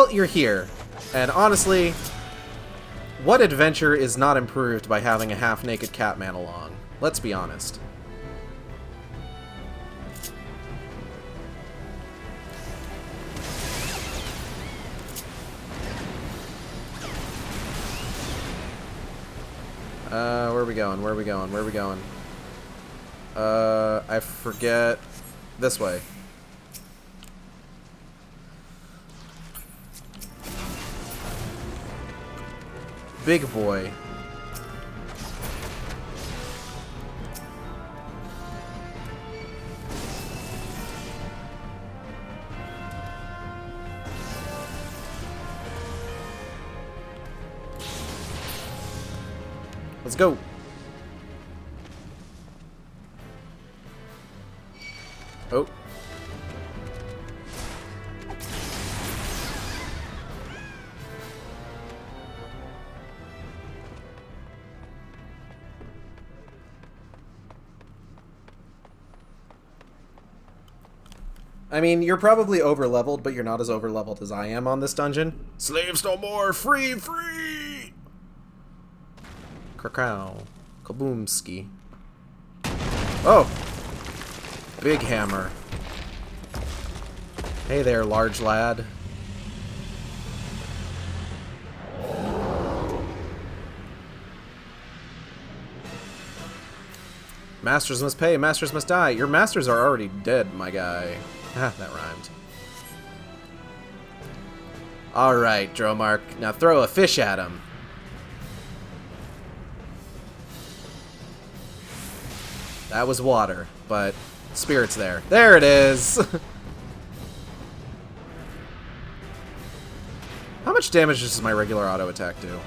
you're here, and honestly, what adventure is not improved by having a half-naked Catman along? Let's be honest. Where are we going? Where are we going? Where are we going? I forget. This way. Big boy. Let's go. Oh. I mean, you're probably over-leveled, but you're not as over-leveled as I am on this dungeon. Slaves no more! Free! Free! Krakow. Kaboomski. Oh! Big hammer. Hey there, large lad. Masters must pay, masters must die. Your masters are already dead, my guy. Ah, that rhymed. Alright, Dromark. Now throw a fish at him. That was water, but spirit's there. There it is! How much damage does my regular auto attack do?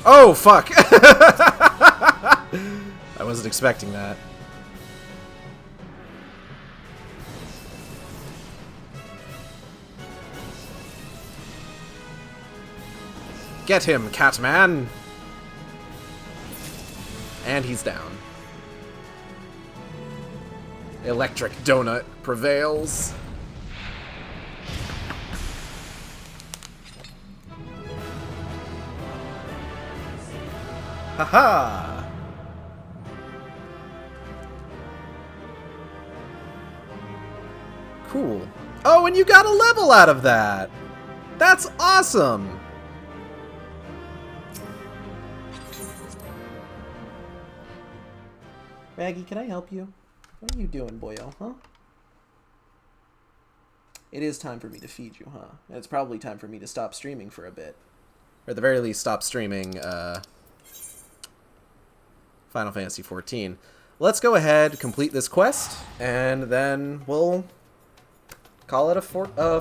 Oh, fuck! I wasn't expecting that. Get him, Catman! And he's down. Electric Donut prevails. Haha! Cool. Oh, and you got a level out of that! That's awesome! Maggie, can I help you? What are you doing, boyo, huh? It is time for me to feed you, huh? And it's probably time for me to stop streaming for a bit. Or at the very least, stop streaming, Final Fantasy XIV. Let's go ahead, complete this quest, and then we'll call it a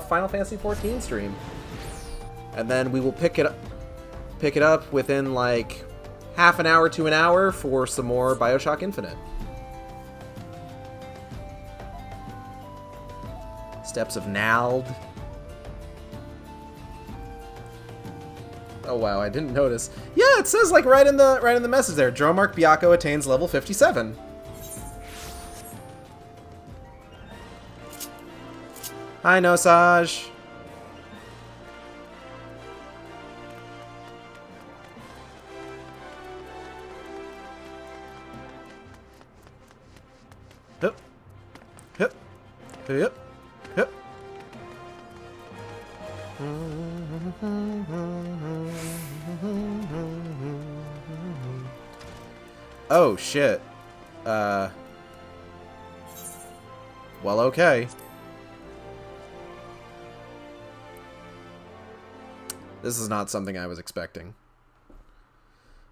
Final Fantasy XIV stream. And then we will pick it up within, like, half an hour to an hour for some more BioShock Infinite. Steps of Nald. Oh wow, I didn't notice. Yeah, it says like right in the message there. Dromark Byakko attains level 57. Hi, Nosaj. Hup. Hup. Hup. Hup. Oh, shit. Well, okay. This is not something I was expecting.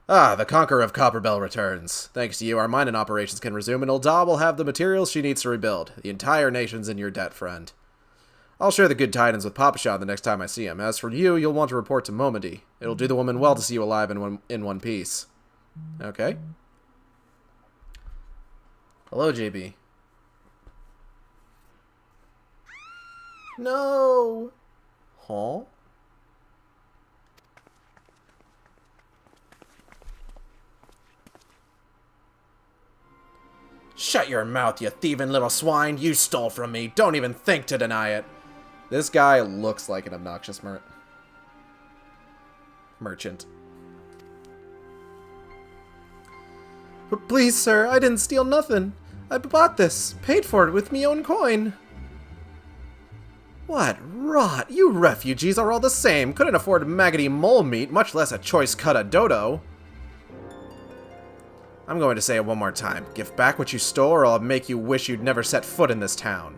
Ah, the Conqueror of Copperbell returns. Thanks to you, our mining operations can resume, and Ul'dah will have the materials she needs to rebuild. The entire nation's in your debt, friend. I'll share the good tidings with Papashan the next time I see him. As for you, you'll want to report to Momody. It'll do the woman well to see you alive in one piece. Okay. Hello, JB. No! Huh? Shut your mouth, you thieving little swine! You stole from me! Don't even think to deny it! This guy looks like an obnoxious merchant. But please, sir, I didn't steal nothing. I bought this, paid for it with me own coin. What rot! You refugees are all the same. Couldn't afford maggoty mole meat, much less a choice cut of dodo. I'm going to say it one more time. Give back what you stole, or I'll make you wish you'd never set foot in this town.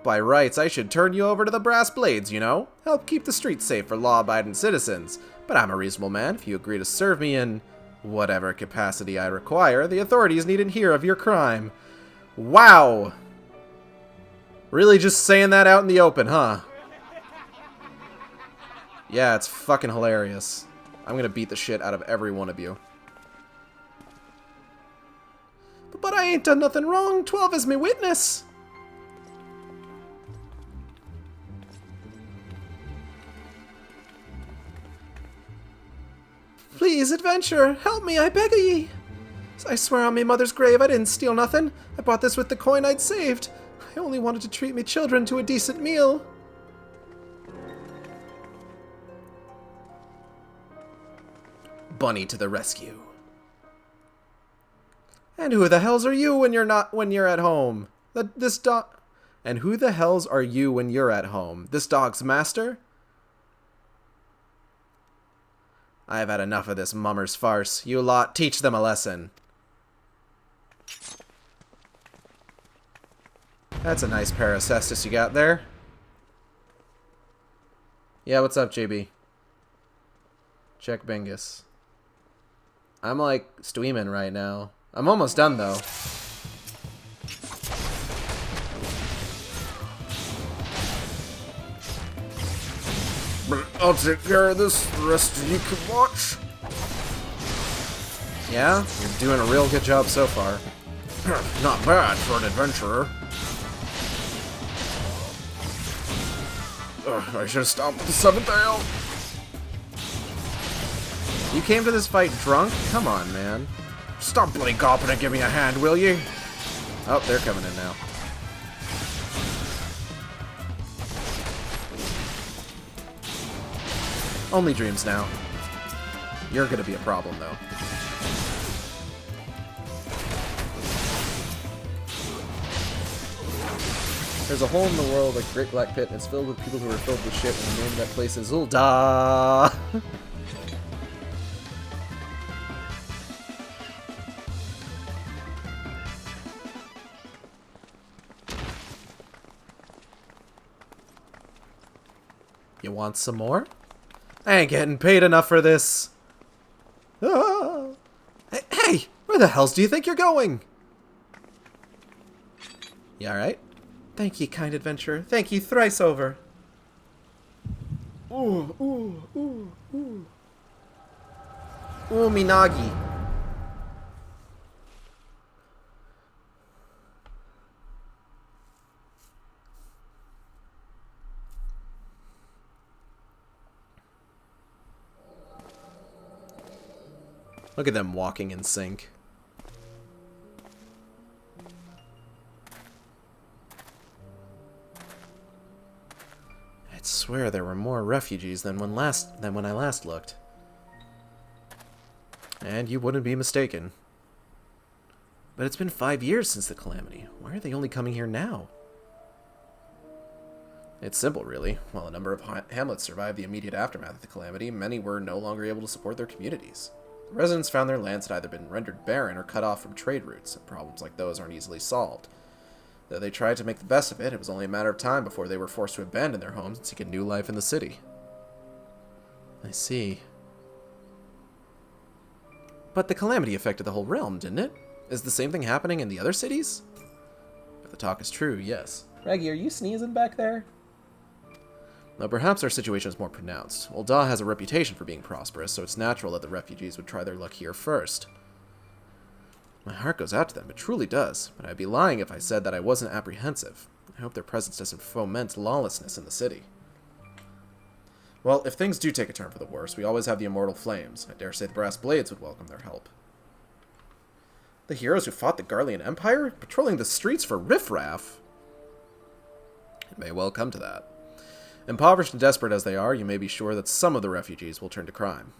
By rights, I should turn you over to the brass blades, you know? Help keep the streets safe for law-abiding citizens. But I'm a reasonable man. If you agree to serve me in whatever capacity I require, the authorities needn't hear of your crime. Wow! Really just saying that out in the open, huh? Yeah, it's fucking hilarious. I'm gonna beat the shit out of every one of you. But I ain't done nothing wrong. 12 is me witness. Please, adventurer, help me, I beg of ye. I swear on me mother's grave I didn't steal nothing. I bought this with the coin I'd saved. I only wanted to treat me children to a decent meal. Bunny to the rescue. And who the hells are you when you're at home? This dog. And who the hells are you when you're at home? This dog's master? I've had enough of this mummer's farce. You lot, teach them a lesson. That's a nice pair of cestus you got there. Yeah, what's up, JB? Check Bingus. I'm like streaming right now. I'm almost done though. I'll take care of this. The rest of you can watch. Yeah, you're doing a real good job so far. Not bad for an adventurer. I should have stopped with the seventh ale. You came to this fight drunk? Come on, man. Stop bloody gawping and give me a hand, will you? Oh, they're coming in now. Only dreams now. You're gonna be a problem, though. There's a hole in the world, like Great Black Pit, and it's filled with people who are filled with shit, and the name of that place is Ul'dah. You want some more? I ain't getting paid enough for this. Ah. Hey, where the hells do you think you're going? You alright? Thank ye, kind adventurer. Thank ye thrice over. Ooh, ooh, ooh, ooh. Ooh, Minagi. Look at them walking in sync. I'd swear there were more refugees than when I last looked. And you wouldn't be mistaken. But it's been 5 years since the calamity. Why are they only coming here now? It's simple, really. While a number of hamlets survived the immediate aftermath of the calamity, many were no longer able to support their communities. The residents found their lands had either been rendered barren or cut off from trade routes, and problems like those aren't easily solved. Though they tried to make the best of it, it was only a matter of time before they were forced to abandon their homes and seek a new life in the city. I see. But the calamity affected the whole realm, didn't it? Is the same thing happening in the other cities? If the talk is true, yes. Reggie, are you sneezing back there? Now, perhaps our situation is more pronounced. Ul'dah has a reputation for being prosperous, so it's natural that the refugees would try their luck here first. My heart goes out to them, it truly does, but I'd be lying if I said that I wasn't apprehensive. I hope their presence doesn't foment lawlessness in the city. Well, if things do take a turn for the worse, we always have the immortal flames. I dare say the brass blades would welcome their help. The heroes who fought the Garlean Empire? Patrolling the streets for riffraff? It may well come to that. Impoverished and desperate as they are, you may be sure that some of the refugees will turn to crime.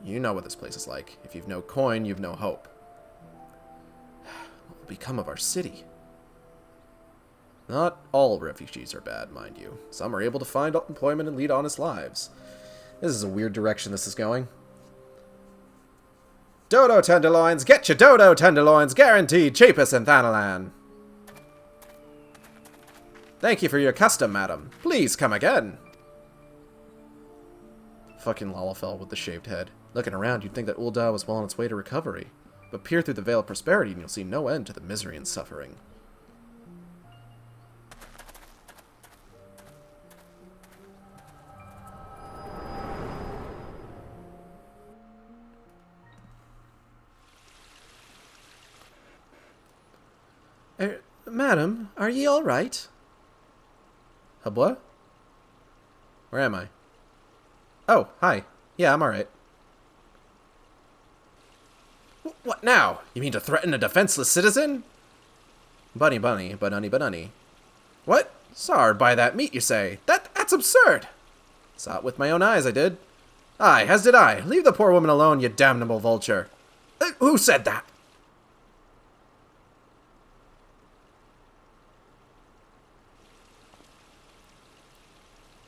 You know what this place is like. If you've no coin, you've no hope. What will become of our city? Not all refugees are bad, mind you. Some are able to find employment and lead honest lives. This is a weird direction this is going. Dodo tenderloins! Get your dodo tenderloins! Guaranteed cheapest in Thanalan! Thank you for your custom, madam. Please come again. Fucking Lalafell with the shaved head. Looking around, you'd think that Ul'dah was well on its way to recovery. But peer through the veil of prosperity and you'll see no end to the misery and suffering. Madam, are ye all right? Habwa? Where am I? Oh, hi. Yeah, I'm alright. What now? You mean to threaten a defenseless citizen? Bunny, Bnuny. What? Saw buy that meat, you say? That's absurd! Saw it with my own eyes, I did. Aye, as did I. Leave the poor woman alone, you damnable vulture. Who said that?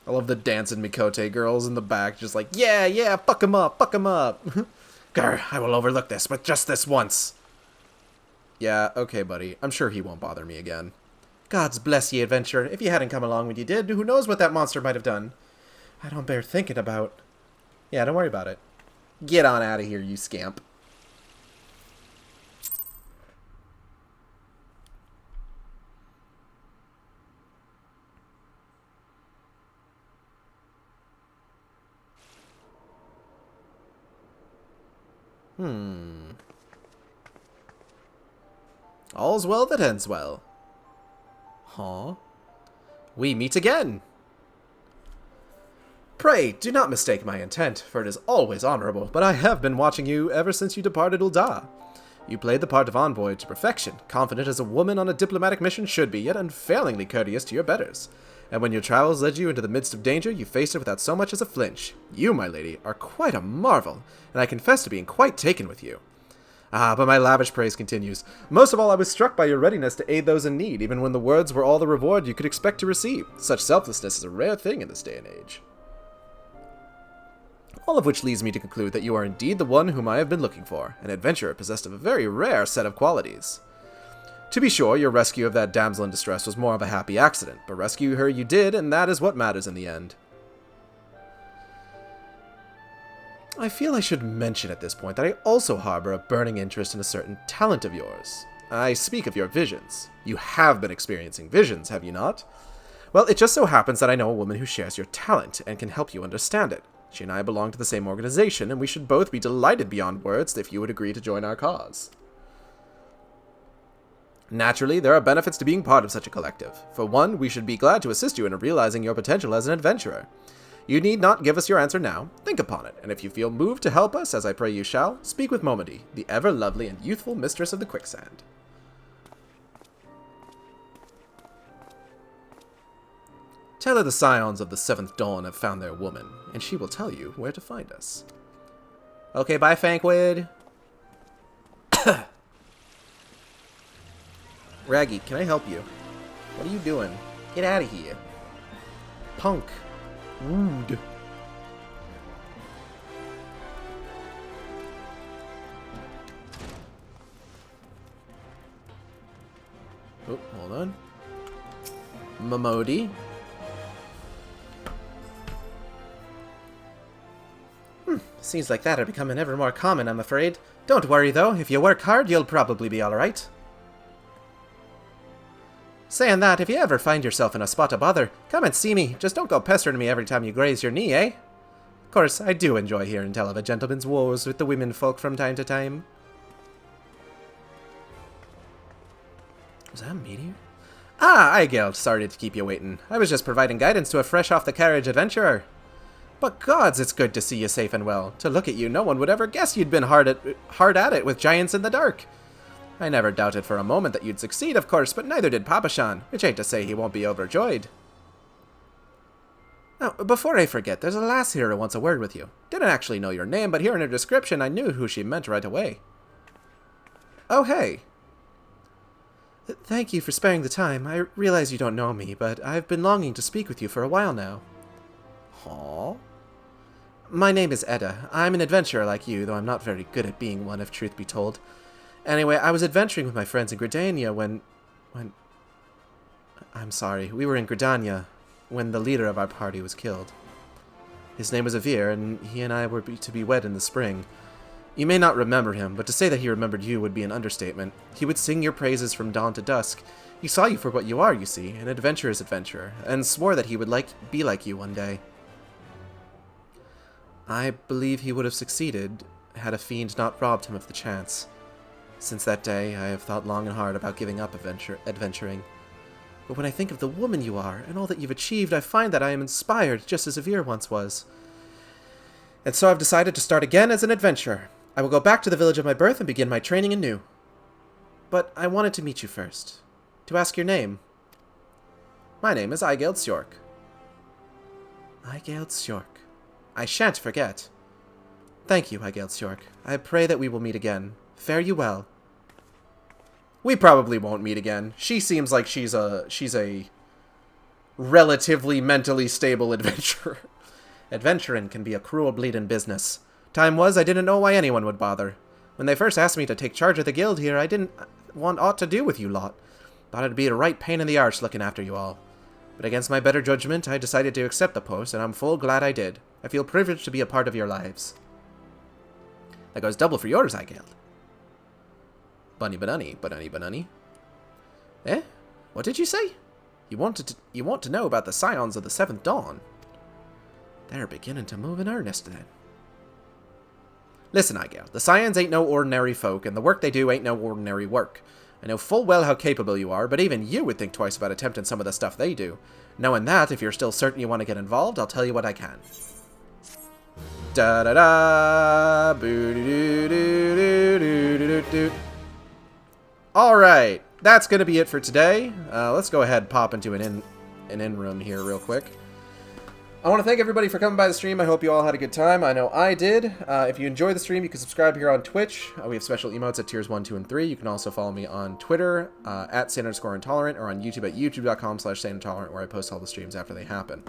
I love the dancing Mikote girls in the back, just like, yeah, fuck him up. Grr, I will overlook this, but just this once. Yeah, okay, buddy. I'm sure he won't bother me again. Gods bless ye, adventurer. If ye hadn't come along when ye did, who knows what that monster might have done. I don't bear thinking about. Yeah, don't worry about it. Get on out of here, you scamp. All's well that ends well. Huh? We meet again! Pray, do not mistake my intent, for it is always honorable, but I have been watching you ever since you departed Ul'dah. You played the part of envoy to perfection, confident as a woman on a diplomatic mission should be, yet unfailingly courteous to your betters. And when your travels led you into the midst of danger, you faced it without so much as a flinch. You, my lady, are quite a marvel, and I confess to being quite taken with you. Ah, but my lavish praise continues. Most of all, I was struck by your readiness to aid those in need, even when the words were all the reward you could expect to receive. Such selflessness is a rare thing in this day and age. All of which leads me to conclude that you are indeed the one whom I have been looking for, an adventurer possessed of a very rare set of qualities. To be sure, your rescue of that damsel in distress was more of a happy accident, but rescue her you did, and that is what matters in the end. I feel I should mention at this point that I also harbor a burning interest in a certain talent of yours. I speak of your visions. You have been experiencing visions, have you not? Well, it just so happens that I know a woman who shares your talent and can help you understand it. She and I belong to the same organization, and we should both be delighted beyond words if you would agree to join our cause. Naturally, there are benefits to being part of such a collective. For one, we should be glad to assist you in realizing your potential as an adventurer. You need not give us your answer now. Think upon it, and if you feel moved to help us, as I pray you shall, speak with Momody, the ever-lovely and youthful mistress of the quicksand. Tell her the scions of the Seventh Dawn have found their woman, and she will tell you where to find us. Okay, bye, Fankwid. Raggy, can I help you? What are you doing? Get out of here. Punk. Rude. Oh, hold on. Momody. Seems like that are becoming ever more common, I'm afraid. Don't worry, though. If you work hard, you'll probably be alright. Saying that, if you ever find yourself in a spot of bother, come and see me. Just don't go pestering me every time you graze your knee, eh? Of course, I do enjoy hearing tell of a gentleman's woes with the women folk from time to time. Was that a meteor? Ah, Eigeld, sorry to keep you waiting. I was just providing guidance to a fresh-off-the-carriage adventurer. But gods, it's good to see you safe and well. To look at you, no one would ever guess you'd been hard at it with giants in the dark. I never doubted for a moment that you'd succeed, of course, but neither did Papashan, which ain't to say he won't be overjoyed. Now, before I forget, there's a lass here who wants a word with you. Didn't actually know your name, but hearing her description, I knew who she meant right away. Oh, hey. Thank you for sparing the time. I realize you don't know me, but I've been longing to speak with you for a while now. Aww. My name is Edda. I'm an adventurer like you, though I'm not very good at being one, if truth be told. Anyway, I was adventuring with my friends in Gridania when... I'm sorry, we were in Gridania when the leader of our party was killed. His name was Avir, and he and I were to be wed in the spring. You may not remember him, but to say that he remembered you would be an understatement. He would sing your praises from dawn to dusk. He saw you for what you are, you see, an adventurer's adventurer, and swore that he would be like you one day. I believe he would have succeeded, had a fiend not robbed him of the chance. Since that day, I have thought long and hard about giving up adventuring. But when I think of the woman you are, and all that you've achieved, I find that I am inspired, just as Avir once was. And so I've decided to start again as an adventurer. I will go back to the village of my birth and begin my training anew. But I wanted to meet you first. To ask your name. My name is Eigeld Sjork. Eigeld Sjork. I shan't forget. Thank you, Eigeld Sjork. I pray that we will meet again. Fare you well. We probably won't meet again. She seems like she's a relatively mentally stable adventurer. Adventuring can be a cruel bleeding business. Time was I didn't know why anyone would bother. When they first asked me to take charge of the guild here, I didn't want aught to do with you lot. Thought it'd be a right pain in the arse looking after you all. But against my better judgment, I decided to accept the post, and I'm full glad I did. I feel privileged to be a part of your lives. That goes double for yours, Eigeld. Bunny Bnuny, Bnuny Bnuny. Eh? What did you say? You want to know about the scions of the Seventh Dawn? They're beginning to move in earnest then. Listen, Eigeld, the scions ain't no ordinary folk, and the work they do ain't no ordinary work. I know full well how capable you are, but even you would think twice about attempting some of the stuff they do. Knowing that, if you're still certain you want to get involved, I'll tell you what I can. Da-da-da! Boo-doo-doo-doo-doo-doo-doo-doo. Alright, that's going to be it for today. Let's go ahead and pop into an in-room here real quick. I want to thank everybody for coming by the stream. I hope you all had a good time. I know I did. If you enjoyed the stream, you can subscribe here on Twitch. We have special emotes at tiers 1, 2, and 3. You can also follow me on Twitter at @Sane_Intolerant or on YouTube at youtube.com/SaneIntolerant, where I post all the streams after they happen.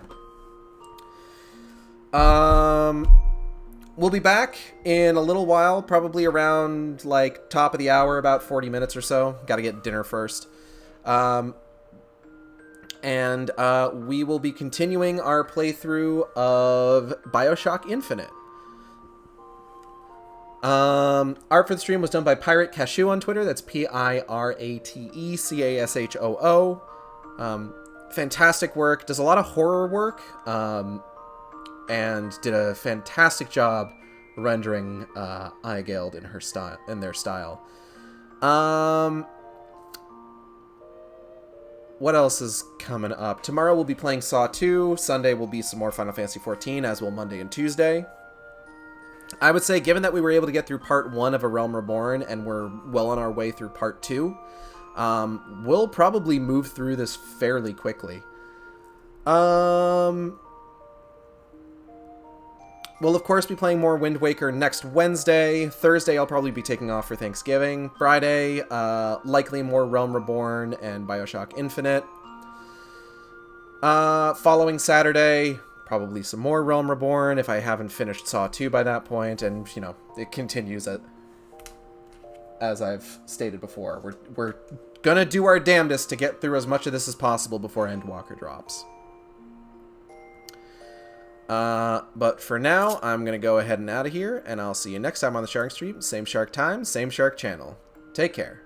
We'll be back in a little while, probably around, like, top of the hour, about 40 minutes or so. Gotta get dinner first. And we will be continuing our playthrough of BioShock Infinite. Art for the stream was done by Pirate Cashew on Twitter. That's PIRATECASHOO. Fantastic work. Does a lot of horror work. and did a fantastic job rendering Aigeld in her style, in their style. What else is coming up? Tomorrow we'll be playing Saw 2. Sunday will be some more Final Fantasy XIV, as will Monday and Tuesday. I would say, given that we were able to get through Part 1 of A Realm Reborn, and we're well on our way through Part 2, we'll probably move through this fairly quickly. We'll, of course, be playing more Wind Waker next Wednesday. Thursday, I'll probably be taking off for Thanksgiving. Friday, likely more Realm Reborn and Bioshock Infinite. Following Saturday, probably some more Realm Reborn if I haven't finished Saw 2 by that point. And, you know, it continues as I've stated before. We're gonna do our damnedest to get through as much of this as possible before Endwalker drops. But for now, I'm going to go ahead and out of here, and I'll see you next time on the Shark Stream. Same Shark time, same Shark channel. Take care.